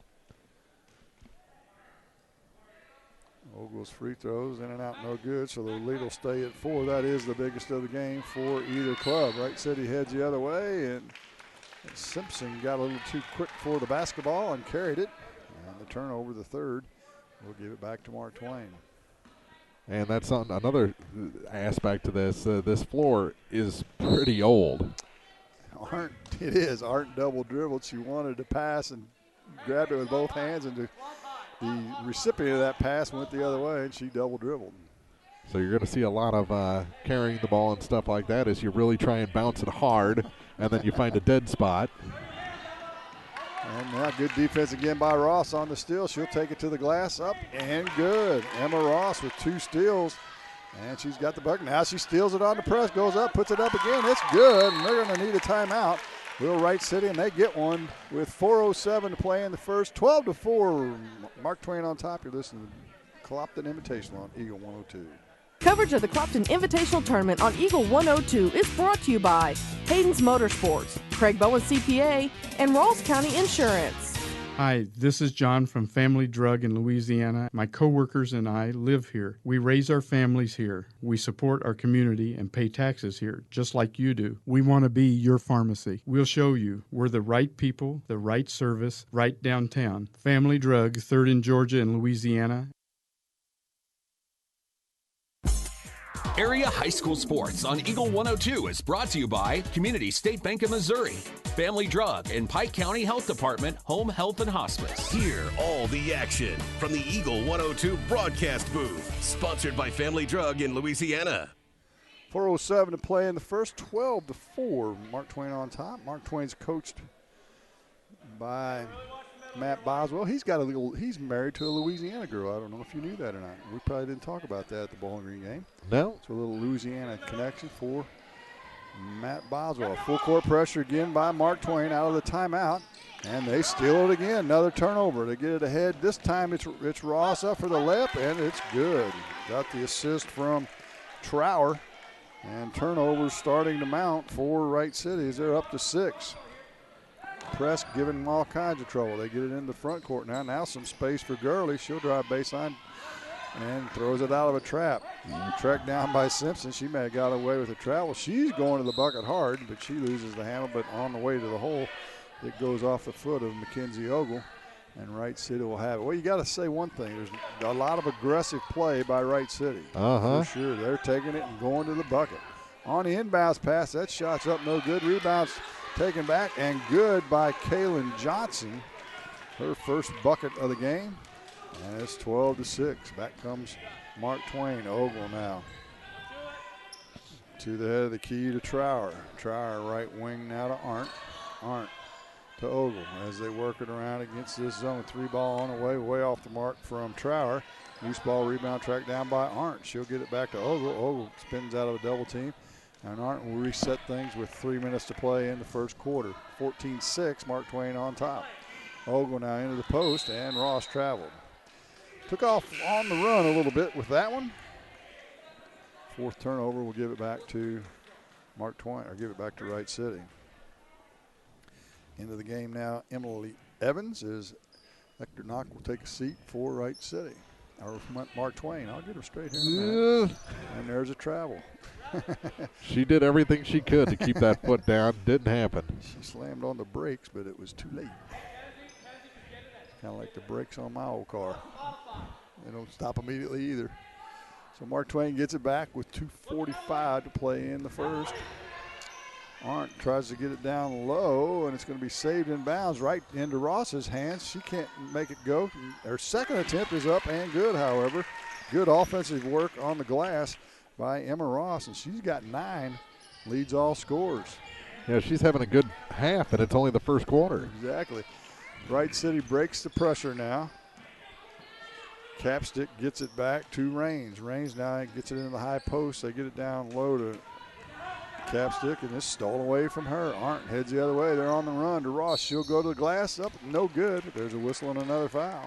S: Ogle's free throws in and out, no good, so the lead will stay at 4. That is the biggest of the game for either club. Wright City heads the other way, and Simpson got a little too quick for the basketball and carried it. And the turnover, the third, will give it back to Mark Twain.
R: And that's another aspect to this. This floor is pretty old.
S: Arndt double dribbled. She wanted to pass and grabbed it with both hands, and the recipient of that pass went the other way, and she double dribbled.
R: So you're going to see a lot of carrying the ball and stuff like that as you really try and bounce it hard, and then you find a dead spot.
S: And now good defense again by Ross on the steal. She'll take it to the glass, up and good. Emma Ross with 2 steals, and she's got the bucket. Now she steals it on the press, goes up, puts it up again. It's good, and they're going to need a timeout. Will Wright City, and they get one with 4:07 to play in the first. 12-4. Mark Twain on top. You're listening to Clopton Invitational on Eagle 102.
J: Coverage of the Clopton Invitational Tournament on Eagle 102 is brought to you by Hayden's Motorsports, Craig Bowen CPA, and Rawls County Insurance.
C: Hi, this is John from Family Drug in Louisiana. My coworkers and I live here. We raise our families here. We support our community and pay taxes here, just like you do. We want to be your pharmacy. We'll show you. We're the right people, the right service, right downtown. Family Drug, 3rd in Georgia and Louisiana.
M: Area High School Sports on Eagle 102 is brought to you by Community State Bank of Missouri, Family Drug, and Pike County Health Department Home Health and Hospice.
F: Hear all the action from the Eagle 102 broadcast booth, sponsored by Family Drug in Louisiana.
S: 4:07 to play in the first. 12-4. Mark Twain on top. Mark Twain's coached by Matt Boswell. He's married to a Louisiana girl. I don't know if you knew that or not. We probably didn't talk about that at the Bowling Green game.
R: No.
S: It's a little Louisiana connection for Matt Boswell. Full court pressure again by Mark Twain out of the timeout. And they steal it again. Another turnover. They get it ahead. This time it's Ross up for the layup, and it's good. Got the assist from Trower. And turnovers starting to mount for Wright City as they're up to 6. Press giving them all kinds of trouble. They get it in the front court now. Now some space for Gurley. She'll drive baseline and throws it out of a trap. Tracked down by Simpson. She may have got away with a travel. She's going to the bucket hard, but she loses the handle. But on the way to the hole, it goes off the foot of Mackenzie Ogle, and Wright City will have it. Well, you got to say one thing. There's a lot of aggressive play by Wright City. For sure. They're taking it and going to the bucket. On the inbounds pass, that shot's up no good. Rebounds taken back and good by Kaylin Johnson. Her first bucket of the game. And it's 12-6. Back comes Mark Twain. Ogle now to the head of the key to Trower. Trower right wing now to Arndt. Arndt to Ogle as they work it around against this zone. 3 ball on the way off the mark from Trower. Loose ball rebound tracked down by Arndt. She'll get it back to Ogle. Ogle spins out of a double team. And Arndt will reset things with 3 minutes to play in the first quarter. 14-6, Mark Twain on top. Ogle now into the post, and Ross traveled. Took off on the run a little bit with that one. 4th turnover, we'll give it back to Mark Twain, or give it back to Wright City. Into the game now, Emily Evans is Hector Knock will take a seat for Wright City. Or Mark Twain. I'll get her straight here in a minute. And there's a travel.
R: She did everything she could to keep that foot down. Didn't happen.
S: She slammed on the brakes, but it was too late. Kind of like the brakes on my old car. They don't stop immediately either. So Mark Twain gets it back with 2:45 to play in the first. Arndt tries to get it down low, and it's going to be saved in bounds right into Ross's hands. She can't make it go. Her second attempt is up and good, however. Good offensive work on the glass by Emma Ross, and she's got 9, leads all scorers.
R: Yeah, she's having a good half, and it's only the first quarter.
S: Exactly. Wright City breaks the pressure now. Capstick gets it back to Raines. Raines now gets it into the high post. They get it down low to Capstick, and it's stolen away from her. Arndt heads the other way. They're on the run to Ross. She'll go to the glass, up, no good. There's a whistle and another foul.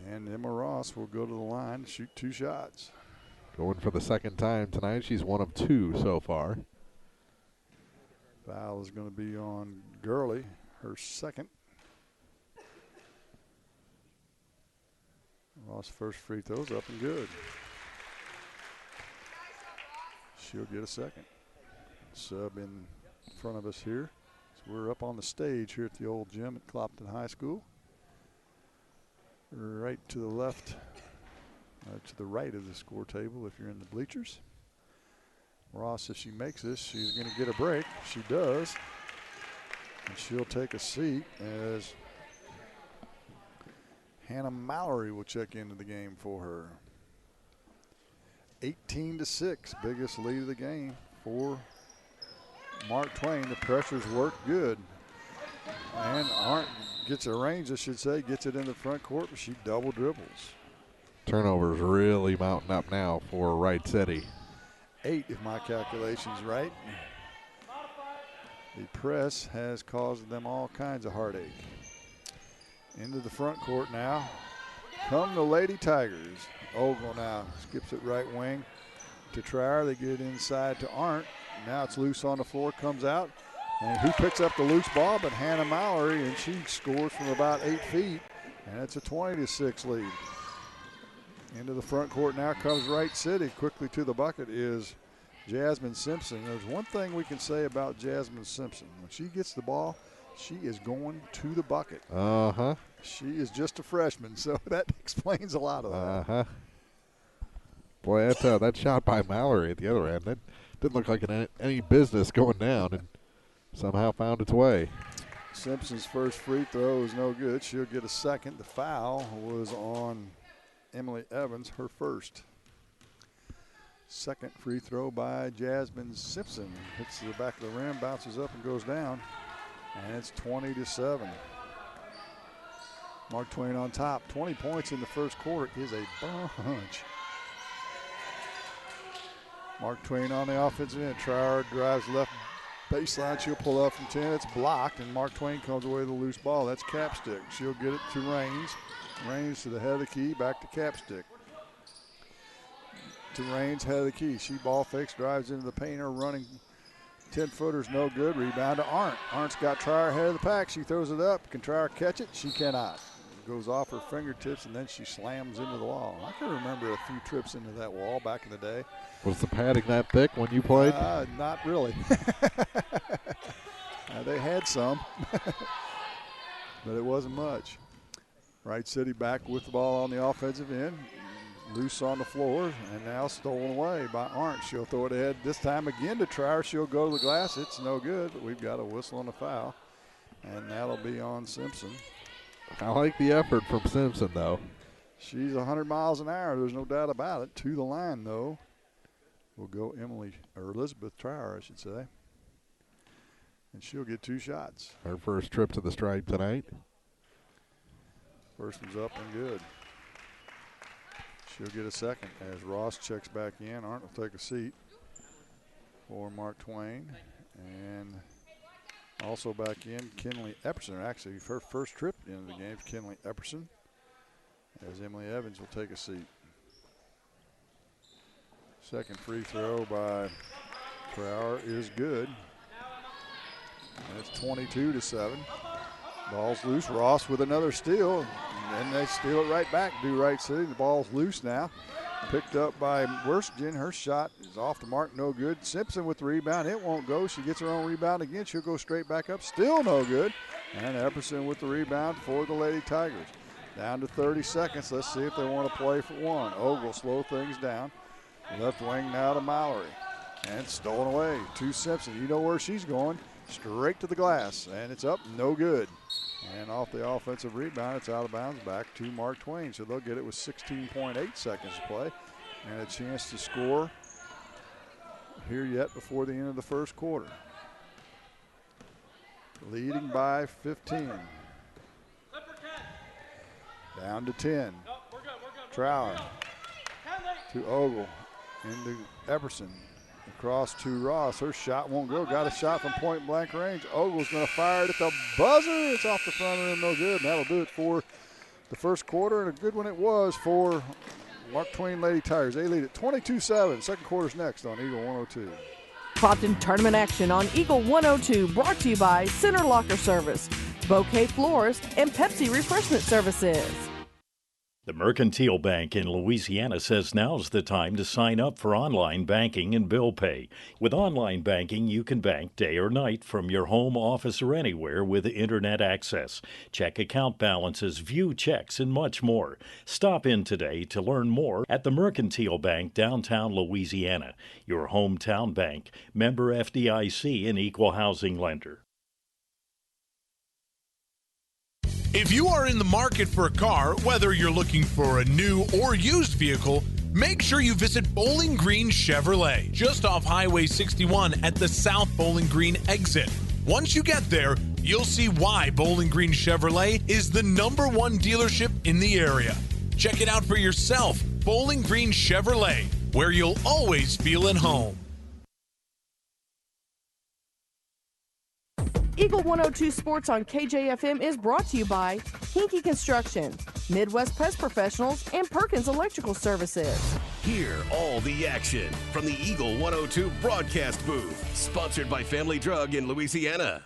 S: And Emma Ross will go to the line to shoot 2 shots.
R: Going for the second time tonight. She's 1 of 2 so far.
S: Foul is going to be on Gurley, her second. Ross' first free throw's up and good. She'll get a second. Sub in front of us here. So we're up on the stage here at the old gym at Clopton High School. Right to the left, to the right of the score table if you're in the bleachers. Ross, if she makes this, she's going to get a break. She does. And she'll take a seat as Hannah Mallory will check into the game for her. 18-6, biggest lead of the game for Mark Twain. The pressures work good. And Arndt gets a range, I should say, gets it in the front court, but she double dribbles.
R: Turnovers really mounting up now for Wright City.
S: 8, if my calculation's right. The press has caused them all kinds of heartache. Into the front court now. Come the Lady Tigers. Ogle now skips it right wing to Trier. They get it inside to Arndt. Now it's loose on the floor, comes out. And who picks up the loose ball but Hannah Mallory, and she scores from about 8 feet. And it's a 20-6 lead. Into the front court now comes Wright City. Quickly to the bucket is Jasmine Simpson. There's one thing we can say about Jasmine Simpson. When she gets the ball, she is going to the bucket.
R: Uh-huh.
S: She is just a freshman, so that explains a lot of that.
R: Uh-huh. Boy, that shot by Mallory at the other end, that didn't look like any business going down, and somehow found its way.
S: Simpson's first free throw is no good. She'll get a second. The foul was on Emily Evans, her first. Second free throw by Jasmine Simpson. Hits the back of the rim, bounces up and goes down. And it's 20-7. Mark Twain on top. 20 points in the first quarter is a bunch. Mark Twain on the offensive end. Trier drives left baseline. She'll pull up from 10. It's blocked, and Mark Twain comes away with a loose ball. That's Capstick. She'll get it to Raines. Raines to the head of the key, back to Capstick. To Raines, head of the key. She ball fakes, drives into the painter, running 10-footer's no good. Rebound to Arndt. Arndt's got Trier head of the pack. She throws it up. Can Trier catch it? She cannot. It goes off her fingertips, and then she slams into the wall. I can remember a few trips into that wall back in the day.
R: Was the padding that thick when you played?
S: Not really. They had some, but it wasn't much. Wright City back with the ball on the offensive end. Loose on the floor, and now stolen away by Arndt. She'll throw it ahead this time again to Trier. She'll go to the glass. It's no good, but we've got a whistle on the foul, and that'll be on Simpson.
R: I like the effort from Simpson, though.
S: She's 100 miles an hour. There's no doubt about it. To the line, though, will go Elizabeth Trier, I should say, and she'll get 2 shots.
R: Her first trip to the stripe tonight.
S: First one's up and good. She'll get a second as Ross checks back in. Arndt will take a seat for Mark Twain. And also back in, Kinley Epperson. Actually, her first trip into the game is Kinley Epperson, as Emily Evans will take a seat. Second free throw by Trower is good. And it's 22-7. Ball's loose. Ross with another steal. And they steal it right back. Do Wright City. The ball's loose now. Picked up by Werstgen. Her shot is off the mark. No good. Simpson with the rebound. It won't go. She gets her own rebound again. She'll go straight back up. Still no good. And Epperson with the rebound for the Lady Tigers. Down to 30 seconds. Let's see if they want to play for one. Ogle slow things down. Left wing now to Mallory. And stolen away to Simpson. You know where she's going. Straight to the glass. And it's up. No good. And off the offensive rebound, it's out of bounds back to Mark Twain. So they'll get it with 16.8 seconds to play. And a chance to score here yet before the end of the first quarter. Leading by 15. Down to 10. Trower to Ogle. Into Epperson. Across to Ross. Her shot won't go. Got a shot from point blank range. Ogle's going to fire it at the buzzer. It's off the front rim. No good. And that'll do it for the first quarter. And a good one it was for Mark Twain Lady Tigers. They lead at 22-7. Second quarter's next on Eagle 102.
J: Clopton tournament action on Eagle 102 brought to you by Center Locker Service, Bouquet Florist, and Pepsi Refreshment Services.
Q: The Mercantile Bank in Louisiana says now's the time to sign up for online banking and bill pay. With online banking, you can bank day or night from your home, office, or anywhere with internet access. Check account balances, view checks, and much more. Stop in today to learn more at the Mercantile Bank, downtown Louisiana. Your hometown bank, member FDIC, and equal housing lender.
G: If you are in the market for a car, whether you're looking for a new or used vehicle, make sure you visit Bowling Green Chevrolet, just off Highway 61 at the South Bowling Green exit. Once you get there, you'll see why Bowling Green Chevrolet is the #1 dealership in the area. Check it out for yourself, Bowling Green Chevrolet, where you'll always feel at home.
J: Eagle 102 Sports on KJFM is brought to you by Hinky Construction, Midwest Pest Professionals, and Perkins Electrical Services.
F: Hear all the action from the Eagle 102 broadcast booth, sponsored by Family Drug in Louisiana.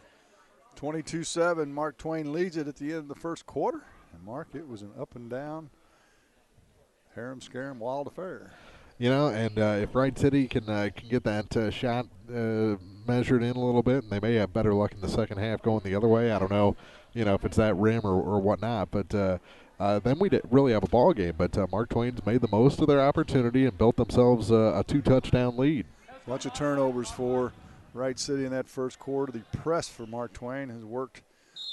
S: 22-7, Mark Twain leads it at the end of the first quarter. And Mark, it was an up and down, harem-scarum wild affair.
R: You know, and if Wright City can get that shot measured in a little bit, and they may have better luck in the second half going the other way. I don't know, if it's that rim or whatnot, but then we really have a ball game. But Mark Twain's made the most of their opportunity and built themselves a 2-touchdown lead.
S: Bunch of turnovers for Wright City in that first quarter. The press for Mark Twain has worked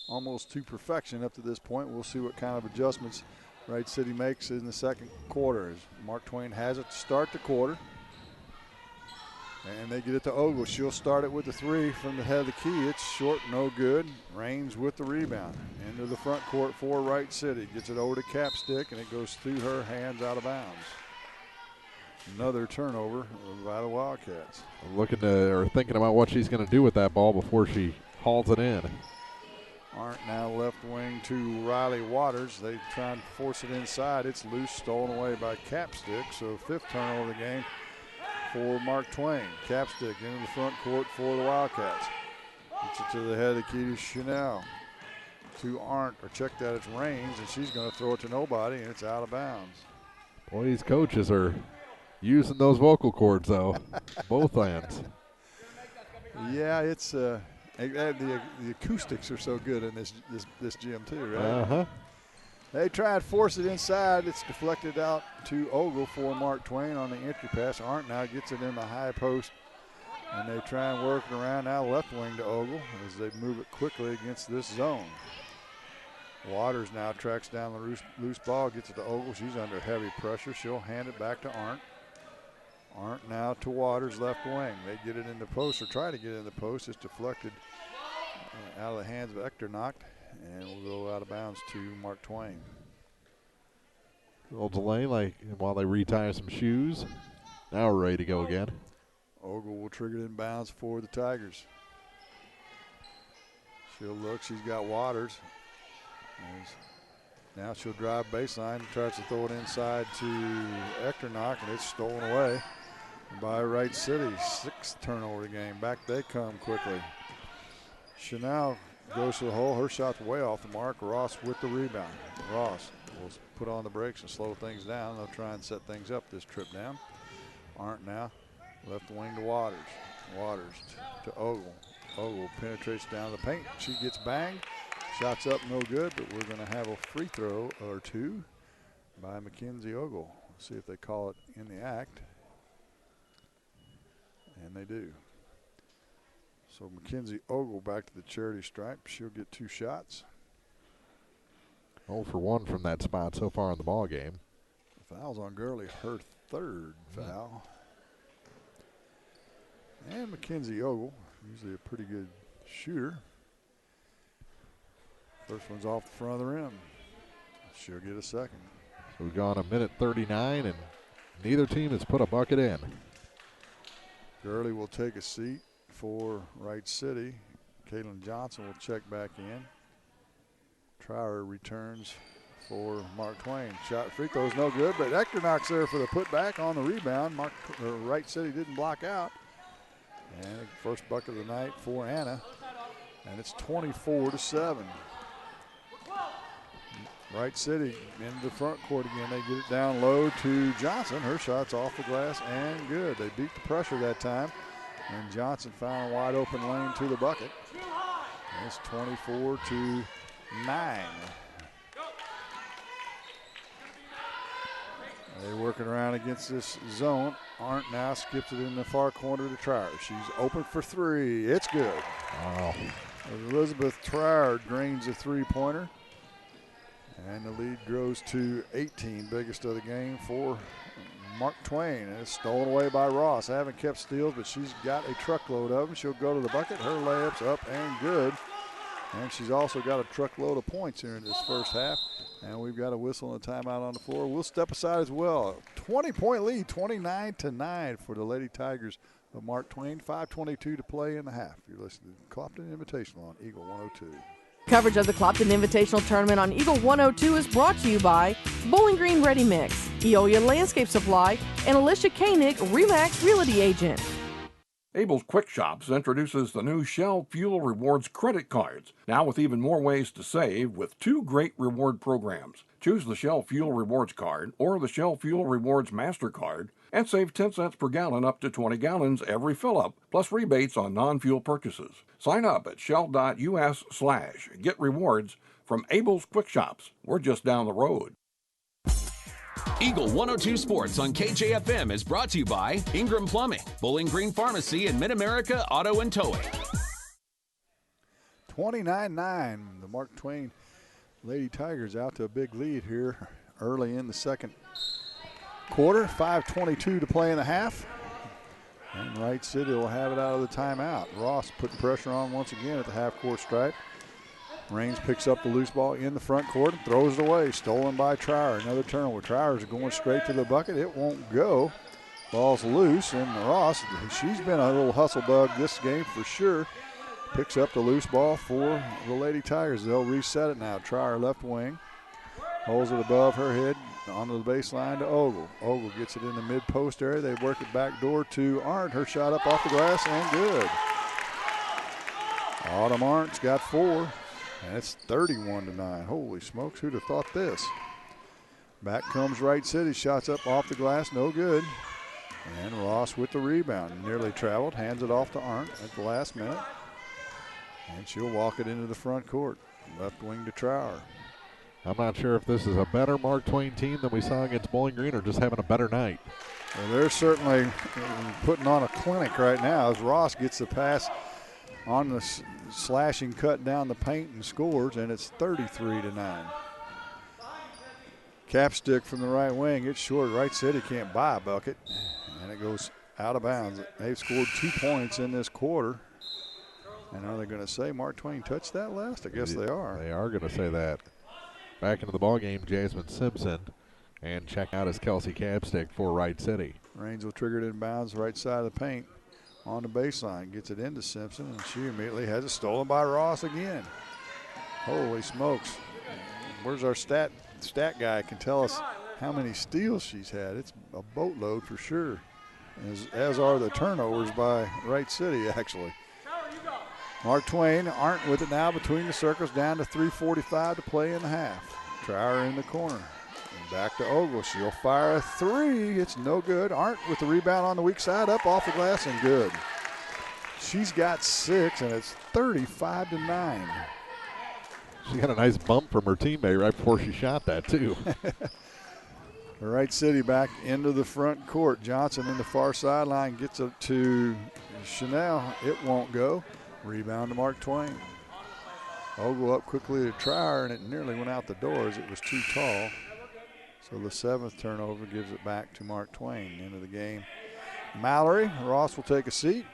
S: almost to perfection up to this point. We'll see what kind of adjustments Wright City makes in the second quarter as Mark Twain has it to start the quarter. And they get it to Ogle. She'll start it with the 3 from the head of the key. It's short, no good. Raines with the rebound. Into the front court for Wright City. Gets it over to Capstick, and it goes through her hands out of bounds. Another turnover by the Wildcats.
R: Thinking about what she's going to do with that ball before she hauls it in.
S: Arndt now left wing to Riley Waters. They try and force it inside. It's loose, stolen away by Capstick. So 5th turnover of the game for Mark Twain. Capstick into the front court for the Wildcats. Gets it to the head of the key to Chanel. To Arndt, or check that, it's Raines, and she's going to throw it to nobody, and it's out of bounds.
R: Boy, these coaches are using those vocal cords, though, both ends.
S: Yeah, it's the acoustics are so good in this gym too, right?
R: Uh-huh.
S: They try and force it inside. It's deflected out to Ogle for Mark Twain on the entry pass. Arndt now gets it in the high post, and they try and work it around now left wing to Ogle as they move it quickly against this zone. Waters now tracks down the loose ball, gets it to Ogle. She's under heavy pressure. She'll hand it back to Arndt. Arndt now to Waters, left wing. They get it in the post, or try to get it in the post. It's deflected out of the hands of Echternock, and will go out of bounds to Mark Twain.
R: A little delay, while they retie some shoes. Now we're ready to go again.
S: Ogle will trigger it in bounds for the Tigers. She'll look. She's got Waters. Now she'll drive baseline, tries to throw it inside to Echternock, and it's stolen away by Wright City. 6th turnover of the game. Back they come quickly. Chanel goes to the hole. Her shot's way off the mark. Ross with the rebound. Ross will put on the brakes and slow things down. They'll try and set things up this trip down. Arndt now left wing to Waters. Waters to Ogle. Ogle penetrates down the paint. She gets banged. Shots up, no good, but we're going to have a free throw or two by Mackenzie Ogle. See if they call it in the act. And they do. So Mackenzie Ogle back to the charity stripe. She'll get 2 shots.
R: 0 for 1 from that spot so far in the ball game.
S: The foul's on Gurley, her 3rd foul. And Mackenzie Ogle, usually a pretty good shooter. First one's off the front of the rim. She'll get a second.
R: So we've gone 1:39, and neither team has put a bucket in.
S: Gurley will take a seat for Wright City. Caitlin Johnson will check back in. Trower returns for Mark Twain. Shot free throw's no good, but Echternock's there for the putback on the rebound. Wright City didn't block out. And first bucket of the night for Anna. And it's 24-7. Wright City into the front court again. They get it down low to Johnson. Her shot's off the glass and good. They beat the pressure that time. And Johnson found a wide open lane to the bucket. It's 24-9. They're working around against this zone. Arndt now skips it in the far corner to Trier. She's open for three. It's good.
R: Wow.
S: Elizabeth Trier drains a three-pointer. And the lead grows to 18, biggest of the game for Mark Twain. And it's stolen away by Ross. Haven't kept steals, but she's got a truckload of them. She'll go to the bucket. Her layup's up and good. And she's also got a truckload of points here in this first half. And we've got a whistle and a timeout on the floor. We'll step aside as well. 20-point lead, 29-9 for the Lady Tigers of Mark Twain. 5:22 to play in the half. You're listening to Clopton Invitational on Eagle 102.
J: Coverage of the Clopton Invitational Tournament on Eagle 102 is brought to you by Bowling Green Ready Mix, Eolia Landscape Supply, and Alicia Koenig, RE/MAX Realty Agent.
K: Abel's Quick Shops introduces the new Shell Fuel Rewards credit cards, now with even more ways to save with 2 great reward programs. Choose the Shell Fuel Rewards card or the Shell Fuel Rewards MasterCard and save 10 cents per gallon up to 20 gallons every fill-up, plus rebates on non-fuel purchases. Sign up at shell.us/get rewards from Abel's Quick Shops. We're just down the road.
M: Eagle 102 Sports on KJFM is brought to you by Ingram Plumbing, Bowling Green Pharmacy, and Mid-America Auto and Towing.
S: 29-9, the Mark Twain Lady Tigers out to a big lead here early in the second quarter. 5:22 to play in the half. And Wright City will have it out of the timeout. Ross putting pressure on once again at the half-court stripe. Raines picks up the loose ball in the front court and throws it away. Stolen by Trier. Another turnover. Trier's going straight to the bucket. It won't go. Ball's loose, and Ross, she's been a little hustle bug this game for sure. Picks up the loose ball for the Lady Tigers. They'll reset it now. Trier left wing. Holds it above her head onto the baseline to Ogle. Ogle gets it in the mid-post area. They work it back door to Arndt. Her shot up off the glass and good. Autumn Arndt's got 4. And it's 31-9. Holy smokes, who'd have thought this? Back comes Wright City. Shots up off the glass, no good. And Ross with the rebound. Nearly traveled, hands it off to Arndt at the last minute. And she'll walk it into the front court. Left wing to Trower.
R: I'm not sure if this is a better Mark Twain team than we saw against Bowling Green or just having a better night.
S: Well, they're certainly putting on a clinic right now as Ross gets the pass on the slashing cut down the paint and scores, and it's 33-9. Capstick from the right wing. It's short. Wright City can't buy a bucket, and it goes out of bounds. They've scored 2 points in this quarter. And are they going to say Mark Twain touched that last? I guess they are.
R: They are going to say that. Back into the ballgame, Jasmine Simpson. And check out his Kelsey Capstick for Wright City.
S: Raines will trigger it in bounds, right side of the paint. On the baseline, gets it into Simpson, and she immediately has it stolen by Ross again. Holy smokes. Where's our stat guy can tell us how many steals she's had. It's a boatload for sure, as are the turnovers by Wright City, actually. Mark Twain aren't with it now between the circles, down to 3:45 to play in the half. Trower in the corner. Back to Ogle. She'll fire a 3. It's no good. Arndt with the rebound on the weak side, up off the glass and good. She's got 6, and it's 35-9.
R: She got a nice bump from her teammate right before she shot that, too.
S: Wright City back into the front court. Johnson in the far sideline gets it to Chanel. It won't go. Rebound to Mark Twain. Ogle up quickly to Trier, and it nearly went out the door as it was too tall. So the 7th turnover gives it back to Mark Twain. Into the game. Mallory, Ross will take a seat.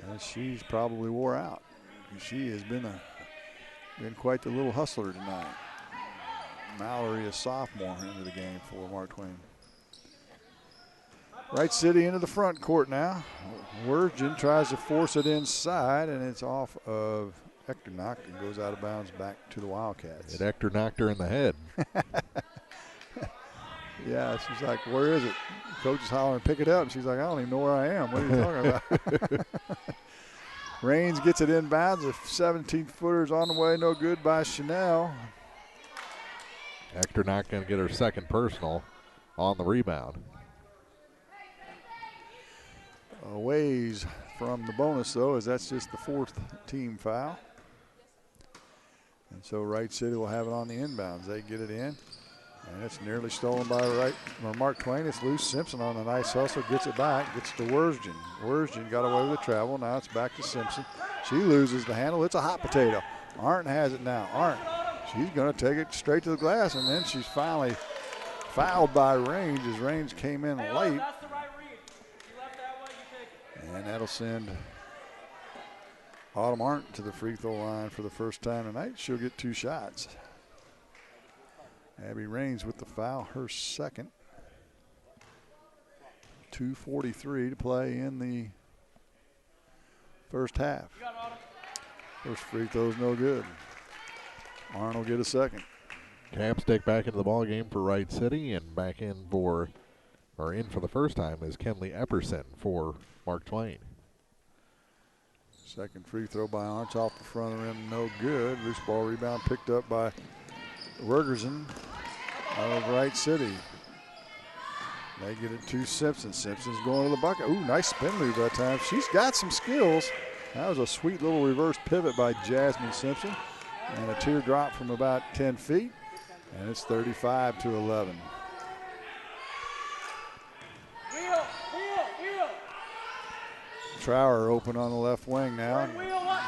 S: And she's probably wore out. She has been quite the little hustler tonight. Mallory, a sophomore, into the game for Mark Twain. Wright City into the front court now. Wirgen tries to force it inside, and it's off of Echternock and goes out of bounds back to the Wildcats.
R: It Ector knocked her in the head.
S: Yeah, she's like, where is it? Coach is hollering, pick it up. And she's like, I don't even know where I am. What are you talking about? Raines gets it inbounds. A 17-footer's on the way, no good by Chanel.
R: Hector not going to get her second personal on the rebound.
S: A ways from the bonus, though, as that's just the fourth team foul. And so Wright City will have it on the inbounds. They get it in. And it's nearly stolen by Mark Twain. It's loose. Simpson on a nice hustle. Gets it back. Gets to Worsgen. Worsgen got away with the travel. Now it's back to Simpson. She loses the handle. It's a hot potato. Arndt has it now. Arndt. She's going to take it straight to the glass. And then she's finally fouled by Range as Range came in late. And that'll send Autumn Arndt to the free throw line for the first time tonight. She'll get 2 shots. Abby Raines with the foul, her second. 2:43 to play in the first half. First free throw's no good. Arnold will get a second.
R: Capstick back into the ball game for Wright City, and back in for the first time is Kenley Epperson for Mark Twain.
S: Second free throw by Arndt off the front of the rim, no good. Loose ball rebound picked up by Wergersen of Wright City. They get it to Simpson. Simpson's going to the bucket. Ooh, nice spin move that time. She's got some skills. That was a sweet little reverse pivot by Jasmine Simpson. And a teardrop from about 10 feet. And it's 35-11. Trower open on the left wing now.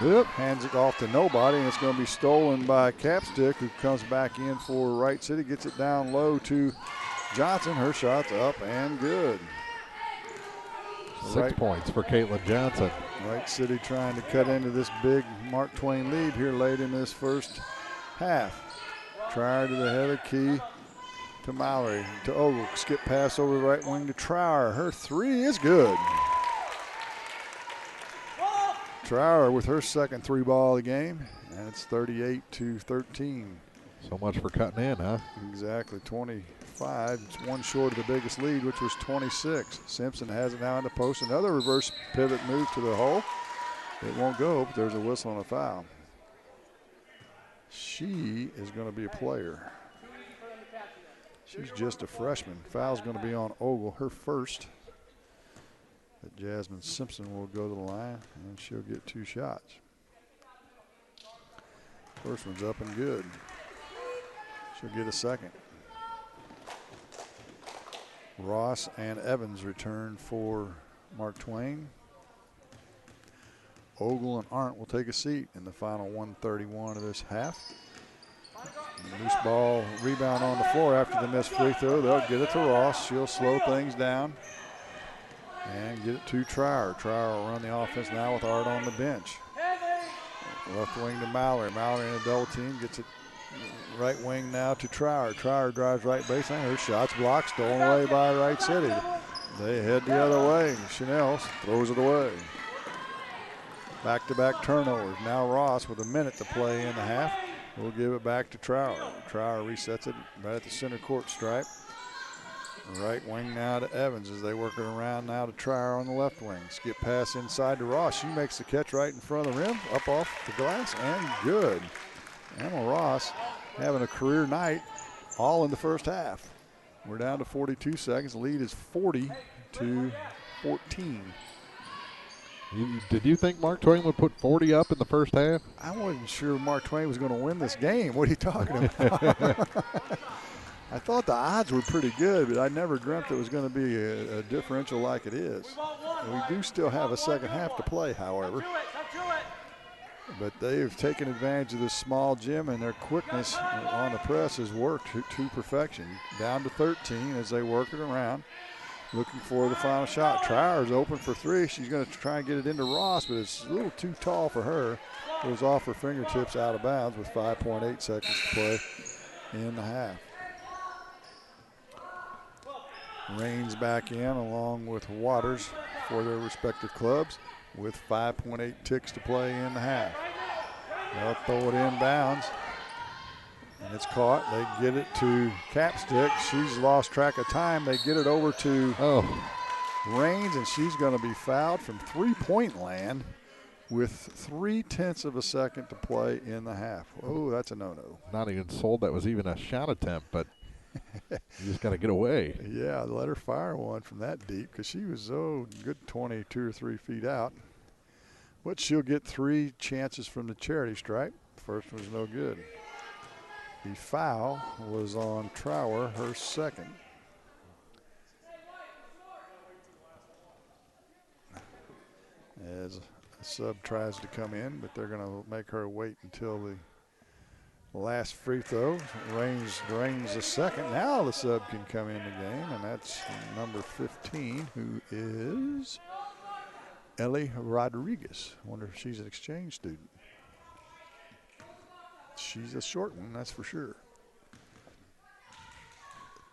S: Yep. Hands it off to nobody, and it's going to be stolen by Capstick, who comes back in for Wright City. Gets it down low to Johnson. Her shot's up and good.
R: 6 points for Caitlin Johnson.
S: Wright City trying to cut into this big Mark Twain lead here late in this first half. Trower to the header, key to Mallory, to Ogle. Skip pass over the right wing to Trower. Her three is good. Trower with her second 3-ball of the game, and it's 38-13.
R: So much for cutting in, huh?
S: Exactly, 25. It's one short of the biggest lead, which was 26. Simpson has it now in the post. Another reverse pivot move to the hole. It won't go, but there's a whistle and a foul. She is going to be a player. She's just a freshman. Foul's going to be on Ogle, her first. But Jasmine Simpson will go to the line, and she'll get 2 shots. First one's up and good. She'll get a second. Ross and Evans return for Mark Twain. Ogle and Arndt will take a seat in the final 1:31 of this half. Loose ball rebound on the floor after the missed free throw. They'll get it to Ross. She'll slow things down and get it to Trower. Trower will run the offense now with Art on the bench. Left wing to Mallory. Mallory in a double team. Gets it right wing now to Trower. Trower drives right baseline. Her shot's blocked. Stolen away by Wright City. They head the other way. Chanel throws it away. Back-to-back turnovers. Now Ross with a minute to play in the half. We'll give it back to Trower. Trower resets it right at the center court stripe. Right wing now to Evans as they work it around now to Trower on the left wing. Skip pass inside to Ross. She makes the catch right in front of the rim, up off the glass, and good. Emma Ross having a career night all in the first half. We're down to 42 seconds. The lead is 40-14.
R: Did you think Mark Twain would put 40 up in the first half?
S: I wasn't sure Mark Twain was going to win this game. What are you talking about? I thought the odds were pretty good, but I never dreamt it was going to be a differential like it is. We do still have a second half to play, however. But they've taken advantage of this small gym, and their quickness on the press has worked to perfection. Down to 13 as they work it around. Looking for the final shot. Trower's open for 3. She's going to try and get it into Ross, but it's a little too tall for her. It was off her fingertips out of bounds with 5.8 seconds to play in the half. Raines back in along with Waters for their respective clubs with 5.8 ticks to play in the half. They'll throw it inbounds. And it's caught. They get it to Capstick. She's lost track of time. They get it over to Raines, and she's going to be fouled from three-point land. with 0.3 of a second to play in the half. Oh, that's a no-no.
R: Not even sold that was even a shot attempt, but you just got to get away.
S: Yeah, let her fire one from that deep because she was good 22 or 3 feet out. But she'll get 3 chances from the charity stripe. First was no good. The foul was on Trower, her second. As a sub tries to come in, but they're going to make her wait until the last free throw. Drains the second. Now the sub can come in the game, and that's number 15, who is Ellie Rodriguez. I wonder if she's an exchange student. She's a short one, that's for sure.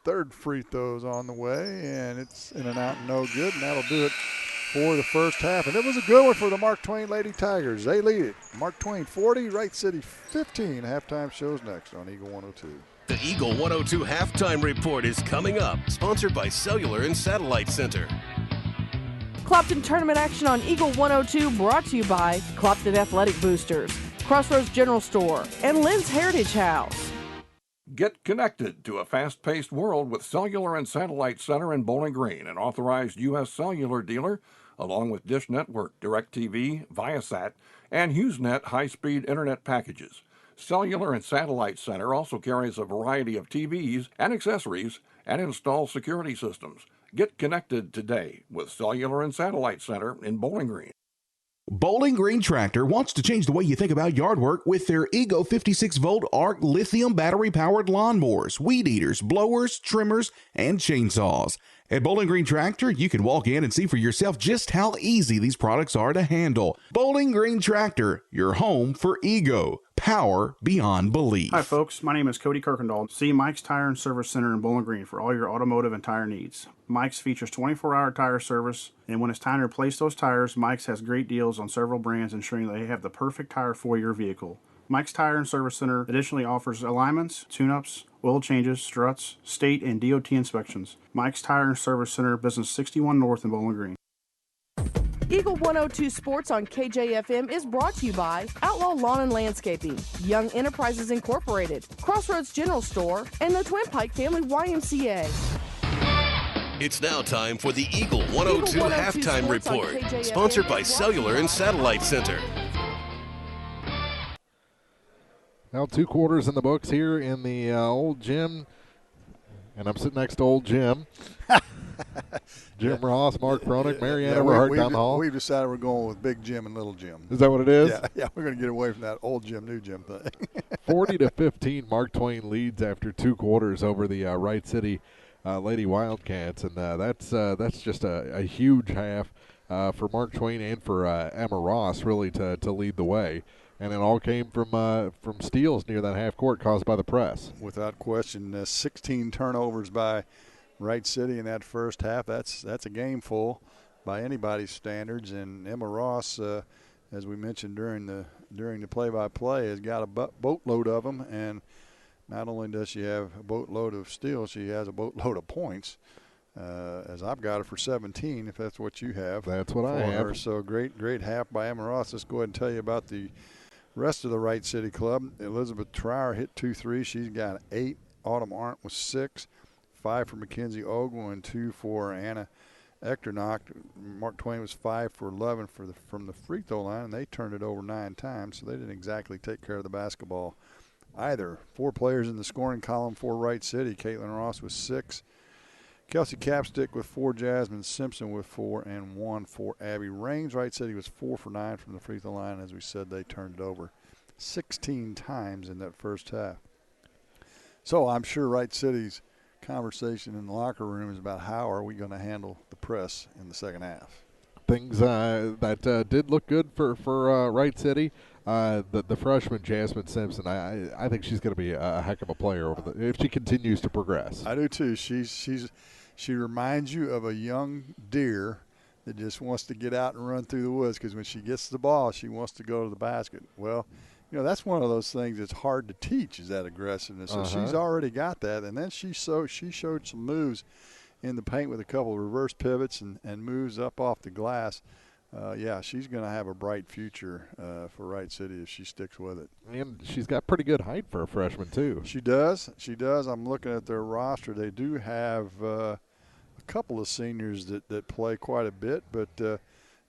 S: Third free throw's on the way, and it's in and out and no good, and that'll do it for the first half. And it was a good one for the Mark Twain Lady Tigers. They lead it. Mark Twain 40, Wright City 15. Halftime shows next on Eagle 102.
F: The Eagle 102 Halftime Report is coming up, sponsored by Cellular and Satellite Center.
J: Clopton tournament action on Eagle 102 brought to you by Clopton Athletic Boosters, Crossroads General Store, and Lynn's Heritage House.
K: Get connected to a fast-paced world with Cellular and Satellite Center in Bowling Green, an authorized U.S. cellular dealer, along with Dish Network, DirecTV, Viasat, and HughesNet high-speed internet packages. Cellular and Satellite Center also carries a variety of TVs and accessories and installs security systems. Get connected today with Cellular and Satellite Center in Bowling Green.
D: Bowling Green Tractor wants to change the way you think about yard work with their Ego 56-volt ARC lithium battery-powered lawnmowers, weed eaters, blowers, trimmers, and chainsaws. At Bowling Green Tractor, you can walk in and see for yourself just how easy these products are to handle. Bowling Green Tractor, your home for Ego. Power beyond belief.
L: Hi, folks. My name is Cody Kirkendall. See Mike's Tire and Service Center in Bowling Green for all your automotive and tire needs. Mike's features 24-hour tire service, and when it's time to replace those tires, Mike's has great deals on several brands, ensuring they have the perfect tire for your vehicle. Mike's Tire and Service Center additionally offers alignments, tune-ups, oil changes, struts, state and DOT inspections. Mike's Tire and Service Center, Business 61 North in Bowling Green.
J: Eagle 102 Sports on KJFM is brought to you by Outlaw Lawn and Landscaping, Young Enterprises Incorporated, Crossroads General Store, and the Twin Pike Family YMCA.
F: It's now time for the Eagle 102 Halftime Report, sponsored by Cellular and Satellite Center.
R: Now 2 quarters in the books here in the old gym, and I'm sitting next to old Jim. Jim Ross, Mark Cronick, Marianne Everhart down the hall.
S: We've decided we're going with Big Jim and Little Jim.
R: Is that what it is?
S: Yeah, we're going to get away from that old Jim, new Jim thing.
R: 40-15, Mark Twain leads after 2 quarters over the Wright City Lady Wildcats, and that's just a huge half for Mark Twain and for Emma Ross really to lead the way. And it all came from steals near that half court caused by the press.
S: Without question, 16 turnovers by Wright City in that first half. That's a game full by anybody's standards. And Emma Ross, as we mentioned during the play-by-play, has got a boatload of them. And not only does she have a boatload of steals, she has a boatload of points. As I've got her for 17, if that's what you have.
R: That's what I have.
S: Her. So great half by Emma Ross. Let's go ahead and tell you about the rest of the Wright City club. Elizabeth Trower hit 2 threes. She's got 8. Autumn Arndt was 6. 5 for Mackenzie Ogle and 2 for Anna Echternock. Mark Twain was 5 for 11 from the free throw line, and they turned it over 9 times, so they didn't exactly take care of the basketball either. 4 players in the scoring column for Wright City. Caitlin Ross with 6. Kelsey Capstick with 4, Jasmine Simpson with 4, and 1 for Abby Raines. Wright City was 4 for 9 from the free throw line. As we said, they turned it over 16 times in that first half. So I'm sure Wright City's conversation in the locker room is about how are we going to handle the press in the second half.
R: Things that did look good for Wright City. The freshman Jasmine Simpson, I think she's going to be a heck of a player if she continues to progress.
S: I do too. She reminds you of a young deer that just wants to get out and run through the woods, because when she gets the ball, she wants to go to the basket. Well, that's one of those things that's hard to teach, is that aggressiveness. So she's already got that, and then she showed some moves in the paint with a couple of reverse pivots and moves up off the glass yeah, she's going to have a bright future for Wright City if she sticks with it.
R: And she's got pretty good height for a freshman, too.
S: She does. She does. I'm looking at their roster. They do have a couple of seniors that play quite a bit, but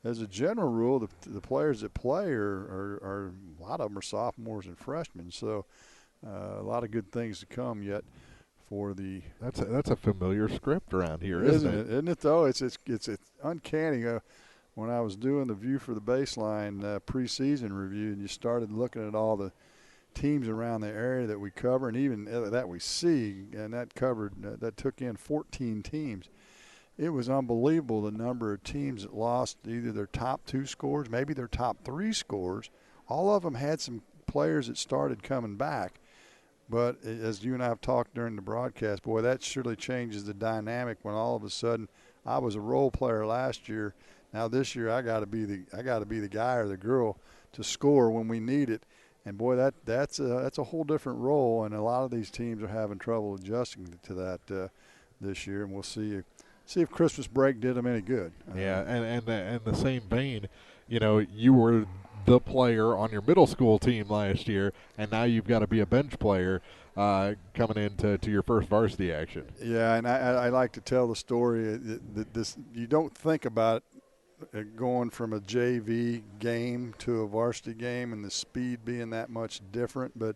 S: as a general rule, the players that play are a lot of them are sophomores and freshmen. So a lot of good things to come yet for the.
R: That's a familiar script around here, isn't it?
S: Isn't it though? It's uncanny. When I was doing the View for the Baseline preseason review, and you started looking at all the teams around the area that we cover, and even that we see, and that took in 14 teams. It was unbelievable the number of teams that lost either their top 2 scores, maybe their top 3 scores. All of them had some players that started coming back. But as you and I have talked during the broadcast, boy, that surely changes the dynamic when all of a sudden I was a role player last year. Now this year I got to be the guy or the girl to score when we need it. And boy, that's a whole different role, and a lot of these teams are having trouble adjusting to that this year. And we'll see if Christmas break did them any good.
R: Yeah, and in the same vein, you were the player on your middle school team last year, and now you've got to be a bench player coming into your first varsity action.
S: Yeah, and I like to tell the story that this you don't think about going from a JV game to a varsity game and the speed being that much different. But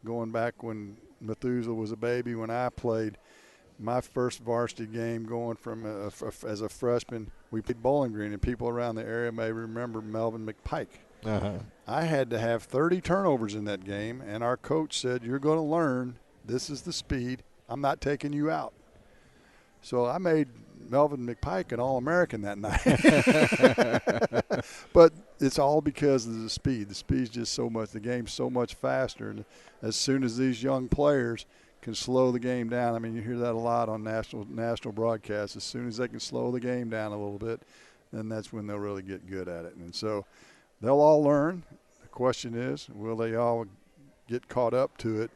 S: going back when Methuselah was a baby, when I played my first varsity game, going from as a freshman, we played Bowling Green, and people around the area may remember Melvin McPike.
R: Uh-huh.
S: I had to have 30 turnovers in that game, and our coach said, "You're going to learn. This is the speed. I'm not taking you out." So I made Melvin McPike an All-American that night. But it's all because of the speed. The speed's just so much. The game's so much faster. And as soon as these young players can slow the game down, I mean, you hear that a lot on national broadcasts. As soon as they can slow the game down a little bit, then that's when they'll really get good at it. And so they'll all learn. The question is, will they all get caught up to it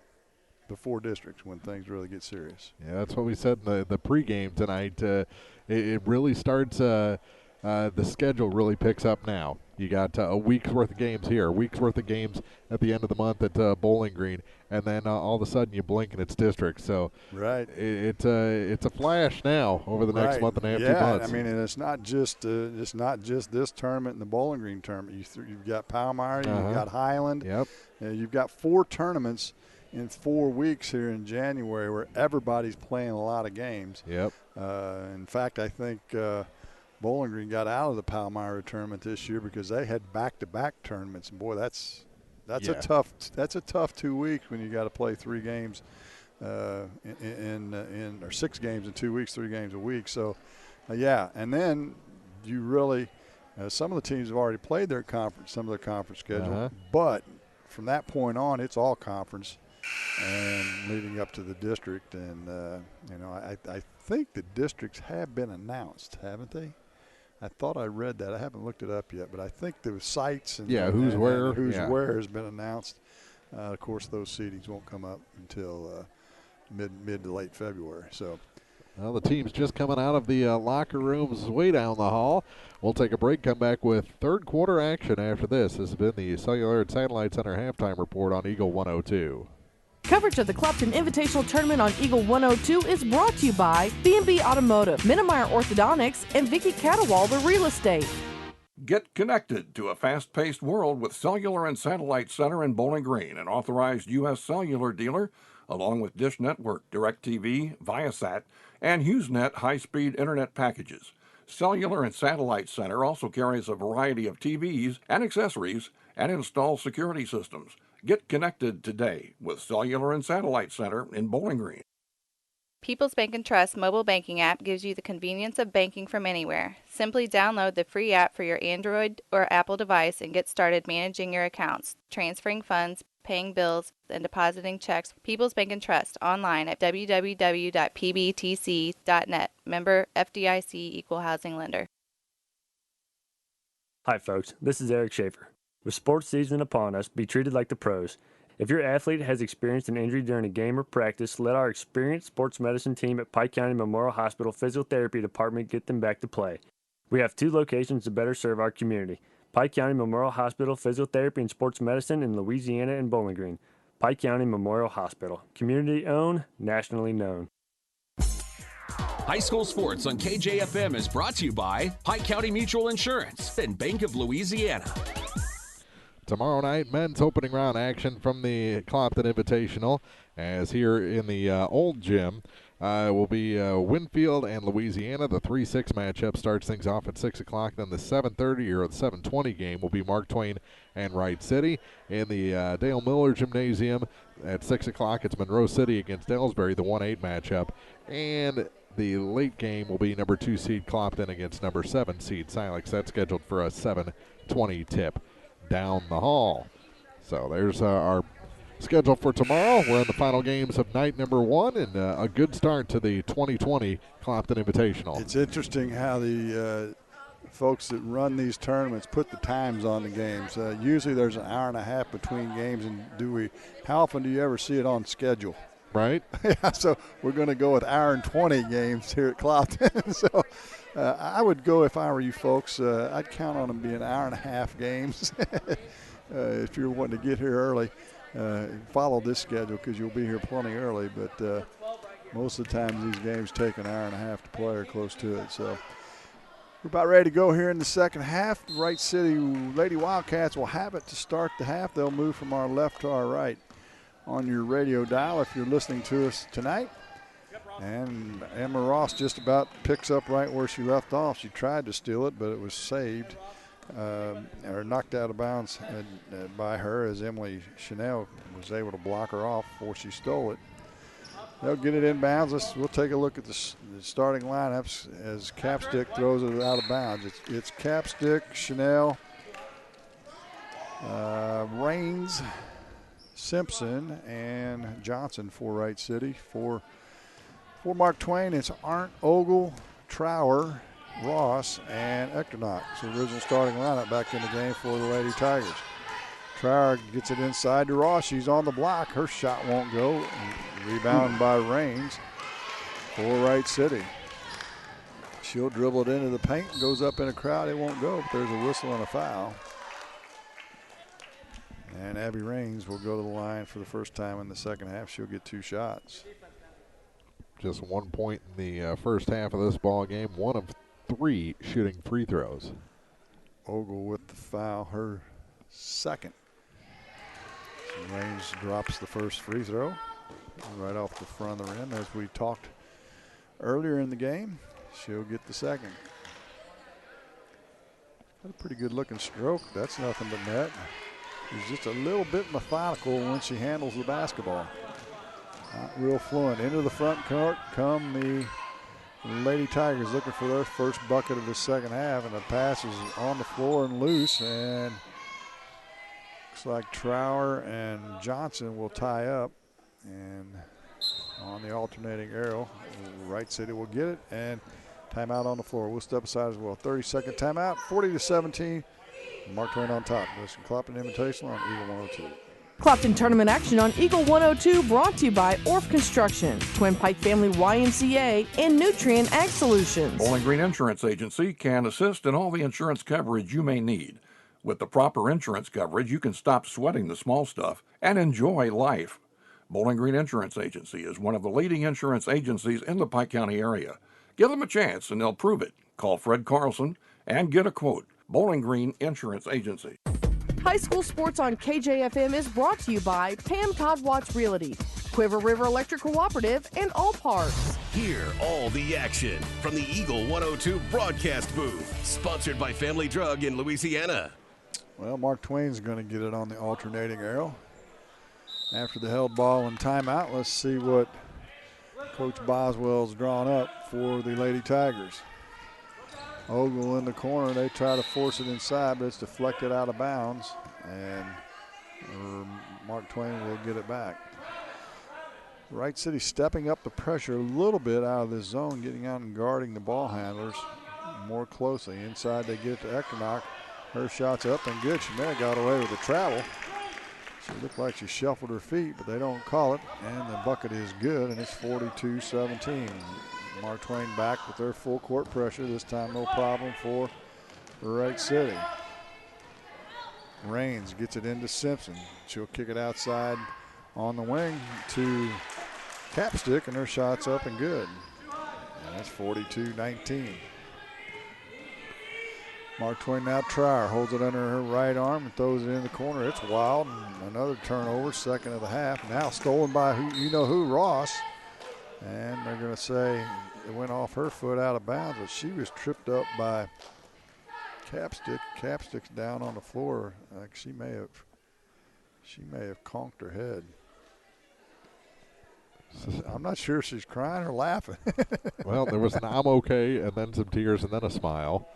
S: before districts when things really get serious?
R: Yeah, that's what we said in the pregame tonight. It really starts. The schedule really picks up now. You got a week's worth of games here, a week's worth of games at the end of the month at Bowling Green, and then all of a sudden you blink and it's district. So
S: right,
R: it's a flash now over the next month and a half, 2 months.
S: I mean, and it's not just this tournament and the Bowling Green tournament. You've got Palmyra, you've got Highland.
R: Yep.
S: You've got 4 tournaments in 4 weeks here in January where everybody's playing a lot of games.
R: Yep.
S: In fact, I think Bowling Green got out of the Palmyra tournament this year because they had back-to-back tournaments, and boy, that's a tough 2 weeks when you got to play 3 games or 6 games in 2 weeks, 3 games a week. So, and then you really some of the teams have already played some of their conference schedule, but from that point on, it's all conference and leading up to the district. And I think the districts have been announced, haven't they? I thought I read that. I haven't looked it up yet, but I think the sites and
R: who's where
S: has been announced. Of course, those seedings won't come up until mid to late February. So,
R: well, the team's just coming out of the locker rooms way down the hall. We'll take a break, come back with third quarter action after this. This has been the Cellular and Satellite Center halftime report on Eagle 102.
J: Coverage of the Clopton Invitational Tournament on Eagle 102 is brought to you by B&B Automotive, Minnemeyer Orthodontics, and Vicky Catawalder Real Estate.
K: Get connected to a fast-paced world with Cellular and Satellite Center in Bowling Green, an authorized U.S. cellular dealer, along with Dish Network, DirecTV, Viasat, and HughesNet high-speed internet packages. Cellular and Satellite Center also carries a variety of TVs and accessories and installs security systems. Get connected today with Cellular and Satellite Center in Bowling Green.
E: People's Bank & Trust mobile banking app gives you the convenience of banking from anywhere. Simply download the free app for your Android or Apple device and get started managing your accounts, transferring funds, paying bills, and depositing checks. People's Bank & Trust online at www.pbtc.net. Member FDIC Equal Housing Lender.
N: Hi folks, this is Eric Schaefer. With sports season upon us, be treated like the pros. If your athlete has experienced an injury during a game or practice, let our experienced sports medicine team at Pike County Memorial Hospital Physical Therapy Department get them back to play. We have 2 locations to better serve our community. Pike County Memorial Hospital Physiotherapy and Sports Medicine in Louisiana and Bowling Green. Pike County Memorial Hospital. Community owned, nationally known.
M: High school sports on KJFM is brought to you by Pike County Mutual Insurance and Bank of Louisiana.
R: Tomorrow night, men's opening round action from the Clopton Invitational, as here in the old gym will be Winfield and Louisiana. The 3-6 matchup starts things off at 6 o'clock. Then the 7:30 or the 7:20 game will be Mark Twain and Wright City. In the Dale Miller Gymnasium at 6 o'clock, it's Monroe City against Elsberry, the 1-8 matchup. And the late game will be number 2 seed Clopton against number 7 seed Silex. That's scheduled for a 7:20 tip down the hall. So there's our schedule for tomorrow. We're in the final games of night number 1, and a good start to the 2020 Clopton Invitational.
S: It's interesting how the folks that run these tournaments put the times on the games. Usually there's an hour and a half between games, and how often do you ever see it on schedule?
R: Right.
S: Yeah, so we're going to go with hour and 20 games here at Clopton. So I would go, if I were you folks, I'd count on them being hour and a half games. If you're wanting to get here early, follow this schedule because you'll be here plenty early. But most of the time these games take an hour and a half to play or close to it. So we're about ready to go here in the second half. The Wright City Lady Wildcats will have it to start the half. They'll move from our left to our right on your radio dial if you're listening to us tonight. And Emma Ross just about picks up right where she left off. She tried to steal it, but it was saved or knocked out of bounds by her as Emily Chanel was able to block her off before she stole it. They'll get it in bounds. We'll take a look at the starting lineups as Capstick throws it out of bounds. It's Capstick, Chanel, Raines, Simpson, and Johnson for Wright City. For Mark Twain, it's Arndt, Ogle, Trower, Ross, and Echternach. It's the original starting lineup back in the game for the Lady Tigers. Trower gets it inside to Ross. She's on the block. Her shot won't go. Rebound by Raines for Wright City. She'll dribble it into the paint, goes up in a crowd. It won't go, but there's a whistle and a foul. And Abby Raines will go to the line for the first time in the second half. She'll get 2 shots.
R: Just 1 point in the first half of this ball game. 1 of 3 shooting free throws.
S: Ogle with the foul, her second. So Raines drops the first free throw right off the front of the rim. As we talked earlier in the game, she'll get the second. Got a pretty good looking stroke. That's nothing but net. She's just a little bit methodical when she handles the basketball. Not real fluent. Into the front court come the Lady Tigers looking for their first bucket of the second half, and the pass is on the floor and loose, and looks like Trower and Johnson will tie up, and on the alternating arrow, Wright City will get it, and timeout on the floor. We'll step aside as well. 30-second timeout, 40-17. Mark Twain on top. This is Clopton Invitational on Eagle 102.
J: Clopton Tournament action on Eagle 102 brought to you by Orff Construction, Twin Pike Family YMCA, and Nutrient Ag Solutions.
K: Bowling Green Insurance Agency can assist in all the insurance coverage you may need. With the proper insurance coverage, you can stop sweating the small stuff and enjoy life. Bowling Green Insurance Agency is one of the leading insurance agencies in the Pike County area. Give them a chance and they'll prove it. Call Fred Carlson and get a quote. Bowling Green Insurance Agency.
J: High school sports on KJFM is brought to you by Pam Todd Watts Realty, Quiver River Electric Cooperative, and All Parts.
F: Hear all the action from the Eagle 102 broadcast booth, sponsored by Family Drug in Louisiana.
S: Well, Mark Twain's going to get it on the alternating arrow. After the held ball and timeout, let's see what Coach Boswell's drawn up for the Lady Tigers. Ogle in the corner. They try to force it inside, but it's deflected out of bounds, and Mark Twain will get it back. Wright City stepping up the pressure a little bit out of this zone, getting out and guarding the ball handlers more closely. Inside they get to Echternach. Her shot's up and good. She may have got away with a travel. She looked like she shuffled her feet, but they don't call it, and the bucket is good, and it's 42-17. Mark Twain back with their full court pressure. This time no problem for Wright City. Raines gets it into Simpson. She'll kick it outside on the wing to Capstick, and her shot's up and good. And that's 42-19. Mark Twain now Trier holds it under her right arm and throws it in the corner. It's wild. And another turnover, second of the half. Now stolen by who, Ross. And they're going to say it went off her foot out of bounds, but she was tripped up by Capstick. Capstick's down on the floor. Like she may have conked her head. I'm not sure if she's crying or laughing.
R: Well, there was an I'm okay and then some tears and then a smile.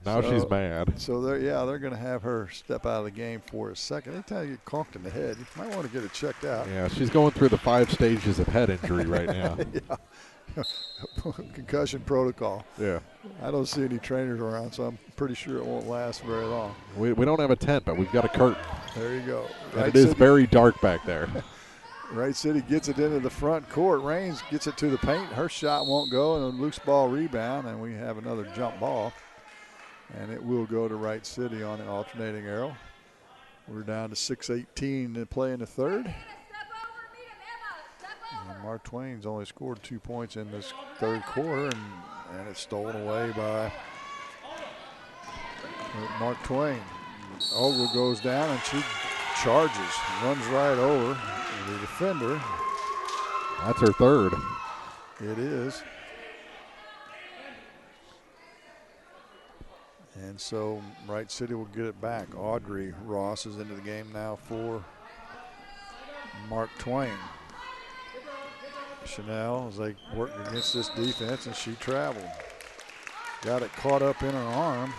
R: Now she's mad.
S: So they're going to have her step out of the game for a second. Anytime you get conked in the head, you might want to get it checked out.
R: Yeah, she's going through the 5 stages of head injury right now.
S: Yeah. Concussion protocol.
R: Yeah.
S: I don't see any trainers around, so I'm pretty sure it won't last very long.
R: We don't have a tent, but we've got a curtain.
S: There you go.
R: And it is very dark back there.
S: Wright City gets it into the front court. Raines gets it to the paint. Her shot won't go, and a loose ball rebound, and we have another jump ball. And it will go to Wright City on the alternating arrow. We're down to 6:18 to play in the third. And Mark Twain's only scored 2 points in this third quarter, and it's stolen away by Mark Twain. Ogle goes down, and she charges, runs right over the defender.
R: That's her third.
S: It is. And so Wright City will get it back. Audrey Ross is into the game now for Mark Twain. Chanel, as they work against this defense, and she traveled. Got it caught up in her arm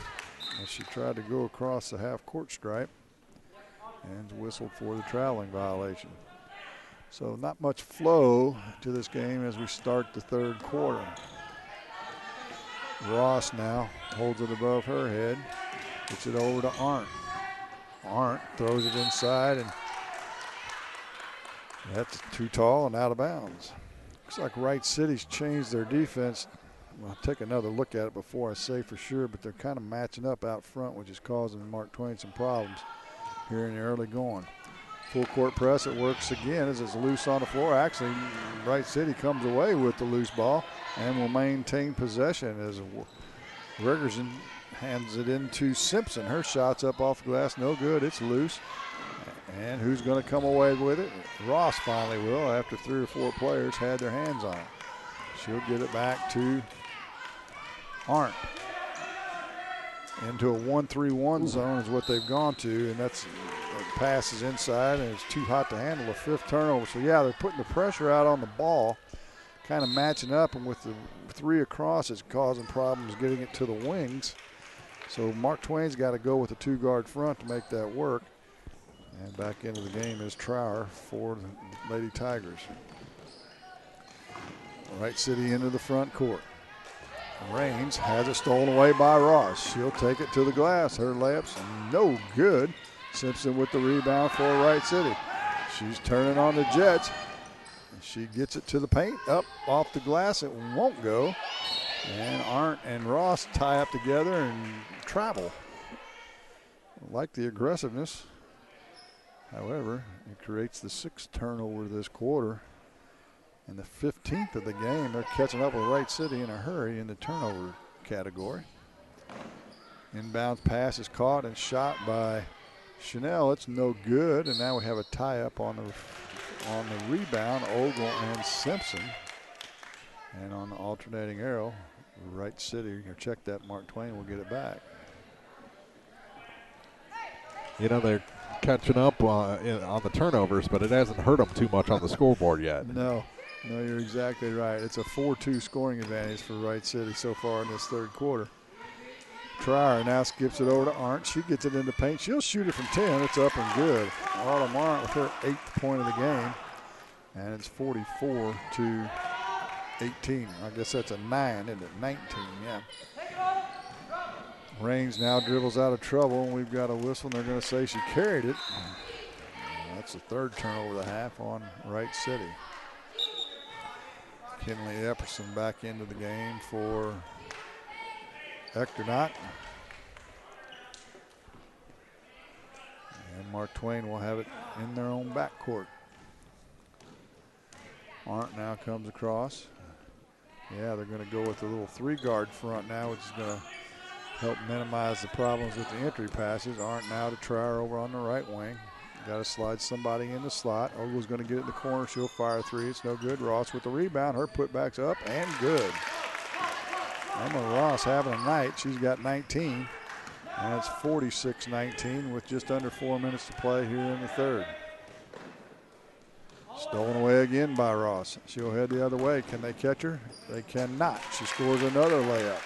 S: as she tried to go across the half-court stripe and whistled for the traveling violation. So not much flow to this game as we start the third quarter. Ross now holds it above her head, gets it over to Arndt. Arndt throws it inside, and that's too tall and out of bounds. Looks like Wright City's changed their defense. I'll take another look at it before I say for sure, but they're kind of matching up out front, which is causing Mark Twain some problems here in the early going. Full court press, it works again as it's loose on the floor. Actually, Wright City comes away with the loose ball and will maintain possession as Gregerson hands it into Simpson. Her shot's up off the glass, no good, it's loose. And who's going to come away with it? Ross finally will, after 3 or 4 players had their hands on it. She'll get it back to Arndt. Into a 1-3-1 zone is what they've gone to, and that's passes inside, and it's too hot to handle a 5th turnover. So, yeah, they're putting the pressure out on the ball, kind of matching up, and with the 3 across, it's causing problems getting it to the wings. So Mark Twain's got to go with a 2-guard front to make that work. And back into the game is Trower for the Lady Tigers. Wright City into the front court. Raines has it stolen away by Ross. She'll take it to the glass. Her layup's no good. Simpson with the rebound for Wright City. She's turning on the Jets. She gets it to the paint, up off the glass. It won't go. And Arndt and Ross tie up together and travel. I like the aggressiveness. However, it creates the 6th turnover this quarter. And the 15th of the game, they're catching up with Wright City in a hurry in the turnover category. Inbounds pass is caught and shot by Chanel. It's no good, and now we have a tie-up on the rebound, Ogle and Simpson. And on the alternating arrow, Wright City, or check that, Mark Twain will get it back.
R: You know, they're catching up on the turnovers, but it hasn't hurt them too much on the scoreboard yet.
S: No, you're exactly right. It's a 4-2 scoring advantage for Wright City so far in this third quarter. Trier now skips it over to Arndt. She gets it in the paint. She'll shoot it from 10. It's up and good. Autumn Arndt with her 8th point of the game. And it's 44-18. I guess that's a 9, isn't it? 19, yeah. Raines now dribbles out of trouble, and we've got a whistle, and they're going to say she carried it. That's the 3rd turnover of the half on Wright City. Kinley Epperson back into the game for Ectornot. And Mark Twain will have it in their own backcourt. Arndt now comes across. Yeah, they're going to go with a little 3-guard front now, which is going to help minimize the problems with the entry passes. Arndt now to Trier over on the right wing. Got to slide somebody in the slot. Ogle's going to get it in the corner. She'll fire a 3. It's no good. Ross with the rebound. Her putback's up and good. Emma Ross having a night. She's got 19. And it's 46-19 with just under 4 minutes to play here in the third. Stolen away again by Ross. She'll head the other way. Can they catch her? They cannot. She scores another layup.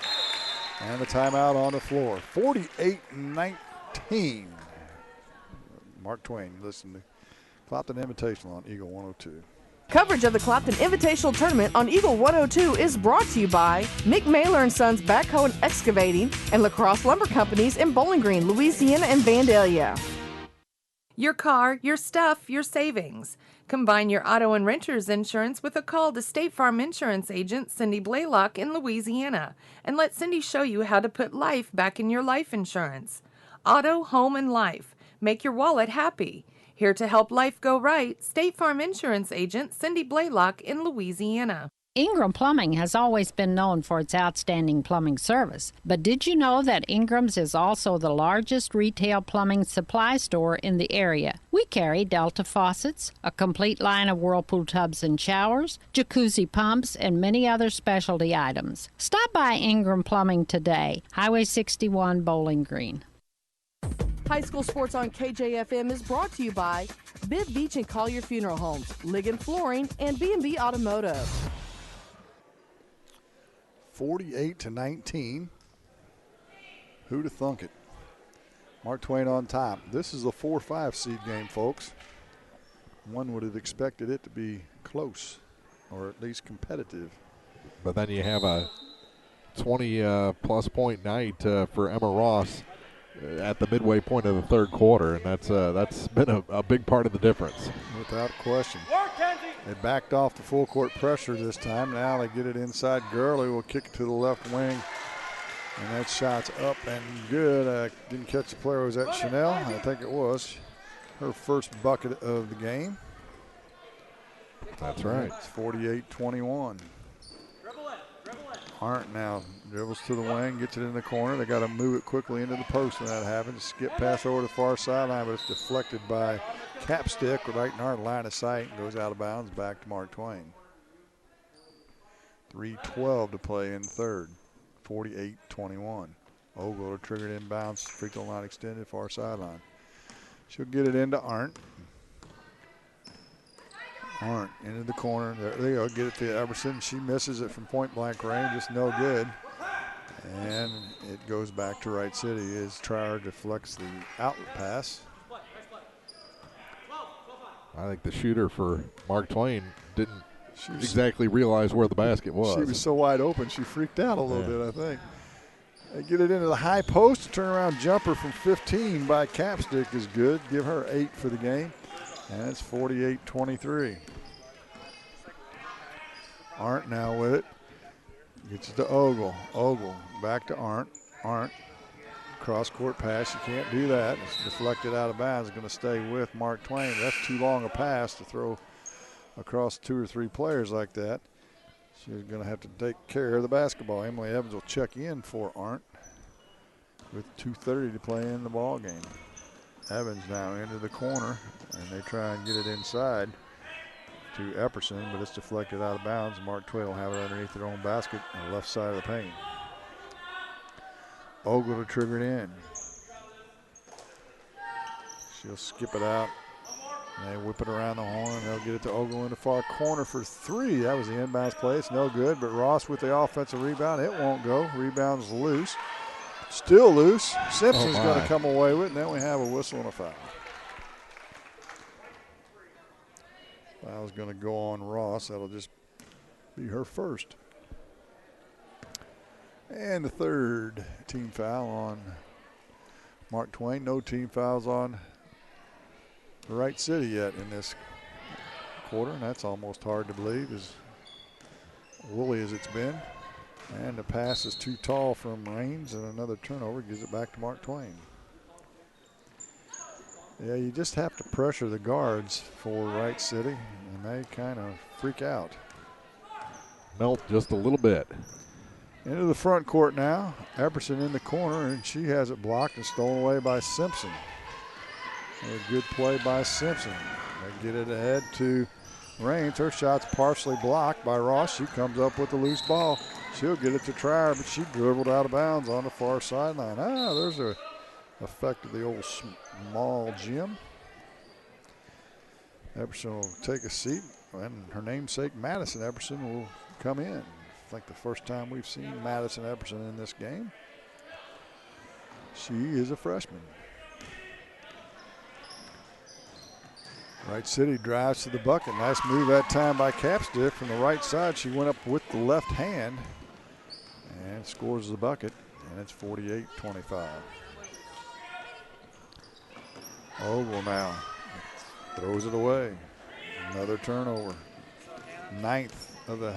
S: And the timeout on the floor. 48-19. Mark Twain, listen to Clopton Invitational on Eagle 102.
J: Coverage of the Clopton Invitational Tournament on Eagle 102 is brought to you by Mick Mailer & Sons Backhoe and Excavating and La Crosse Lumber Companies in Bowling Green, Louisiana and Vandalia.
H: Your car, your stuff, your savings. Combine your auto and renter's insurance with a call to State Farm Insurance agent Cindy Blaylock in Louisiana and let Cindy show you how to put life back in your life insurance. Auto, home, and life. Make your wallet happy. Here to help life go right, State Farm Insurance agent Cindy Blaylock in Louisiana.
I: Ingram Plumbing has always been known for its outstanding plumbing service. But did you know that Ingram's is also the largest retail plumbing supply store in the area? We carry Delta faucets, a complete line of Whirlpool tubs and showers, jacuzzi pumps, and many other specialty items. Stop by Ingram Plumbing today, Highway 61, Bowling Green.
J: High school sports on KJFM is brought to you by Bibb Beach and Collier Funeral Homes, Ligon Flooring, and B&B Automotive.
S: 48-19. Who'd have thunk it? Mark Twain on top. This is a 4-5 seed game, folks. One would have expected it to be close, or at least competitive.
R: But then you have a 20-plus point night for Emma Ross at the midway point of the third quarter, and that's been a big part of the difference.
S: Without question. They backed off the full court pressure this time. Now they get it inside. Gurley will kick it to the left wing, and that shot's up and good. I didn't catch the player. Was that Chanel? I think it was. Her first bucket of the game.
R: That's right.
S: It's 48-21. Arndt now dribbles to the wing, gets it in the corner. They got to move it quickly into the post when that happens. Skip pass over the far sideline, but it's deflected by Capstick right in our line of sight and goes out of bounds back to Mark Twain. 3:12 to play in third. 48-21. Ogle triggered inbounds, free throw line extended, far sideline. She'll get it into Arndt. Arndt into the corner. There they go. Get it to Everson. She misses it from point blank range. It's no good. And it goes back to Wright City as Trier deflects the outlet pass.
R: I think the shooter for Mark Twain didn't exactly realize where the basket was.
S: She was so wide open, she freaked out a little bit, I think. They get it into the high post. Turnaround jumper from 15 by Capstick is good. Give her 8 for the game. And it's 48-23. Arndt now with it. Gets it to Ogle. Ogle back to Arndt. Arndt, cross-court pass. You can't do that. It's deflected out of bounds. It's going to stay with Mark Twain. That's too long a pass to throw across 2 or 3 players like that. She's going to have to take care of the basketball. Emily Evans will check in for Arndt with 2:30 to play in the ball game. Evans now into the corner, and they try and get it inside to Epperson, but it's deflected out of bounds. Mark Twain will have it underneath their own basket on the left side of the paint. Ogle to trigger it in. She'll skip it out. And they whip it around the horn. They'll get it to Ogle in the far corner for 3. That was the inbounds play. It's no good, but Ross with the offensive rebound. It won't go. Rebound's loose. Still loose. Simpson's going to come away with it, and then we have a whistle and a foul. Foul's going to go on Ross. That'll just be her first. And the third team foul on Mark Twain. No team fouls on Wright City yet in this quarter, and that's almost hard to believe as woolly as it's been. And the pass is too tall from Raines, and another turnover gives it back to Mark Twain. Yeah, you just have to pressure the guards for Wright City, and they kind of freak out.
R: Melt just a little bit.
S: Into the front court now. Epperson in the corner, and she has it blocked and stolen away by Simpson. A good play by Simpson. They get it ahead to Raines. Her shot's partially blocked by Ross. She comes up with the loose ball. She'll get it to Trier, but she dribbled out of bounds on the far sideline. There's a effect of the old small gym. Epperson will take a seat, and her namesake Madison Epperson will come in. I think the first time we've seen Madison Epperson in this game. She is a freshman. Wright City drives to the bucket. Nice move that time by Capstick from the right side. She went up with the left hand and scores the bucket, and it's 48-25. Ogle now throws it away. Another turnover. 9th of the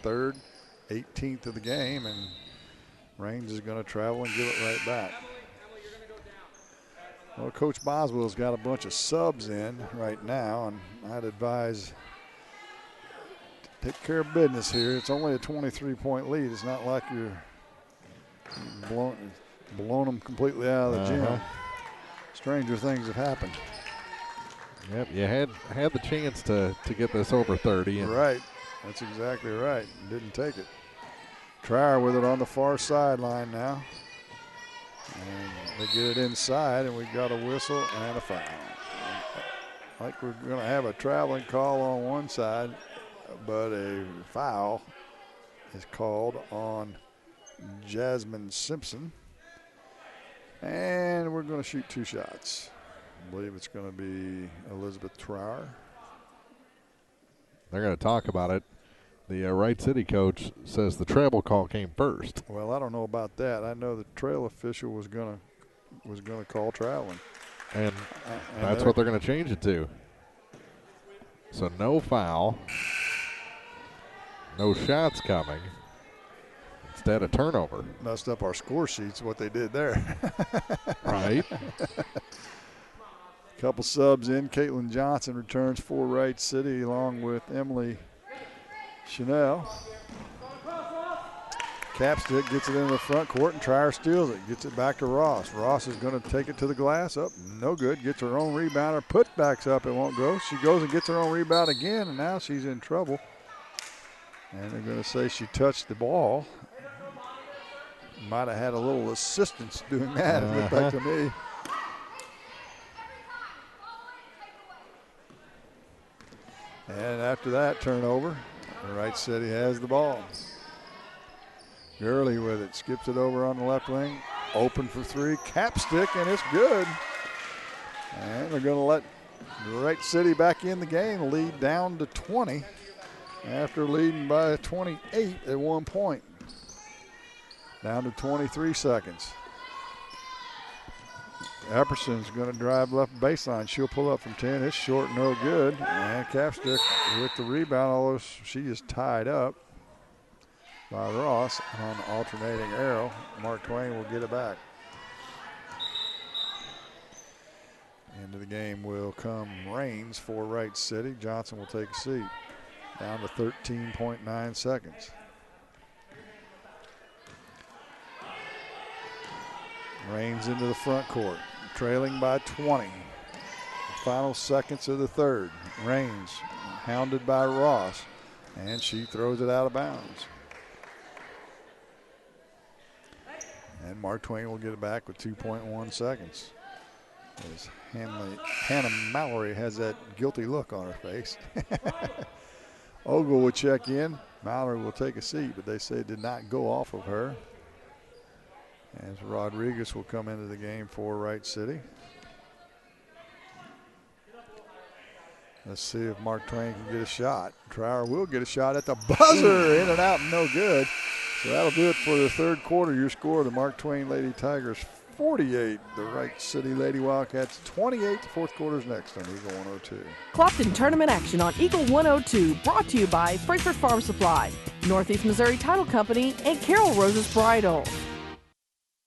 S: third, 18th of the game, and Raines is going to travel and give it right back. Well, Coach Boswell's got a bunch of subs in right now, and I'd advise take care of business here. It's only a 23-point lead. It's not like you're blown them completely out of the gym. Stranger things have happened.
R: Yep, you had the chance to get this over 30. And
S: right, that's exactly right. Didn't take it. Trier with it on the far sideline now. And they get it inside, and we've got a whistle and a foul. I think we're going to have a traveling call on one side, but a foul is called on Jasmine Simpson. And we're going to shoot 2 shots. I believe it's going to be Elizabeth Trier.
R: They're going to talk about it. The Wright City coach says the travel call came first.
S: Well, I don't know about that. I know the trail official was going to call traveling.
R: And that's what they're going to change it to. So no foul. No shots coming. Instead, a turnover.
S: Messed up our score sheets, what they did there.
R: Right.
S: Couple subs in. Caitlin Johnson returns for Wright City along with Emily Chanel. Capstick gets it into the front court, and Trier steals it. Gets it back to Ross. Ross is going to take it to the glass. Up, no good. Gets her own rebound. Her putbacks up. It won't go. She goes and gets her own rebound again, and now she's in trouble. And they're going to say she touched the ball. Might have had a little assistance doing that. It looked like to me. And after that turnover, Wright City has the ball. Gurley with it, skips it over on the left wing, open for 3, Capstick, and it's good. And they're going to let Wright City back in the game, lead down to 20 after leading by 28 at one point. Down to 23 seconds. Epperson's going to drive left baseline. She'll pull up from 10. It's short, no good. And Capstick with the rebound, although she is tied up by Ross on the alternating arrow. Mark Twain will get it back. Into the game will come Raines for Wright City. Johnson will take a seat. Down to 13.9 seconds. Raines into the front court, trailing by 20. The final seconds of the third. Raines hounded by Ross, and she throws it out of bounds. And Mark Twain will get it back with 2.1 seconds. As Hannah Mallory has that guilty look on her face. Ogle will check in. Mallory will take a seat, but they say it did not go off of her. As Rodriguez will come into the game for Wright City. Let's see if Mark Twain can get a shot. Trier will get a shot at the buzzer. In and out, no good. So that'll do it for the third quarter. Your score, the Mark Twain Lady Tigers 48. The Wright City Lady Wildcats 28. The fourth quarter's next on Eagle 102.
J: Clopton tournament action on Eagle 102, brought to you by Frankfurt Farm Supply. Northeast Missouri Title Company, and Carol Rose's Bridal.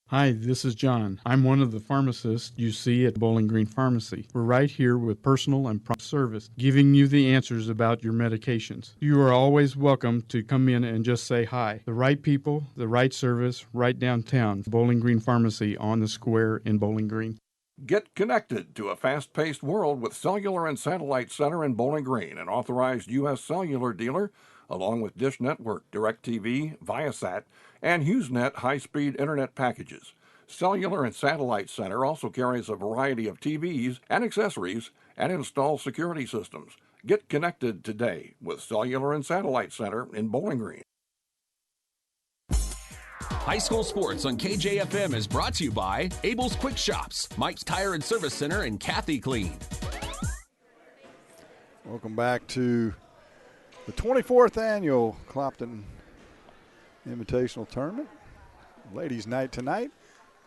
C: Hi, this is John. I'm one of the pharmacists you see at Bowling Green Pharmacy. We're right here with personal and prompt service, giving you the answers about your medications. You are always welcome to come in and just say hi. The right people, the right service, right downtown. Bowling Green Pharmacy on the square in Bowling Green.
K: Get connected to a fast-paced world with Cellular and Satellite Center in Bowling Green, an authorized U.S. cellular dealer, along with Dish Network, DirecTV, Viasat, and HughesNet high-speed internet packages. Cellular and Satellite Center also carries a variety of TVs and accessories and installs security systems. Get connected today with Cellular and Satellite Center in Bowling Green.
M: High school sports on KJFM is brought to you by Abel's Quick Shops, Mike's Tire and Service Center, and Kathy Clean.
S: Welcome back to the 24th annual Clopton Invitational Tournament. Ladies' night tonight.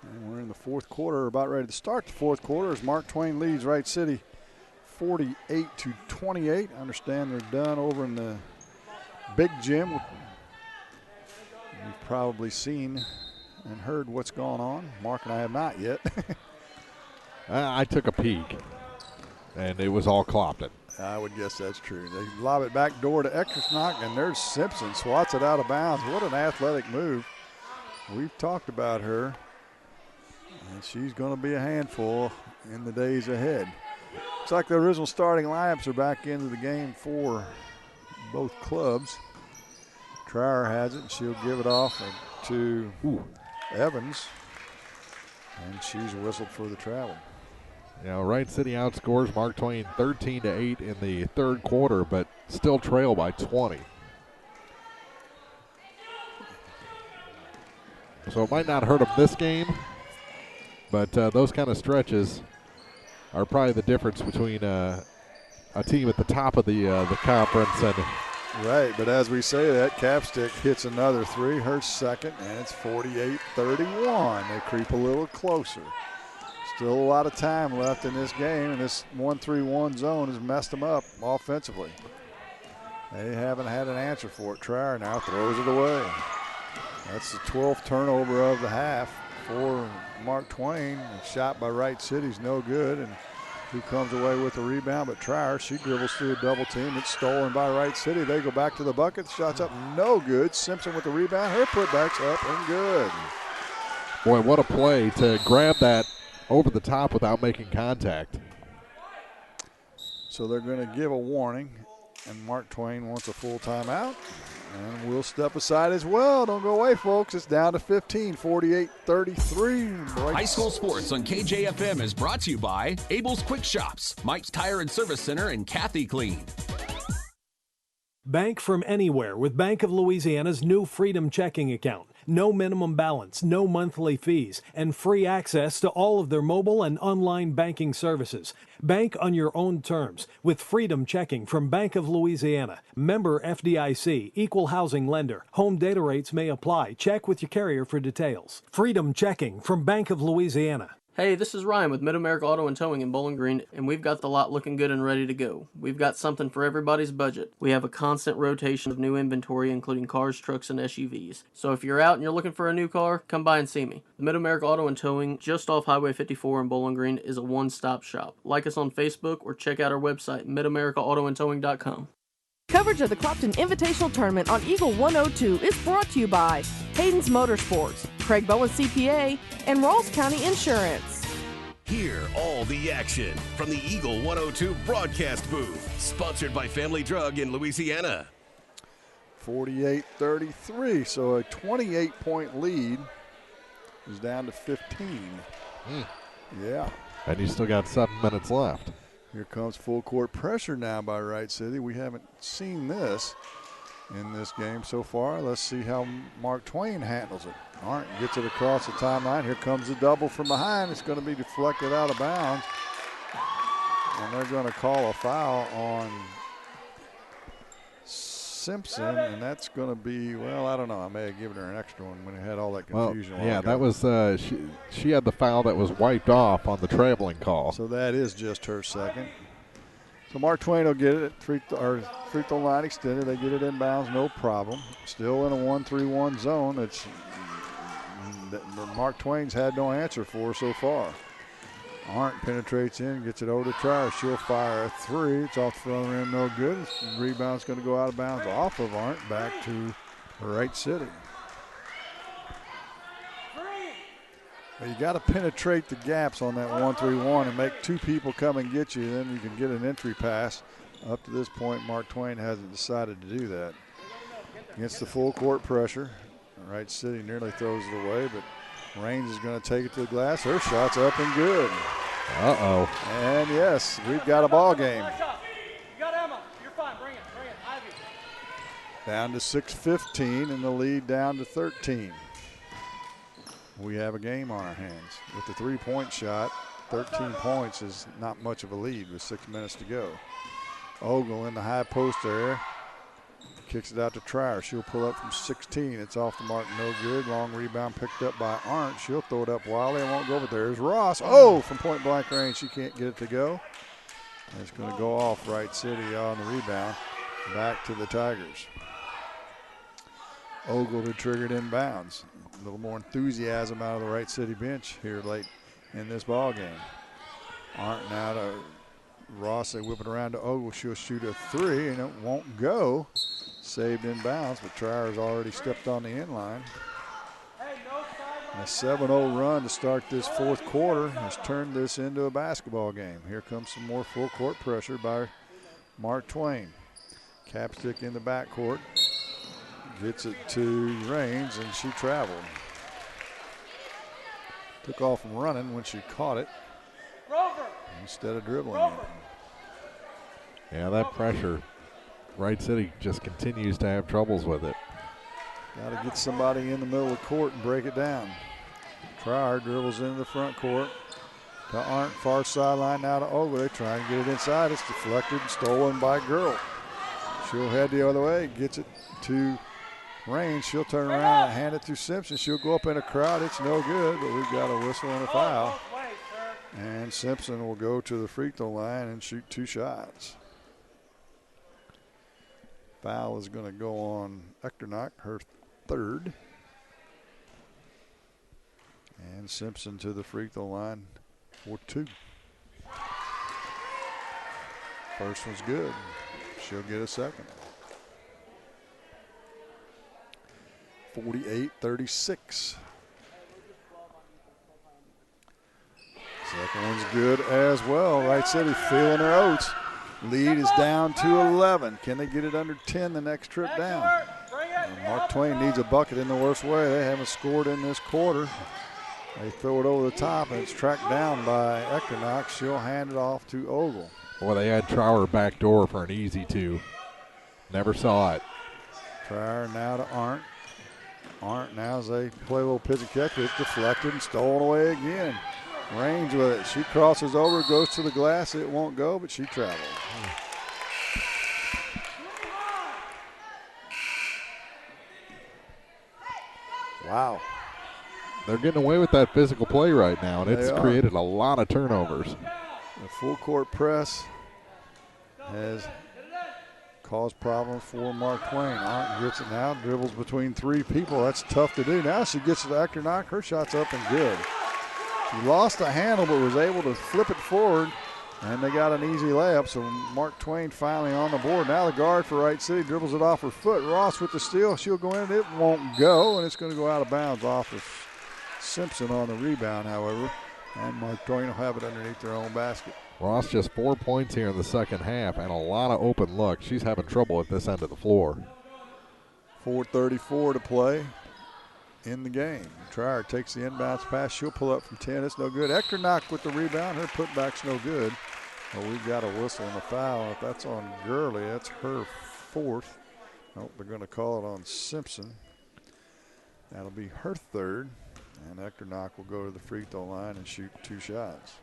S: And we're in the fourth quarter, about ready to start the fourth quarter as Mark Twain leads Wright City 48-28. I understand they're done over in the big gym. You've probably seen and heard what's going on. Mark and I have not yet.
R: I took a peek, and it was all Clopton.
S: I would guess that's true. They lob it back door to Eckersnock, and there's Simpson. Swats it out of bounds. What an athletic move. We've talked about her, and she's going to be a handful in the days ahead. Looks like the original starting lineups are back into the game for both clubs. Trier has it, and she'll give it off to Evans, and she's whistled for the travel.
R: Now, Wright City outscores Mark Twain 13-8 in the third quarter, but still trail by 20. So it might not hurt them this game, but those kind of stretches are probably the difference between a team at the top of the conference and.
S: Right, but as we say that, Capstick hits another three, her second, and it's 48-31. They creep a little closer. Still a lot of time left in this game, and this 1-3-1 zone has messed them up offensively. They haven't had an answer for it. Trier now throws it away. That's the 12th turnover of the half for Mark Twain. A shot by Wright City's no good, and who comes away with the rebound, but Trier, she dribbles through a double team. It's stolen by Wright City. They go back to the bucket. The shot's up, no good. Simpson with the rebound. Her putback's up and good.
R: Boy, what a play to grab that over the top without making contact.
S: So they're going to give a warning, and Mark Twain wants a full timeout. And we'll step aside as well. Don't go away, folks. It's down to 15, 48-33.
M: High school sports on KJFM is brought to you by Abel's Quick Shops, Mike's Tire and Service Center, and Kathy Clean.
O: Bank from anywhere with Bank of Louisiana's new Freedom checking account. No minimum balance, no monthly fees, and free access to all of their mobile and online banking services. Bank on your own terms with Freedom checking from Bank of Louisiana. Member FDIC, equal housing lender. Home data rates may apply. Check with your carrier for details. Freedom checking from Bank of Louisiana.
P: Hey, this is Ryan with Mid-America Auto and Towing in Bowling Green, and we've got the lot looking good and ready to go. We've got something for everybody's budget. We have a constant rotation of new inventory, including cars, trucks, and SUVs. So if you're out and you're looking for a new car, come by and see me. The Mid-America Auto and Towing, just off Highway 54 in Bowling Green, is a one-stop shop. Like us on Facebook or check out our website, midamericaautoandtowing.com.
J: Coverage of the Clopton Invitational Tournament on Eagle 102 is brought to you by Hayden's Motorsports, Craig Bowen CPA, and Rawls County Insurance.
F: Hear all the action from the Eagle 102 broadcast booth, sponsored by Family Drug in Louisiana.
S: 48-33, so a 28-point lead is down to 15. Yeah.
R: And you still got 7 minutes left.
S: Here comes full court pressure now by Wright City. We haven't seen this in this game so far. Let's see how Mark Twain handles it. All right, gets it across the timeline. Here comes the double from behind. It's going to be deflected out of bounds. And they're going to call a foul on Simpson, and that's going to be, well, I don't know. I may have given her an extra one when it had all that confusion.
R: Well, yeah, that was she had the foul that was wiped off on the traveling call.
S: So that is just her second. So Mark Twain will get it at free throw line extended. They get it inbounds, no problem. Still in a 1-3-1 zone. It's that Mark Twain's had no answer for so far. Arndt penetrates in, gets it over to Trier. She'll fire a three. It's off the front rim, no good. The rebound's going to go out of bounds off of Arndt back to Wright City. Well, you got to penetrate the gaps on that 1-3-1 and make two people come and get you. Then you can get an entry pass. Up to this point, Mark Twain hasn't decided to do that. Against the full court pressure, Wright City nearly throws it away, but Raines is going to take it to the glass. Her shot's up and good.
R: Uh-oh.
S: And yes, we've got a ball game.
T: You got Emma. You're fine. Bring it. Ivy.
S: Down to 6:15 and the lead down to 13. We have a game on our hands. With the three-point shot, 13 points is not much of a lead with 6 minutes to go. Ogle in the high post area. Kicks it out to Trier. She'll pull up from 16. It's off the mark, no good. Long rebound picked up by Arndt. She'll throw it up wildly. It won't go, but there's Ross. Oh, from point blank range. She can't get it to go. And it's going to go off Wright City on the rebound. Back to the Tigers. Ogle had triggered inbounds. A little more enthusiasm out of the Wright City bench here late in this ball game. Arndt now to Ross. They whip it around to Ogle. She'll shoot a three, and it won't go. Saved in bounds, but Trier's already stepped on the end line. And a 7-0 run to start this fourth quarter has turned this into a basketball game. Here comes some more full court pressure by Mark Twain. Capstick in the backcourt. Gets it to Raines, and she traveled. Took off and running when she caught it instead of dribbling it.
R: Yeah, that pressure. Wright City just continues to have troubles with it.
S: Got to get somebody in the middle of the court and break it down. Trier dribbles into the front court to Arndt, far sideline now to Ogle. They try and get it inside. It's deflected and stolen by Girl. She'll head the other way, gets it to Raines. She'll turn around and hand it to Simpson. She'll go up in a crowd. It's no good, but we've got a whistle and a foul. And Simpson will go to the free throw line and shoot 2 shots. Foul is going to go on Echternach, her third. And Simpson to the free throw line for 2. First one's good. She'll get a second. 48-36. Second one's good as well. Wright City feeling her oats. Lead is down to 11. Can they get it under 10 the next trip down? And Mark Twain needs a bucket in the worst way. They haven't scored in this quarter. They throw it over the top, and it's tracked down by Echternach. She'll hand it off to Ogle.
R: Boy, they had Trower back door for an easy 2. Never saw it.
S: Trier now to Arndt. Arndt now as they play a little pitch and catch. It's deflected and stolen away again. Range with it. She crosses over, goes to the glass. It won't go, but she travels. Wow.
R: They're getting away with that physical play right now, and it's created a lot of turnovers.
S: The full court press has caused problems for Mark Twain. Arndt gets it now, dribbles between 3 people. That's tough to do. Now she gets it to Echternach. Her shot's up and good. She lost the handle but was able to flip it forward, and they got an easy layup. So Mark Twain finally on the board. Now the guard for Wright City dribbles it off her foot. Ross with the steal. She'll go in. It won't go, and it's going to go out of bounds off of Simpson on the rebound, however. And Mark Twain will have it underneath their own basket.
R: Ross just 4 points here in the second half and a lot of open looks. She's having trouble at this end of the floor.
S: 4:34 to play in the game. Trier takes the inbounds pass. She'll pull up from 10. It's no good. Echternach with the rebound. Her putback's no good. Well, we've got a whistle and a foul. If that's on Gurley, that's her 4th. Nope, they're going to call it on Simpson. That'll be her 3rd. And Echternach will go to the free throw line and shoot 2 shots.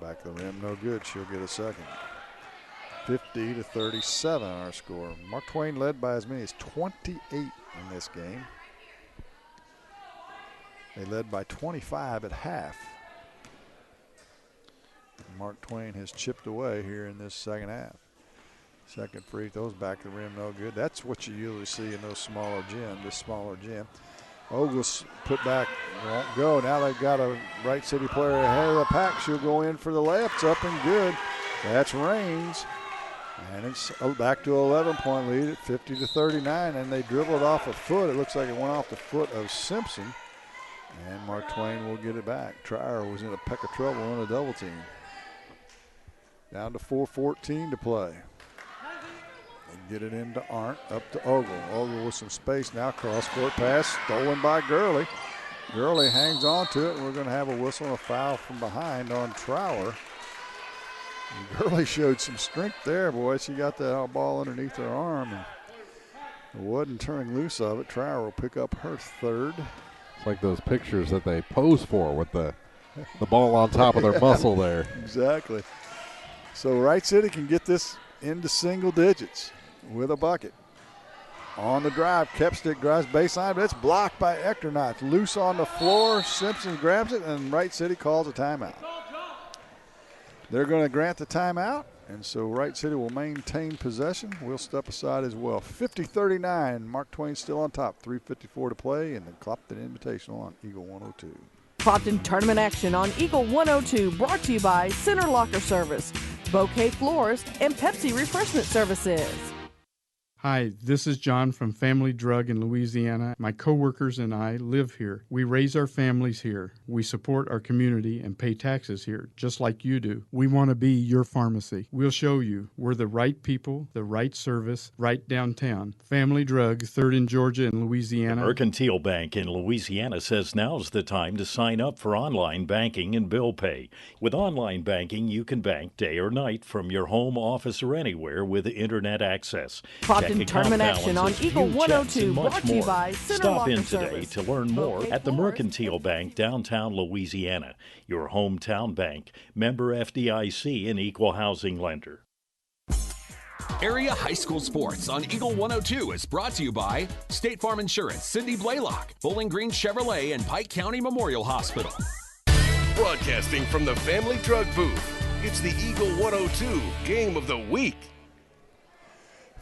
S: Back of the rim, no good. She'll get a second. 50-37 our score. Mark Twain led by as many as 28 in this game. They led by 25 at half. Mark Twain has chipped away here in this second half. Second free throws back to the rim, no good. That's what you usually see in those smaller gym, this smaller gym. Ogle's put back, won't go. Now they've got a Wright City player ahead of the pack. She'll go in for the layup. It's up and good. That's Raines. And it's back to 11-point lead at 50-39, and they dribbled off a foot. It looks like it went off the foot of Simpson. And Mark Twain will get it back. Trier was in a peck of trouble on a double team. Down to 4:14 to play. They get it into Arndt, up to Ogle. Ogle with some space now. Cross-court pass stolen by Gurley. Gurley hangs on to it, and we're going to have a whistle and a foul from behind on Trower. And Gurley showed some strength there, boy. She got that ball underneath her arm and wasn't turning loose of it. Trower will pick up her third.
R: It's like those pictures that they pose for with the ball on top of their muscle there.
S: Exactly. So Wright City can get this into single digits with a bucket. On the drive, Kepstick drives baseline, but it's blocked by Echternach. Loose on the floor, Simpson grabs it, and Wright City calls a timeout. They're going to grant the timeout, and so Wright City will maintain possession. We'll step aside as well. 50-39, Mark Twain still on top. 3:54 to play in the Clopton Invitational on Eagle 102.
J: Clopton tournament action on Eagle 102, brought to you by Center Locker Service, Bouquet Florist, and Pepsi Refreshment Services.
C: Hi, this is John from Family Drug in Louisiana. My coworkers and I live here. We raise our families here. We support our community and pay taxes here, just like you do. We want to be your pharmacy. We'll show you. We're the right people, the right service, right downtown. Family Drug, 3rd in Georgia and Louisiana.
Q: The Mercantile Bank in Louisiana says now's the time to sign up for online banking and bill pay. With online banking, you can bank day or night from your home, office, or anywhere with internet access.
J: Clopton tournament action on Eagle 102, brought to you by Center
Q: Stop
J: Locker
Q: in today
J: Service.
Q: to learn more at the Mercantile Bank, downtown Louisiana, your hometown bank, member FDIC, and equal housing lender.
M: Area high school sports on Eagle 102 is brought to you by State Farm Insurance, Cindy Blaylock, Bowling Green Chevrolet, and Pike County Memorial Hospital.
F: Broadcasting from the Family Drug Booth, it's the Eagle 102 Game of the Week.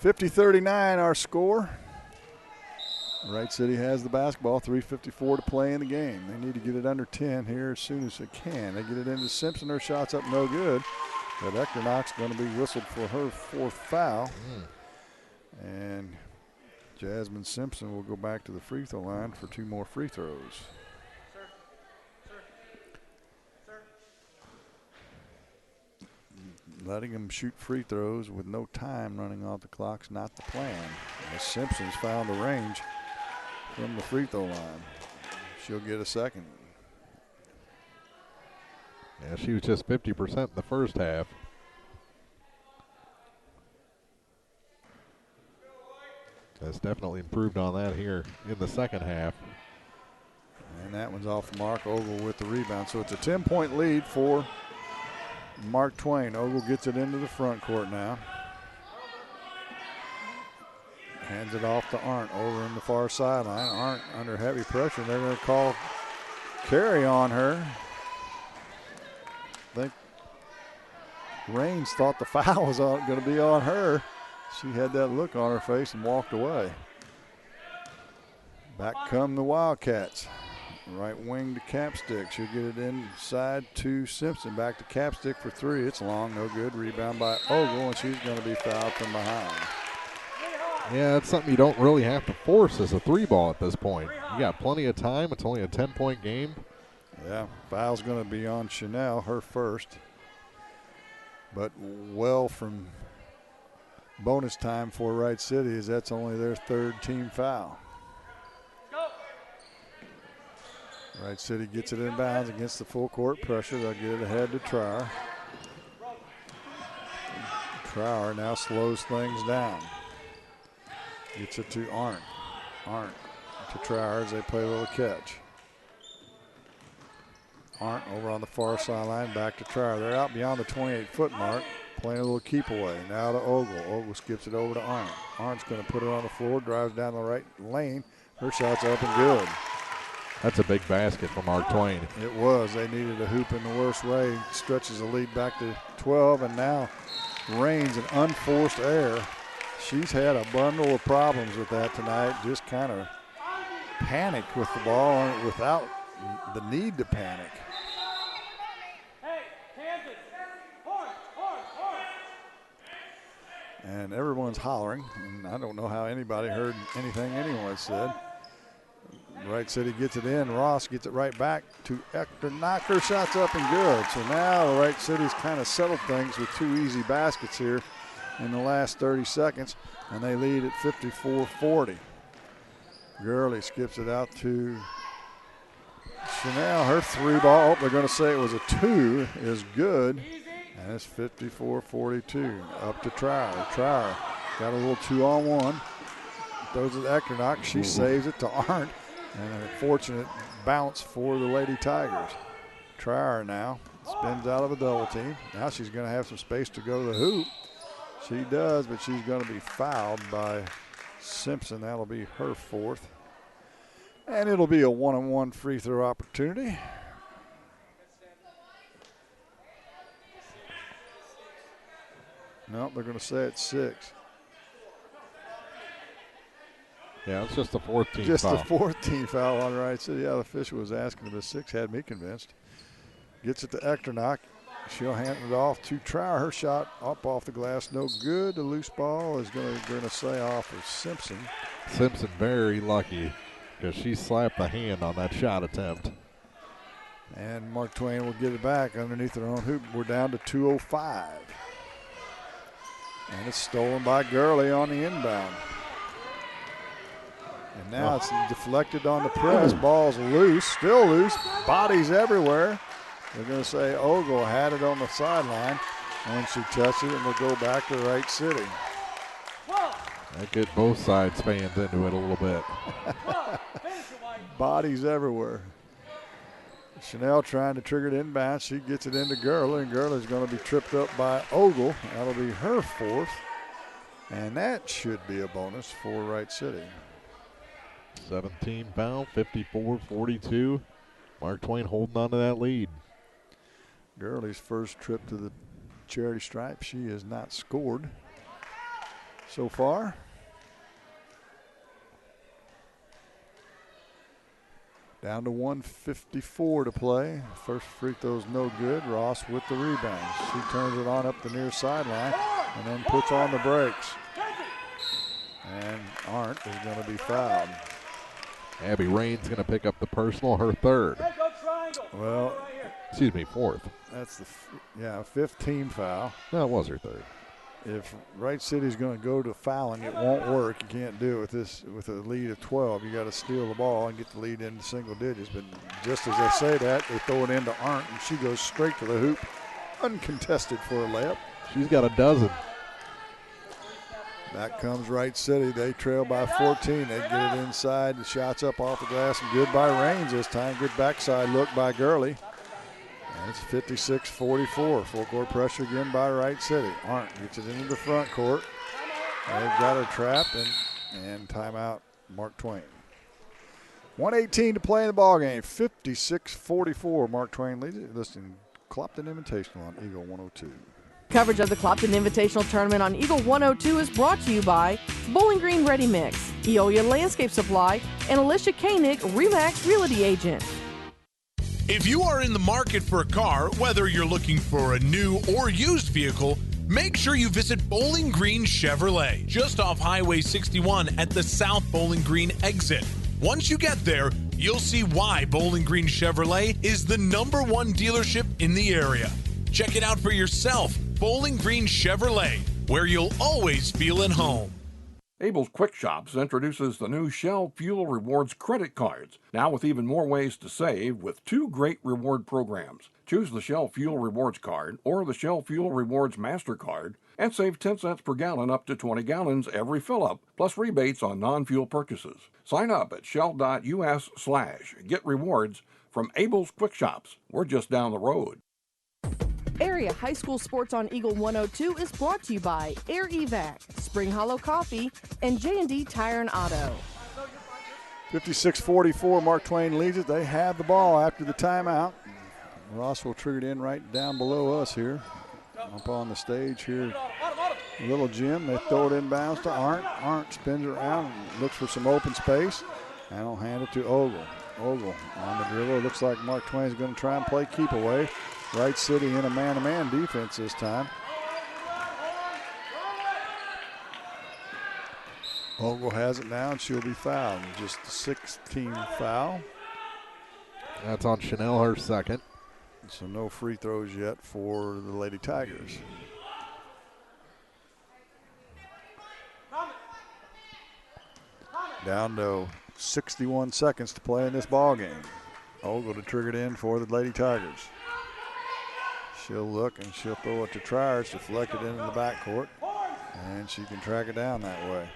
S: 50-39 our score. Wright City has the basketball, 3:54 to play in the game. They need to get it under 10 here as soon as they can. They get it into Simpson. Her shot's up no good. But Echternach's going to be whistled for her 4th foul. And Jasmine Simpson will go back to the free throw line for 2 more free throws. Letting them shoot free throws with no time running off the clock's not the plan. As Simpson's found the range from the free throw line. She'll get a second.
R: Yeah, she was just 50% in the first half. Has definitely improved on that here in the second half.
S: And that one's off the mark. Ogle with the rebound. So it's a 10-point lead for Mark Twain. Ogle gets it into the front court now. Hands it off to Arndt over in the far sideline. Arndt under heavy pressure. They're going to call carry on her. I think Raines thought the foul was going to be on her. She had that look on her face and walked away. Back come the Wildcats. Right wing to Capstick. She'll get it inside to Simpson. Back to Capstick for 3. It's long, no good. Rebound by Ogle, and she's going to be fouled from behind.
R: Yeah, that's something you don't really have to force as a 3-ball at this point. You got plenty of time. It's only a 10-point game.
S: Yeah, foul's going to be on Chanel, her first. But well from bonus time for Wright City, as that's only their 3rd team foul. Wright City gets it inbounds against the full court pressure. They'll get it ahead to Trower. Trower now slows things down. Gets it to Arndt. Arndt to Trower as they play a little catch. Arndt over on the far sideline, back to Trower. They're out beyond the 28-foot mark, playing a little keep away. Now to Ogle. Ogle skips it over to Arndt. Arndt's going to put it on the floor, drives down the right lane. Her shot's up and good.
R: That's a big basket for Mark Twain.
S: It was. They needed a hoop in the worst way. Stretches the lead back to 12, and now Raines, an unforced error. She's had a bundle of problems with that tonight. Just kind of panicked with the ball without the need to panic. And everyone's hollering, and I don't know how anybody heard anything anyone said. Wright City gets it in. Ross gets it right back to Ector. Knocker shots up and good. So now Wright City's kind of settled things with 2 easy baskets here in the last 30 seconds, and they lead at 54-40. Gurley skips it out to Chanel. Her 3 ball, they're going to say it was a 2, is good. And it's 54-42. Up to Trower. Trower got a little 2-on-1. Throws it to Eckernach. She saves it to Arndt. And a fortunate bounce for the Lady Tigers. Trower now spins out of a double team. Now she's going to have some space to go to the hoop. She does, but she's going to be fouled by Simpson. That'll be her 4th. And it'll be a 1-on-1 free throw opportunity. No, they're going to say it's 6.
R: Yeah, it's just a 14
S: just
R: foul.
S: Just a 14 foul on Wright City. Yeah, the official was asking if a 6 had me convinced. Gets it to Eckernach. She'll hand it off to Trower. Her shot up off the glass, no good. The loose ball is going to say off of Simpson.
R: Simpson very lucky because she slapped the hand on that shot attempt.
S: And Mark Twain will get it back underneath their own hoop. We're down to 2:05. And it's stolen by Gurley on the inbound. And now it's deflected on the press. Ball's loose, still loose. Bodies everywhere. They're going to say Ogle had it on the sideline when she touched it, and we'll go back to Wright City.
R: That get both sides fans into it a little bit.
S: Bodies everywhere. Chanel trying to trigger it inbound. She gets it into Gurley, and Gurley's going to be tripped up by Ogle. That'll be her 4th. And that should be a bonus for Wright City.
R: 17 foul, 54-42. Mark Twain holding on to that lead.
S: Gurley's first trip to the charity stripe. She has not scored so far. Down to 1:54 to play. First free throw's no good. Ross with the rebound. She turns it on up the near sideline and then puts on the brakes. And Arndt is going to be fouled.
R: Abby Raines going to pick up the personal, her 3rd.
S: Well,
R: excuse me, 4th.
S: That's the 5th team foul.
R: No, it was her 3rd.
S: If Wright City's going to go to fouling, it won't work. You can't do it with a lead of 12. You got to steal the ball and get the lead into single digits. But just as I say that, they throw it into Arndt, and she goes straight to the hoop, uncontested for a layup.
R: She's got a dozen.
S: Back comes Wright City. They trail by 14. They get it inside. The shot's up off the glass and good by Raines this time. Good backside look by Gurley. And it's 56-44. Full court pressure again by Wright City. Arndt gets it into the front court. They've got her trapped and timeout Mark Twain. 1:18 to play in the ballgame. 56-44. Mark Twain leads it. Listening to Clopton Invitational on Eagle 102.
J: Coverage of the Clopton Invitational Tournament on Eagle 102 is brought to you by Bowling Green Ready Mix, Eolia Landscape Supply, and Alicia Koenig, RE/MAX Realty Agent.
G: If you are in the market for a car, whether you're looking for a new or used vehicle, make sure you visit Bowling Green Chevrolet, just off Highway 61 at the South Bowling Green exit. Once you get there, you'll see why Bowling Green Chevrolet is the #1 dealership in the area. Check it out for yourself, Bowling Green Chevrolet, where you'll always feel at home.
K: Abel's Quick Shops introduces the new Shell Fuel Rewards credit cards, now with even more ways to save with 2 great reward programs. Choose the Shell Fuel Rewards card or the Shell Fuel Rewards MasterCard and save 10 cents per gallon up to 20 gallons every fill-up, plus rebates on non-fuel purchases. Sign up at shell.us/get rewards from Abel's Quick Shops. We're just down the road.
J: Area High School Sports on Eagle 102 is brought to you by Air Evac, Spring Hollow Coffee, and J&D Tire and Auto.
S: 56-44, Mark Twain leads it. They have the ball after the timeout. Rossville triggered in right down below us here. Up on the stage here, Little Jim. They throw it inbounds to Arndt. Arndt spins around and looks for some open space. And will hand it to Ogle. Ogle on the dribble. Looks like Mark Twain's going to try and play keep away. Wright City in a man-to-man defense this time. Ogle has it now, and she'll be fouled. Just the 16th foul.
R: That's on Chanel, her second.
S: So no free throws yet for the Lady Tigers. Down to 61 seconds to play in this ball game. Ogle to trigger it in for the Lady Tigers. She'll look and she'll throw it to Triers, deflected into the backcourt, and she can track it down that way.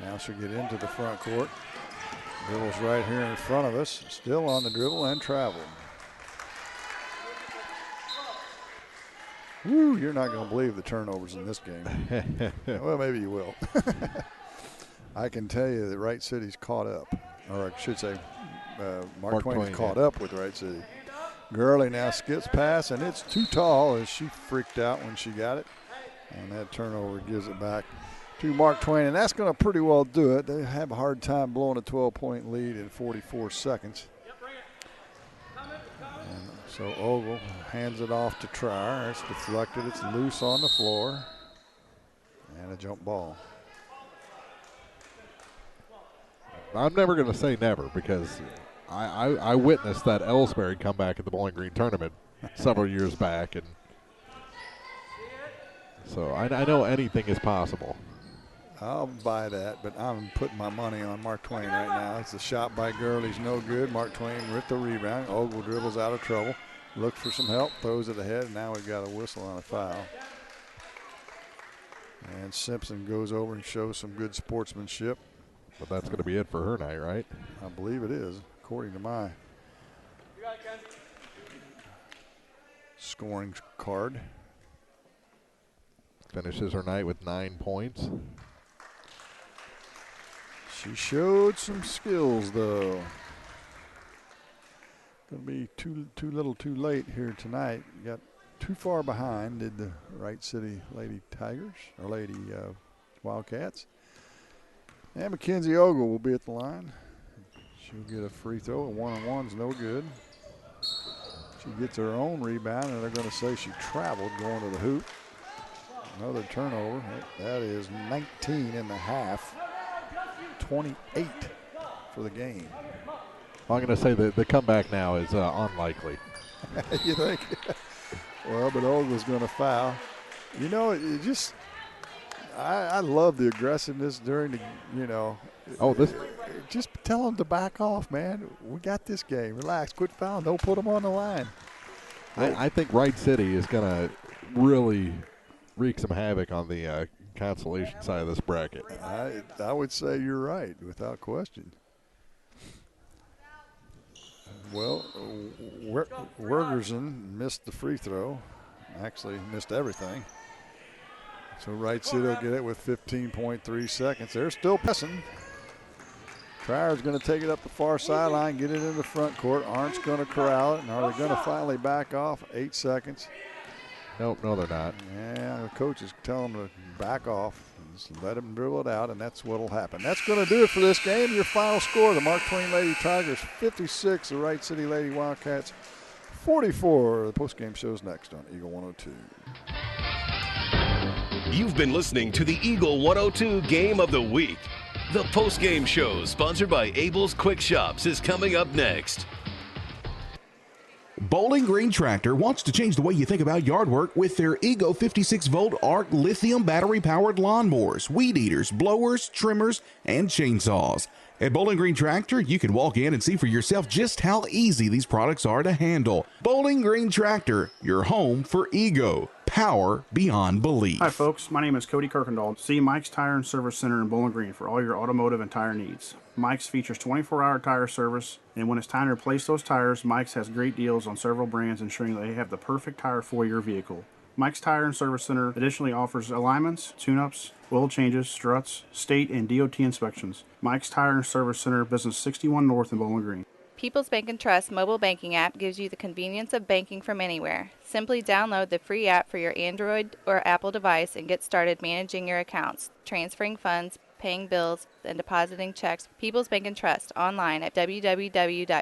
S: Now she'll get into the front court. Dribble's right here in front of us. Still on the dribble and travel. Woo, you're not going to believe the turnovers in this game. Well, maybe you will. I can tell you that Wright City's caught up. Or I should say Mark Twain's caught up with Wright City. Gurley now skips past, and it's too tall as she freaked out when she got it. And that turnover gives it back to Mark Twain, and that's going to pretty well do it. They have a hard time blowing a 12-point lead in 44 seconds. And so Ogle hands it off to Trier. It's deflected. It's loose on the floor. And a jump ball.
R: I'm never going to say never because I witnessed that Elsberry comeback at the Bowling Green tournament several years back, and so I know anything is possible.
S: I'll buy that, but I'm putting my money on Mark Twain right now. It's a shot by Gurley's no good. Mark Twain with the rebound. Ogle dribbles out of trouble. Looks for some help, throws it ahead, and now we've got a whistle on a foul. And Simpson goes over and shows some good sportsmanship.
R: But that's going to be it for her night, right?
S: I believe it is, according to my scoring card.
R: Finishes her night with 9 points.
S: She showed some skills, though. Going to be too little too late here tonight. Got too far behind, did the Wright City Lady Tigers, or Lady Wildcats. And Mackenzie Ogle will be at the line. She'll get a free throw. A one-on-one's no good. She gets her own rebound, and they're going to say she traveled going to the hoop. Another turnover. That is 19 in the half. 28 for the game.
R: I'm going to say that the comeback now is unlikely.
S: You think? Well, but Ogle's going to foul. You know, it just – I love the aggressiveness during the, you know. Just tell them to back off, man. We got this game. Relax. Quit fouling. Don't put them on the line.
R: I think Wright City is going to really wreak some havoc on the consolation side of this bracket.
S: I would say you're right, without question. Well, Wergerson missed the free throw. Actually missed everything. So Wright City will get it with 15.3 seconds. They're still pressing. Trier's going to take it up the far sideline, get it in the front court. Arndt's going to corral it, and are they going to finally back off? 8 seconds.
R: Nope, no, they're not.
S: Yeah, the coach is telling them to back off. Just let them dribble it out, and that's what will happen. That's going to do it for this game. Your final score, the Mark Twain Lady Tigers 56, the Wright City Lady Wildcats 44. The postgame show's next on Eagle 102.
F: You've been listening to the Eagle 102 Game of the Week. The postgame show, sponsored by Abel's Quick Shops, is coming up next.
D: Bowling Green Tractor wants to change the way you think about yard work with their Ego 56-volt ARC lithium battery-powered lawnmowers, weed eaters, blowers, trimmers, and chainsaws. At Bowling Green Tractor, you can walk in and see for yourself just how easy these products are to handle. Bowling Green Tractor, your home for Ego. Power beyond belief.
L: Hi folks, my name is Cody Kirkendall. See Mike's Tire and Service Center in Bowling Green for all your automotive and tire needs. Mike's features 24-hour tire service, and when it's time to replace those tires, Mike's has great deals on several brands, ensuring that they have the perfect tire for your vehicle. Mike's Tire and Service Center additionally offers alignments, tune-ups, oil changes, struts, state and DOT inspections. Mike's Tire and Service Center, Business 61 North in Bowling Green.
E: People's Bank and Trust mobile banking app gives you the convenience of banking from anywhere. Simply download the free app for your Android or Apple device and get started managing your accounts, transferring funds, paying bills, and depositing checks. People's Bank and Trust online at www.pbtc.net.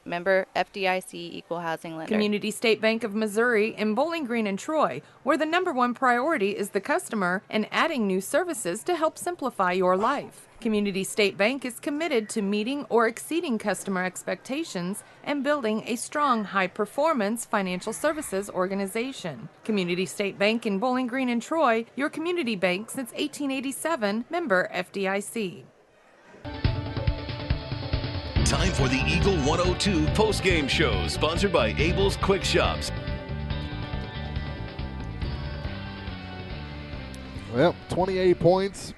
E: Member FDIC Equal Housing Lender.
H: Community State Bank of Missouri in Bowling Green and Troy, where the #1 priority is the customer and adding new services to help simplify your life. Community State Bank is committed to meeting or exceeding customer expectations and building a strong, high-performance financial services organization. Community State Bank in Bowling Green and Troy, your community bank since 1887, member FDIC.
F: Time for the Eagle 102 postgame show, sponsored by Abel's Quick Shops.
R: Well, 28 points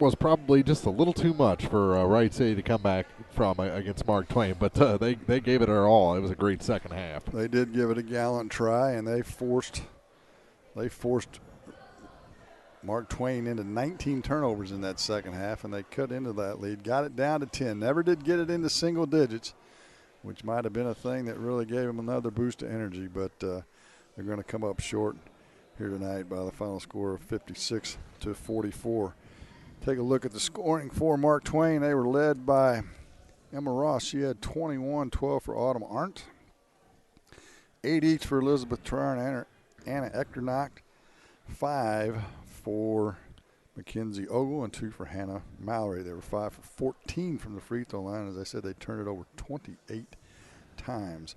R: was probably just a little too much for Wright City to come back from against Mark Twain, but they gave it their all. It was a great second half.
S: They did give it a gallant try, and they forced Mark Twain into 19 turnovers in that second half, and they cut into that lead, got it down to 10. Never did get it into single digits, which might have been a thing that really gave them another boost of energy, but they're going to come up short here tonight by the final score of 56-44. Take a look at the scoring for Mark Twain. They were led by Emma Ross. She had 21, 12 for Autumn Arndt, 8 each for Elizabeth Trier and Anna Echternacht, 5 for Mackenzie Ogle, and 2 for Hannah Mallory. They were 5 for 14 from the free throw line. As I said, they turned it over 28 times.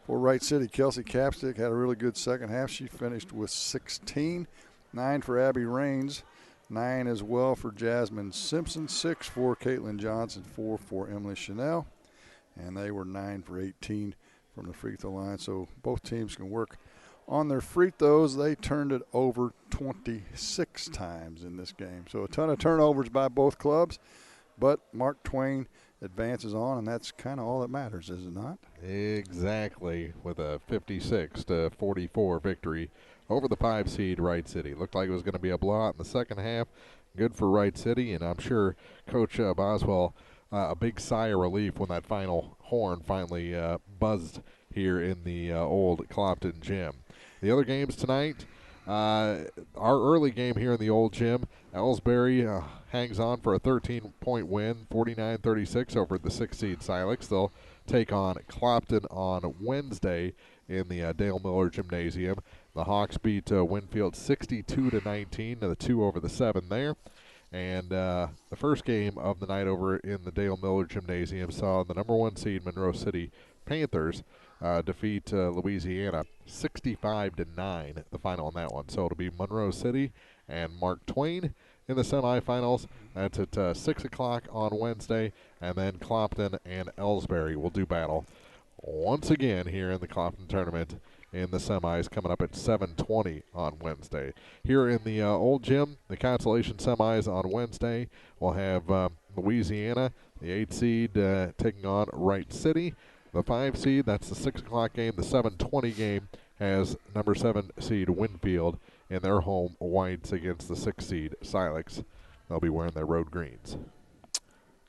S: For Wright City, Kelsey Capstick had a really good second half. She finished with 16, 9 for Abby Raines, 9 as well for Jasmine Simpson, 6 for Caitlin Johnson, 4 for Emily Chanel, and they were 9 for 18 from the free throw line. So both teams can work on their free throws. They turned it over 26 times in this game. So a ton of turnovers by both clubs, but Mark Twain advances on, and that's kind of all that matters, is it not?
R: Exactly, with a 56-44 victory over the 5 seed Wright City. Looked like it was going to be a blowout in the second half. Good for Wright City, and I'm sure Coach Boswell, a big sigh of relief when that final horn finally buzzed here in the old Clopton gym. The other games tonight, our early game here in the old gym, Elsberry hangs on for a 13-point win, 49-36 over the 6 seed Silex. They'll take on Clopton on Wednesday in the Dale Miller Gymnasium. The Hawks beat Winfield 62-19, the 2 over the 7 there. And the first game of the night over in the Dale Miller Gymnasium saw the #1 seed Monroe City Panthers defeat Louisiana 65-9, the final in that one. So it'll be Monroe City and Mark Twain in the semifinals. That's at 6 o'clock on Wednesday. And then Clopton and Elsberry will do battle once again here in the Clopton tournament in the semis, coming up at 7:20 on Wednesday. Here in the old gym, the consolation semis on Wednesday, we'll have Louisiana, the 8 seed, taking on Wright City. The 5 seed, that's the 6 o'clock game. The 7:20 game has number 7 seed Winfield in their home whites against the 6 seed Silex. They'll be wearing their road greens.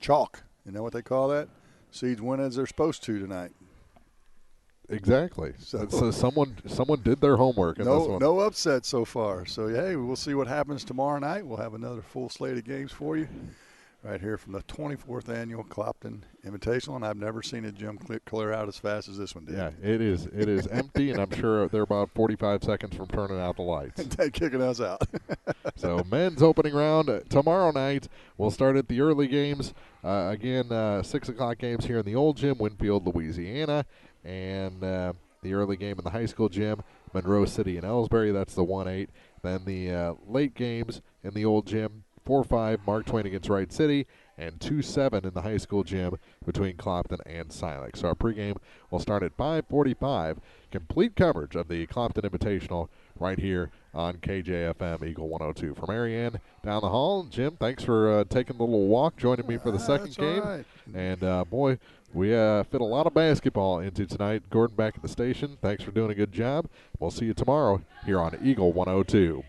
S: Chalk. You know what they call that? Seeds win as they're supposed to tonight.
R: Exactly. So someone did their homework in this one.
S: No upset so far. So, hey, we'll see what happens tomorrow night. We'll have another full slate of games for you right here from the 24th Annual Clopton Invitational, and I've never seen a gym clear out as fast as this one did.
R: Yeah, it is. It is empty, and I'm sure they're about 45 seconds from turning out the lights.
S: They're kicking us out.
R: So men's opening round tomorrow night. We'll start at the early games. Again, 6 o'clock games here in the old gym, Winfield, Louisiana. And the early game in the high school gym, Monroe City and Elsberry. That's the 1-8. Then the late games in the old gym, 4-5, Mark Twain against Wright City, and 2-7 in the high school gym between Clopton and Silex. So our pregame will start at 5:45. Complete coverage of the Clopton Invitational right here on KJFM Eagle 102. From Marianne down the hall, Jim, thanks for taking the little walk, joining me for the second game.
S: Right.
R: And, boy, we fit a lot of basketball into tonight. Gordon back at the station. Thanks for doing a good job. We'll see you tomorrow here on Eagle 102.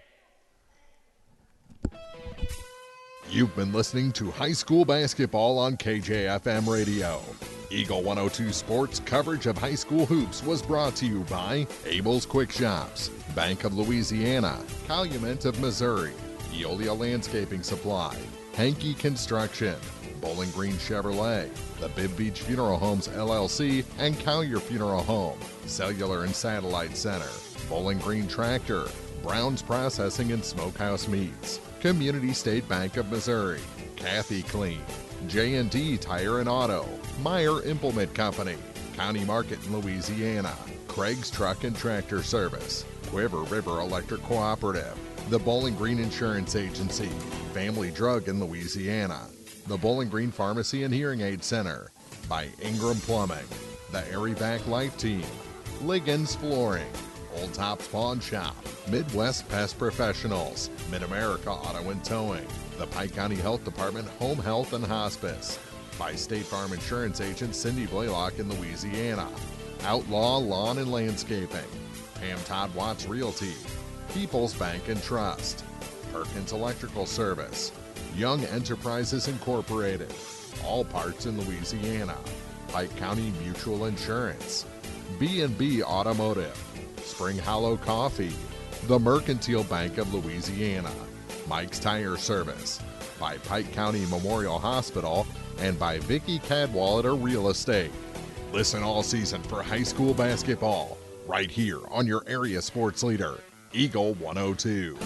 B: You've been listening to high school basketball on KJFM Radio. Eagle 102 Sports coverage of high school hoops was brought to you by Abel's Quick Shops, Bank of Louisiana, Calumet of Missouri, Eolia Landscaping Supply, Hankey Construction, Bowling Green Chevrolet, the Bibb Beach Funeral Homes LLC, and Collier Funeral Home, Cellular and Satellite Center, Bowling Green Tractor, Brown's Processing and Smokehouse Meats, Community State Bank of Missouri, Kathy Clean, J&D Tire and Auto, Meyer Implement Company, County Market in Louisiana, Craig's Truck and Tractor Service, Quiver River Electric Cooperative, the Bowling Green Insurance Agency, Family Drug in Louisiana, the Bowling Green Pharmacy and Hearing Aid Center, by Ingram Plumbing, the Airyback Life Team, Liggins Flooring, Old Tops Pawn Shop, Midwest Pest Professionals, Mid-America Auto and Towing, the Pike County Health Department Home Health and Hospice, by State Farm Insurance Agent Cindy Blaylock in Louisiana, Outlaw Lawn and Landscaping, Pam Todd Watts Realty, People's Bank and Trust, Perkins Electrical Service, Young Enterprises Incorporated, All Parts in Louisiana, Pike County Mutual Insurance, B&B Automotive, Spring Hollow Coffee, the Mercantile Bank of Louisiana, Mike's Tire Service, by Pike County Memorial Hospital, and by Vicky Cadwallader Real Estate. Listen all season for high school basketball, right here on your area sports leader, Eagle 102.